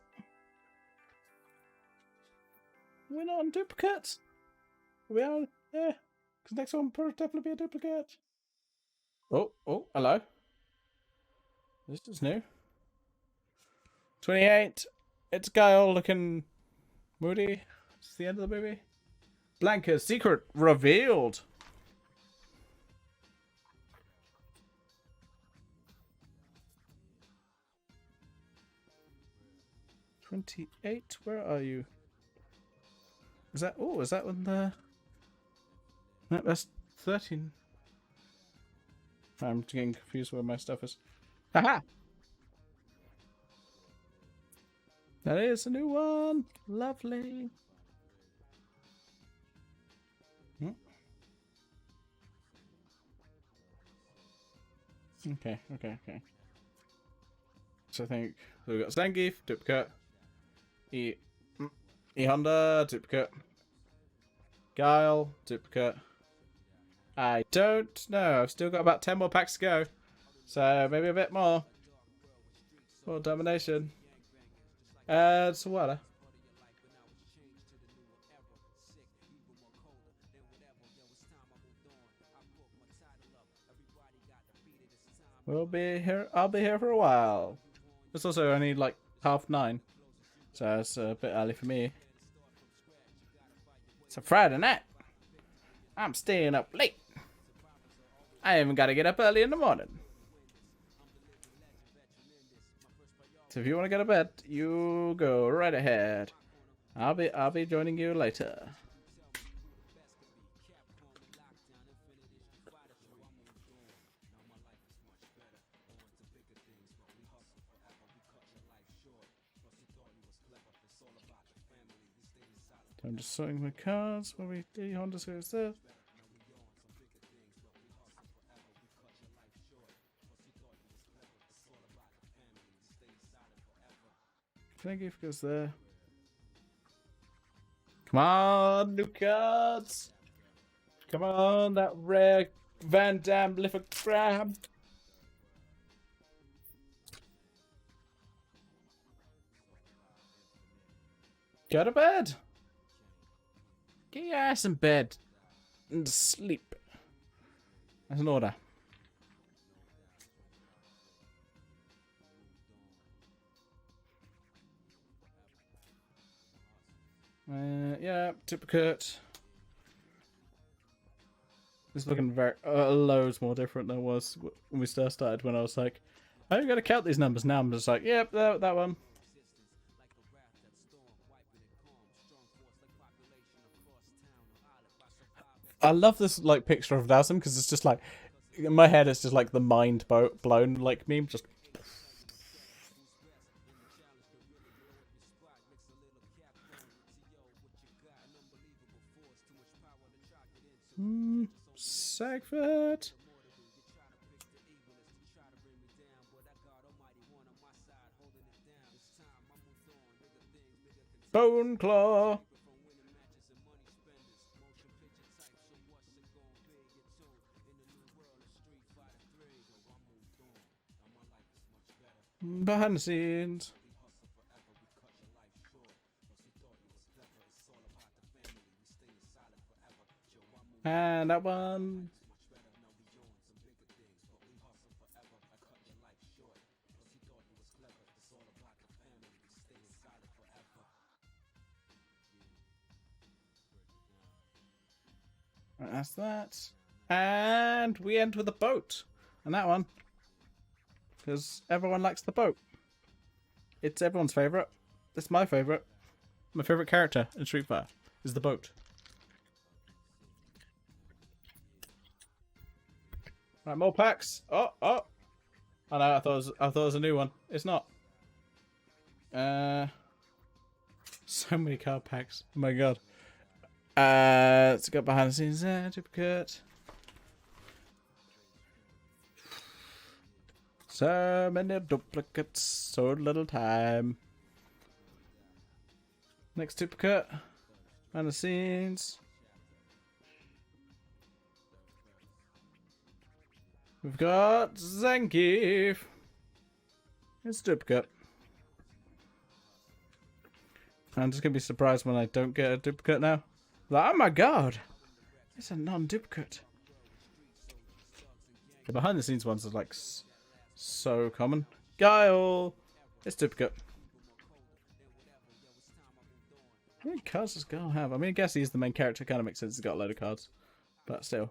We're not on duplicates. We are, yeah. Because next one will definitely be a duplicate. Oh, hello. This is new. 28. It's a guy all looking moody. It's the end of the movie. Blanca's secret revealed. "28, where are you?" Is that? Oh, is that when the? No, that's 13. I'm getting confused where my stuff is. Haha! That is a new one. Lovely. Okay. So I think we've got Zangief, duplicate. E Honda, duplicate. Guile, duplicate. I don't know. I've still got about 10 more packs to go. So maybe a bit more. For domination. Sawada. We'll be here. I'll be here for a while. It's also only like 9:30. So it's a bit early for me. It's a Friday night. I'm staying up late. I even got to get up early in the morning. So if you want to go to bed, you go right ahead. I'll be joining you later. I'm just sorting my cards. Where we do Honda Series there. Thank you goes there. Come on, new cards. Come on, that rare Van Damme lithogram. Go to bed. Get your ass in bed and sleep. That's an order. Yeah, duplicate. It's looking very loads more different than it was when we first started. When I was like, "I'm gonna count these numbers." Now I'm just like, "Yep, that one." I love this like picture of Dawson because it's just like in my head it's just like the mind blown like meme just. Sagford. Bone Claw. Behind the scenes. And that one. Right, that's that. And we end with a boat. And that one. Because everyone likes the boat. It's everyone's favourite. It's my favourite. My favourite character in Street Fighter is the boat. Right, more packs. Oh. Oh no, I thought it was a new one. It's not. So many card packs. Oh my god. Let's go behind the scenes there. Duplicate. So many duplicates, so little time. Next duplicate. Behind the scenes. We've got Zangief. It's a duplicate. I'm just going to be surprised when I don't get a duplicate now. Like, oh my god! It's a non-duplicate. The behind the scenes ones are like so common. Guile! It's duplicate. How many cards does Guile have? I mean, I guess he's the main character. Kind of makes sense. He's got a load of cards. But still.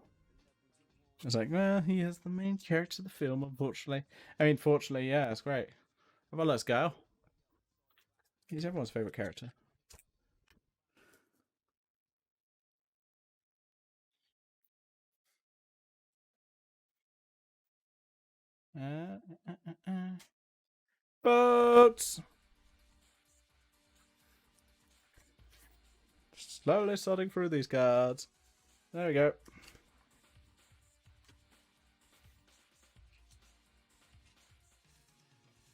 It's like, well, he is the main character of the film, unfortunately. I mean, fortunately, yeah, it's great. How about let's Guile? He's everyone's favourite character. Boats! Slowly sorting through these cards. There we go.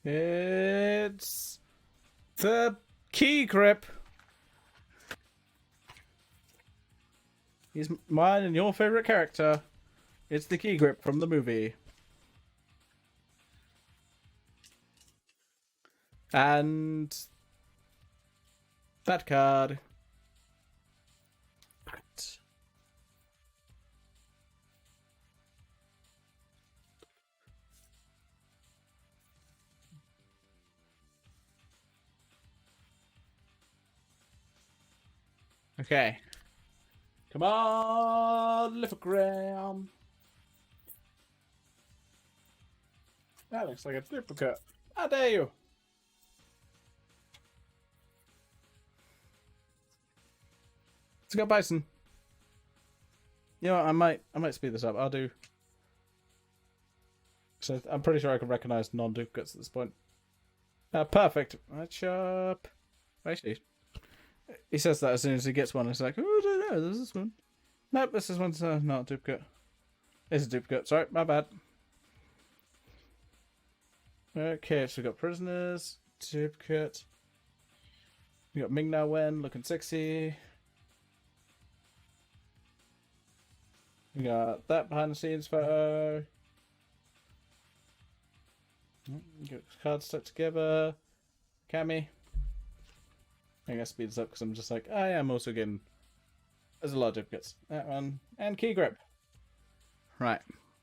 It's the key grip. He's mine and your favorite character. It's the key grip from the movie. And that card. Okay. Come on, lithogram. That looks like a duplicate. How dare you? Let's go Bison. You know what, I might speed this up. I'll do. So I'm pretty sure I can recognize non-duplicates at this point. Perfect. Match up. Actually, he says that as soon as he gets one. It's like, oh, I don't know. There's this one. Nope, this one's not a duplicate. It's a duplicate. Sorry, my bad. Okay, so we got prisoners, duplicate. We got Ming Na Wen looking sexy. We got that behind the scenes photo. Get cards stuck together. Cammy. I think I speed this up because I'm just like, I am also getting. There's a lot of duplicates. That one. And key grip. Right.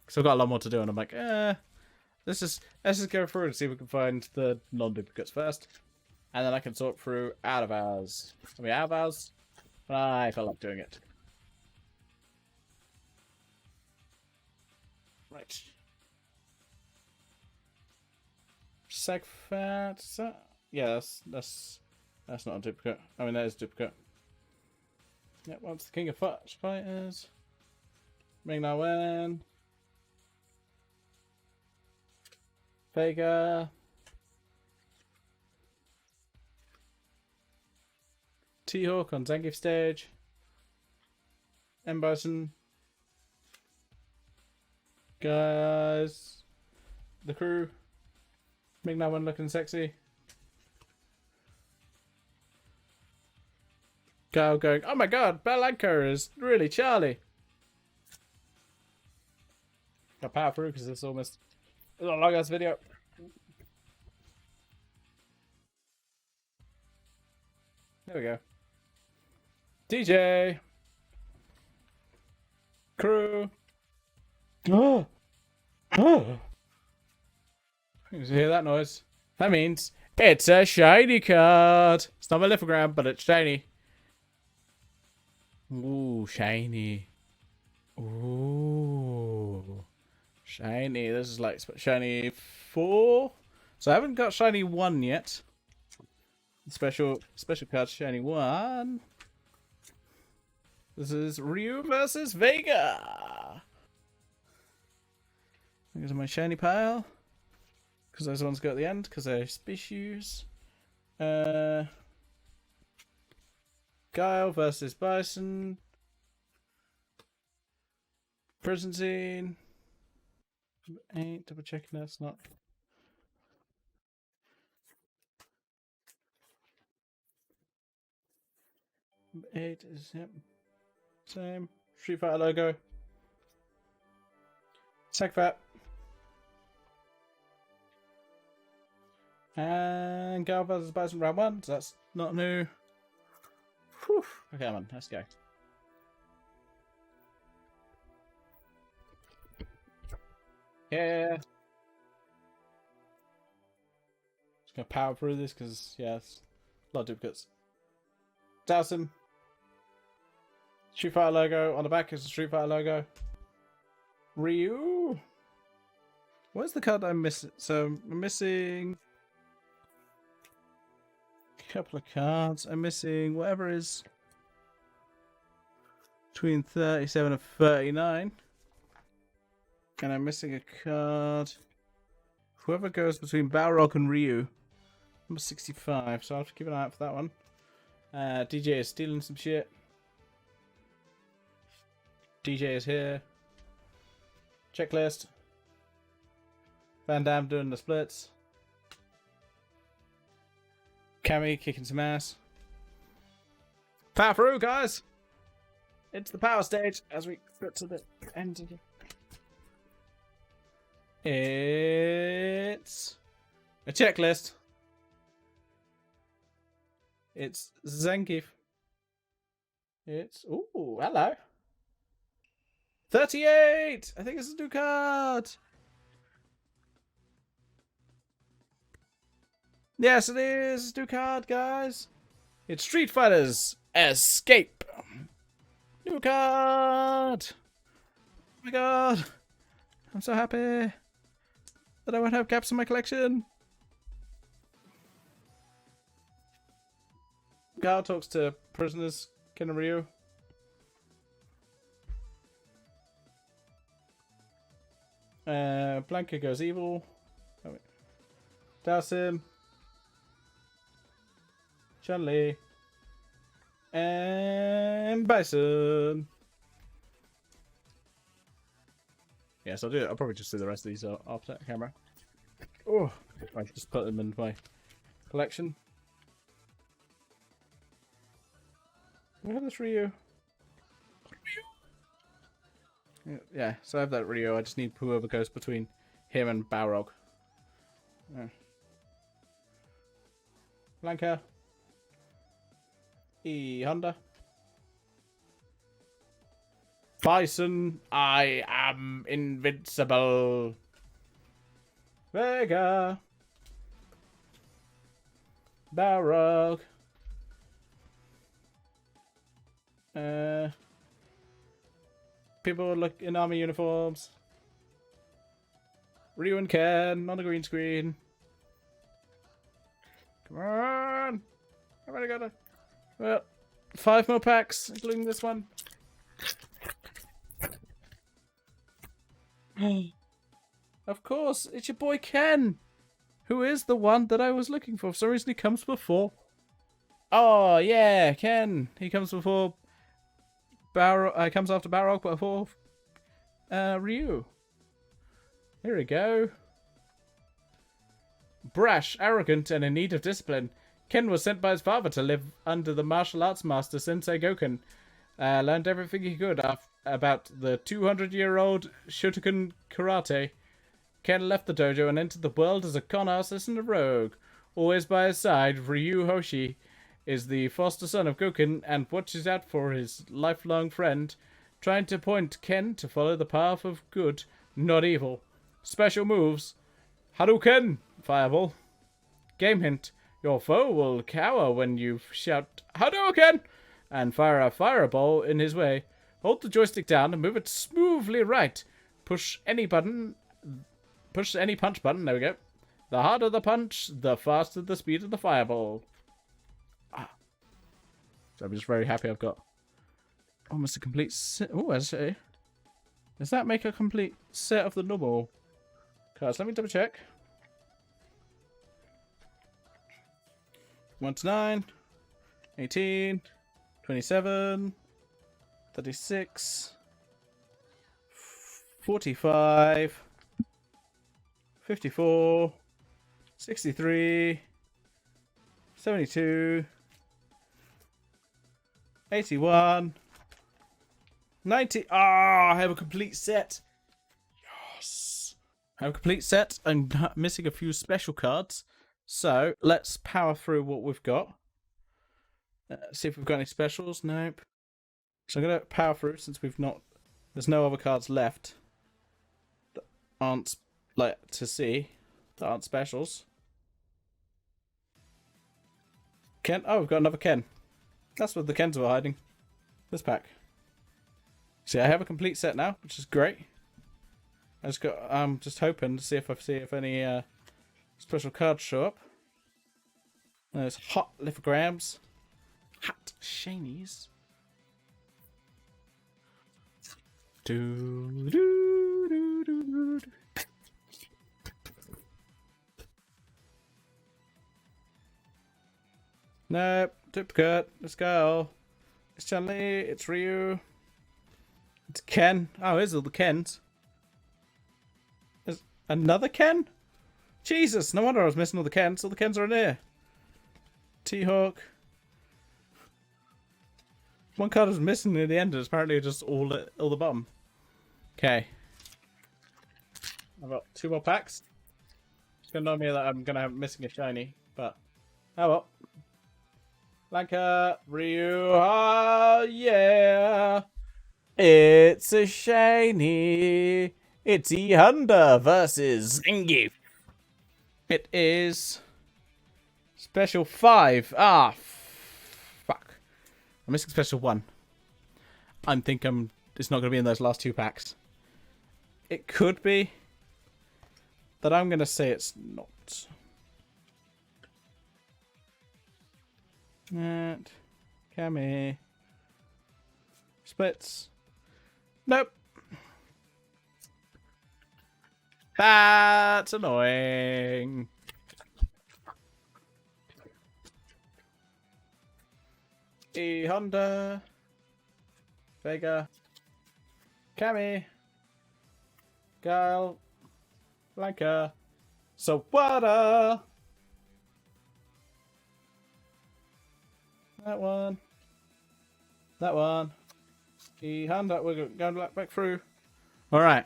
So I've got a lot more to do, and I'm like, let's just go through and see if we can find the non-duplicates first. And then I can sort through out of hours. Are we out of hours? I felt like doing it. Right. Segfat. Yeah, that's not a duplicate. I mean, that is a duplicate. Yep, once the King of Fighters. Ming Na Wen. Vega. T-Hawk on Zangief stage. M. Bison. Guys. The crew. Ming Na Wen looking sexy. Guile going, oh my god, Balanka is really Charlie. Got power through because it's almost a long ass video. There we go. DJ. Crew. Oh. Oh. You hear that noise? That means it's a shiny card. It's not my lithogram, but it's shiny. Ooh, shiny. Ooh. Shiny. This is like shiny 4. So I haven't got shiny 1 yet. Special card shiny 1. This is Ryu versus Vega. Here's my shiny pile. Because those ones go at the end, because they're species. Guile versus Bison. Prison scene. Ain't double checking that's not 8 is, yep. Same. Street Fighter logo. Segfat. And Gal vs. Bison round 1, so that's not new. Whew. Okay, come on, let's go. Yeah. Just gonna power through this because, yeah, it's a lot of duplicates. Dowson. Street Fighter logo. On the back is the Street Fighter logo. Ryu. Where's the card I'm missing? So I'm missing a couple of cards. I'm missing whatever is between 37 and 39. And I'm missing a card. Whoever goes between Balrog and Ryu. Number 65. So I'll have to keep an eye out for that one. DJ is stealing some shit. DJ is here. Checklist. Van Damme doing the splits. Cammy kicking some ass. Power through, guys! It's the power stage as we get to the end of it. It's a checklist. It's Zangief. It's... Ooh, hello. 38! I think it's a new card. Yes, it is. New card, guys. It's Street Fighters Escape. New card. Oh my god. I'm so happy that I won't have gaps in my collection. Gal talks to prisoners, Ken and Ryu. Blanca goes evil. Oh, wait. Dowson. Chun-Li. And Bison. Yes, I'll do it. I'll probably just do the rest of these after camera. Oh, I just put them in my collection. We have this Ryu. Yeah, so I have that Ryu. I just need whoever goes between him and Balrog. Blanca. Honda. Bison, I am invincible. Vega. Balrog. People look in army uniforms. Ryu and Ken on the green screen. Come on! I've already got it. Well, 5 more packs, including this one. Of course, it's your boy Ken, who is the one that I was looking for. For some reason, he comes before. Oh yeah, Ken. He comes before. Comes after Balrog, but before Ryu. Here we go. Brash, arrogant, and in need of discipline, Ken was sent by his father to live under the martial arts master Sensei Goken. Learned everything he could about the 200-year-old Shotokan karate. Ken left the dojo and entered the world as a con artist and a rogue. Always by his side, Ryu Hoshi is the foster son of Goken and watches out for his lifelong friend, trying to point Ken to follow the path of good, not evil. Special moves: Hadouken! Fireball. Game hint: your foe will cower when you shout Hadouken! And fire a fireball in his way. Hold the joystick down and move it smoothly right. Push any punch button, there we go. The harder the punch, the faster the speed of the fireball. So I'm just very happy I've got almost a complete set. Oh, actually, does that make a complete set of the normal cards? Let me double check. 1 to 9, 18, 27, 36, 45, 54, 63, 72, 81. 90. Ah, I have a complete set. Yes. I have a complete set. I'm missing a few special cards. So let's power through what we've got. See if we've got any specials. Nope. So I'm going to power through since there's no other cards left that aren't to see, that aren't specials. Ken. Oh, we've got another Ken. That's what the Kens were hiding. This pack. See, I have a complete set now, which is great. I'm just hoping to see if any special cards show up. There's hot lithograms, hot shinies. Do do do do do. Nope, duplicate. Let's go. It's Chun-Li. It's Ryu. It's Ken. Oh, here's all the Kens. There's another Ken? Jesus, no wonder I was missing all the Kens. All the Kens are in here. T-Hawk. One card was missing near the end, and it's apparently just all the bottom. Okay. I've got 2 more packs. It's gonna annoy me that I'm gonna have missing a shiny, but oh well. Lanka, Ryu, ah yeah. It's a shiny. It's E-Honda versus Zangief. It is special 5. Ah, fuck. I'm missing special 1. It's not going to be in those last 2 packs. It could be, but I'm going to say it's not. That. Cammy. Splits. Nope. That's annoying. E-Honda. Vega. Cammy. Guile. Blanca. Sawada. That one. That one. E-Honda. We're going back through. Alright.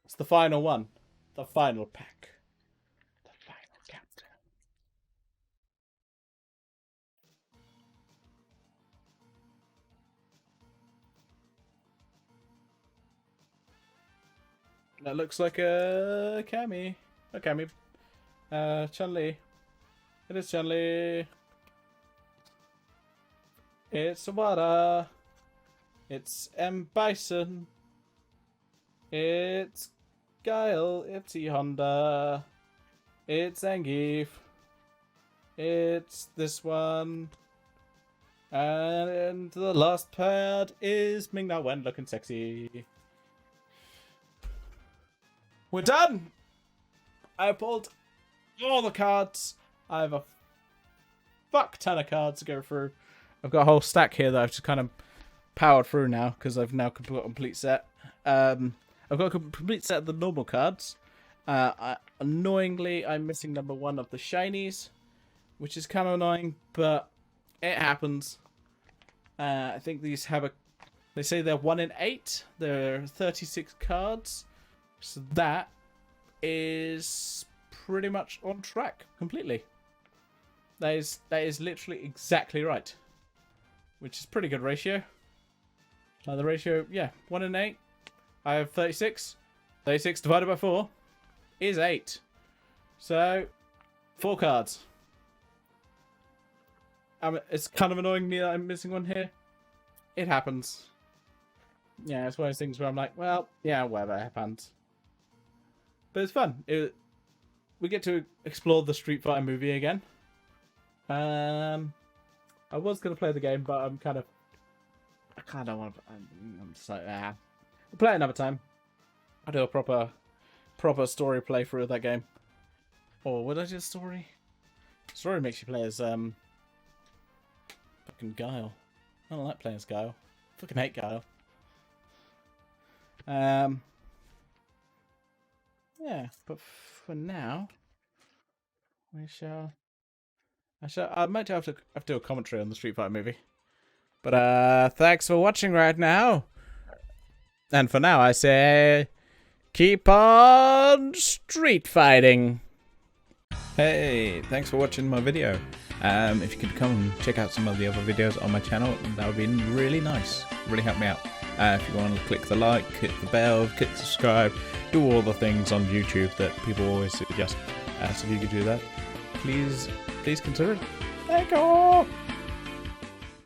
It's the final one. The final pack. The final countdown. That looks like a Cammy. A Cammy. Chun-Li. It is Chun-Li. It's Sawada. It's M. Bison. It's Guile. It's E-Honda. It's Zangief. It's this one. And the last pad is Ming Na Wen looking sexy. We're done! I pulled all the cards. I have a fuck ton of cards to go through. I've got a whole stack here that I've just kind of powered through now because I've now got a complete set. I've got a complete set of the normal cards. Annoyingly, I'm missing number 1 of the shinies, which is kind of annoying, but it happens. I think these have they say they're 1 in 8. They're 36 cards. So that is pretty much on track completely. That is literally exactly right. Which is pretty good ratio. The ratio, yeah, 1 in 8. I have 36. 36 divided by 4 is 8. So, 4 cards. It's kind of annoying me that I'm missing one here. It happens. Yeah, it's one of those things where I'm like, well, yeah, whatever, it happens. But it's fun. We get to explore the Street Fighter movie again. I was going to play the game, but I kind of don't want to. I'm just like, we'll play it another time. I'll do a proper story playthrough of that game. Or would I do a story? Story makes you play as fucking Guile. I don't like playing as Guile. Fucking hate Guile. Yeah, but for now, I might have to do a commentary on the Street Fighter movie. But thanks for watching right now. And for now, I say, keep on street fighting. Hey, thanks for watching my video. If you could come and check out some of the other videos on my channel, that would be really nice. Really help me out. If you want to click the like, hit the bell, click subscribe, do all the things on YouTube that people always suggest. So if you could do that, please consider it. Thank you.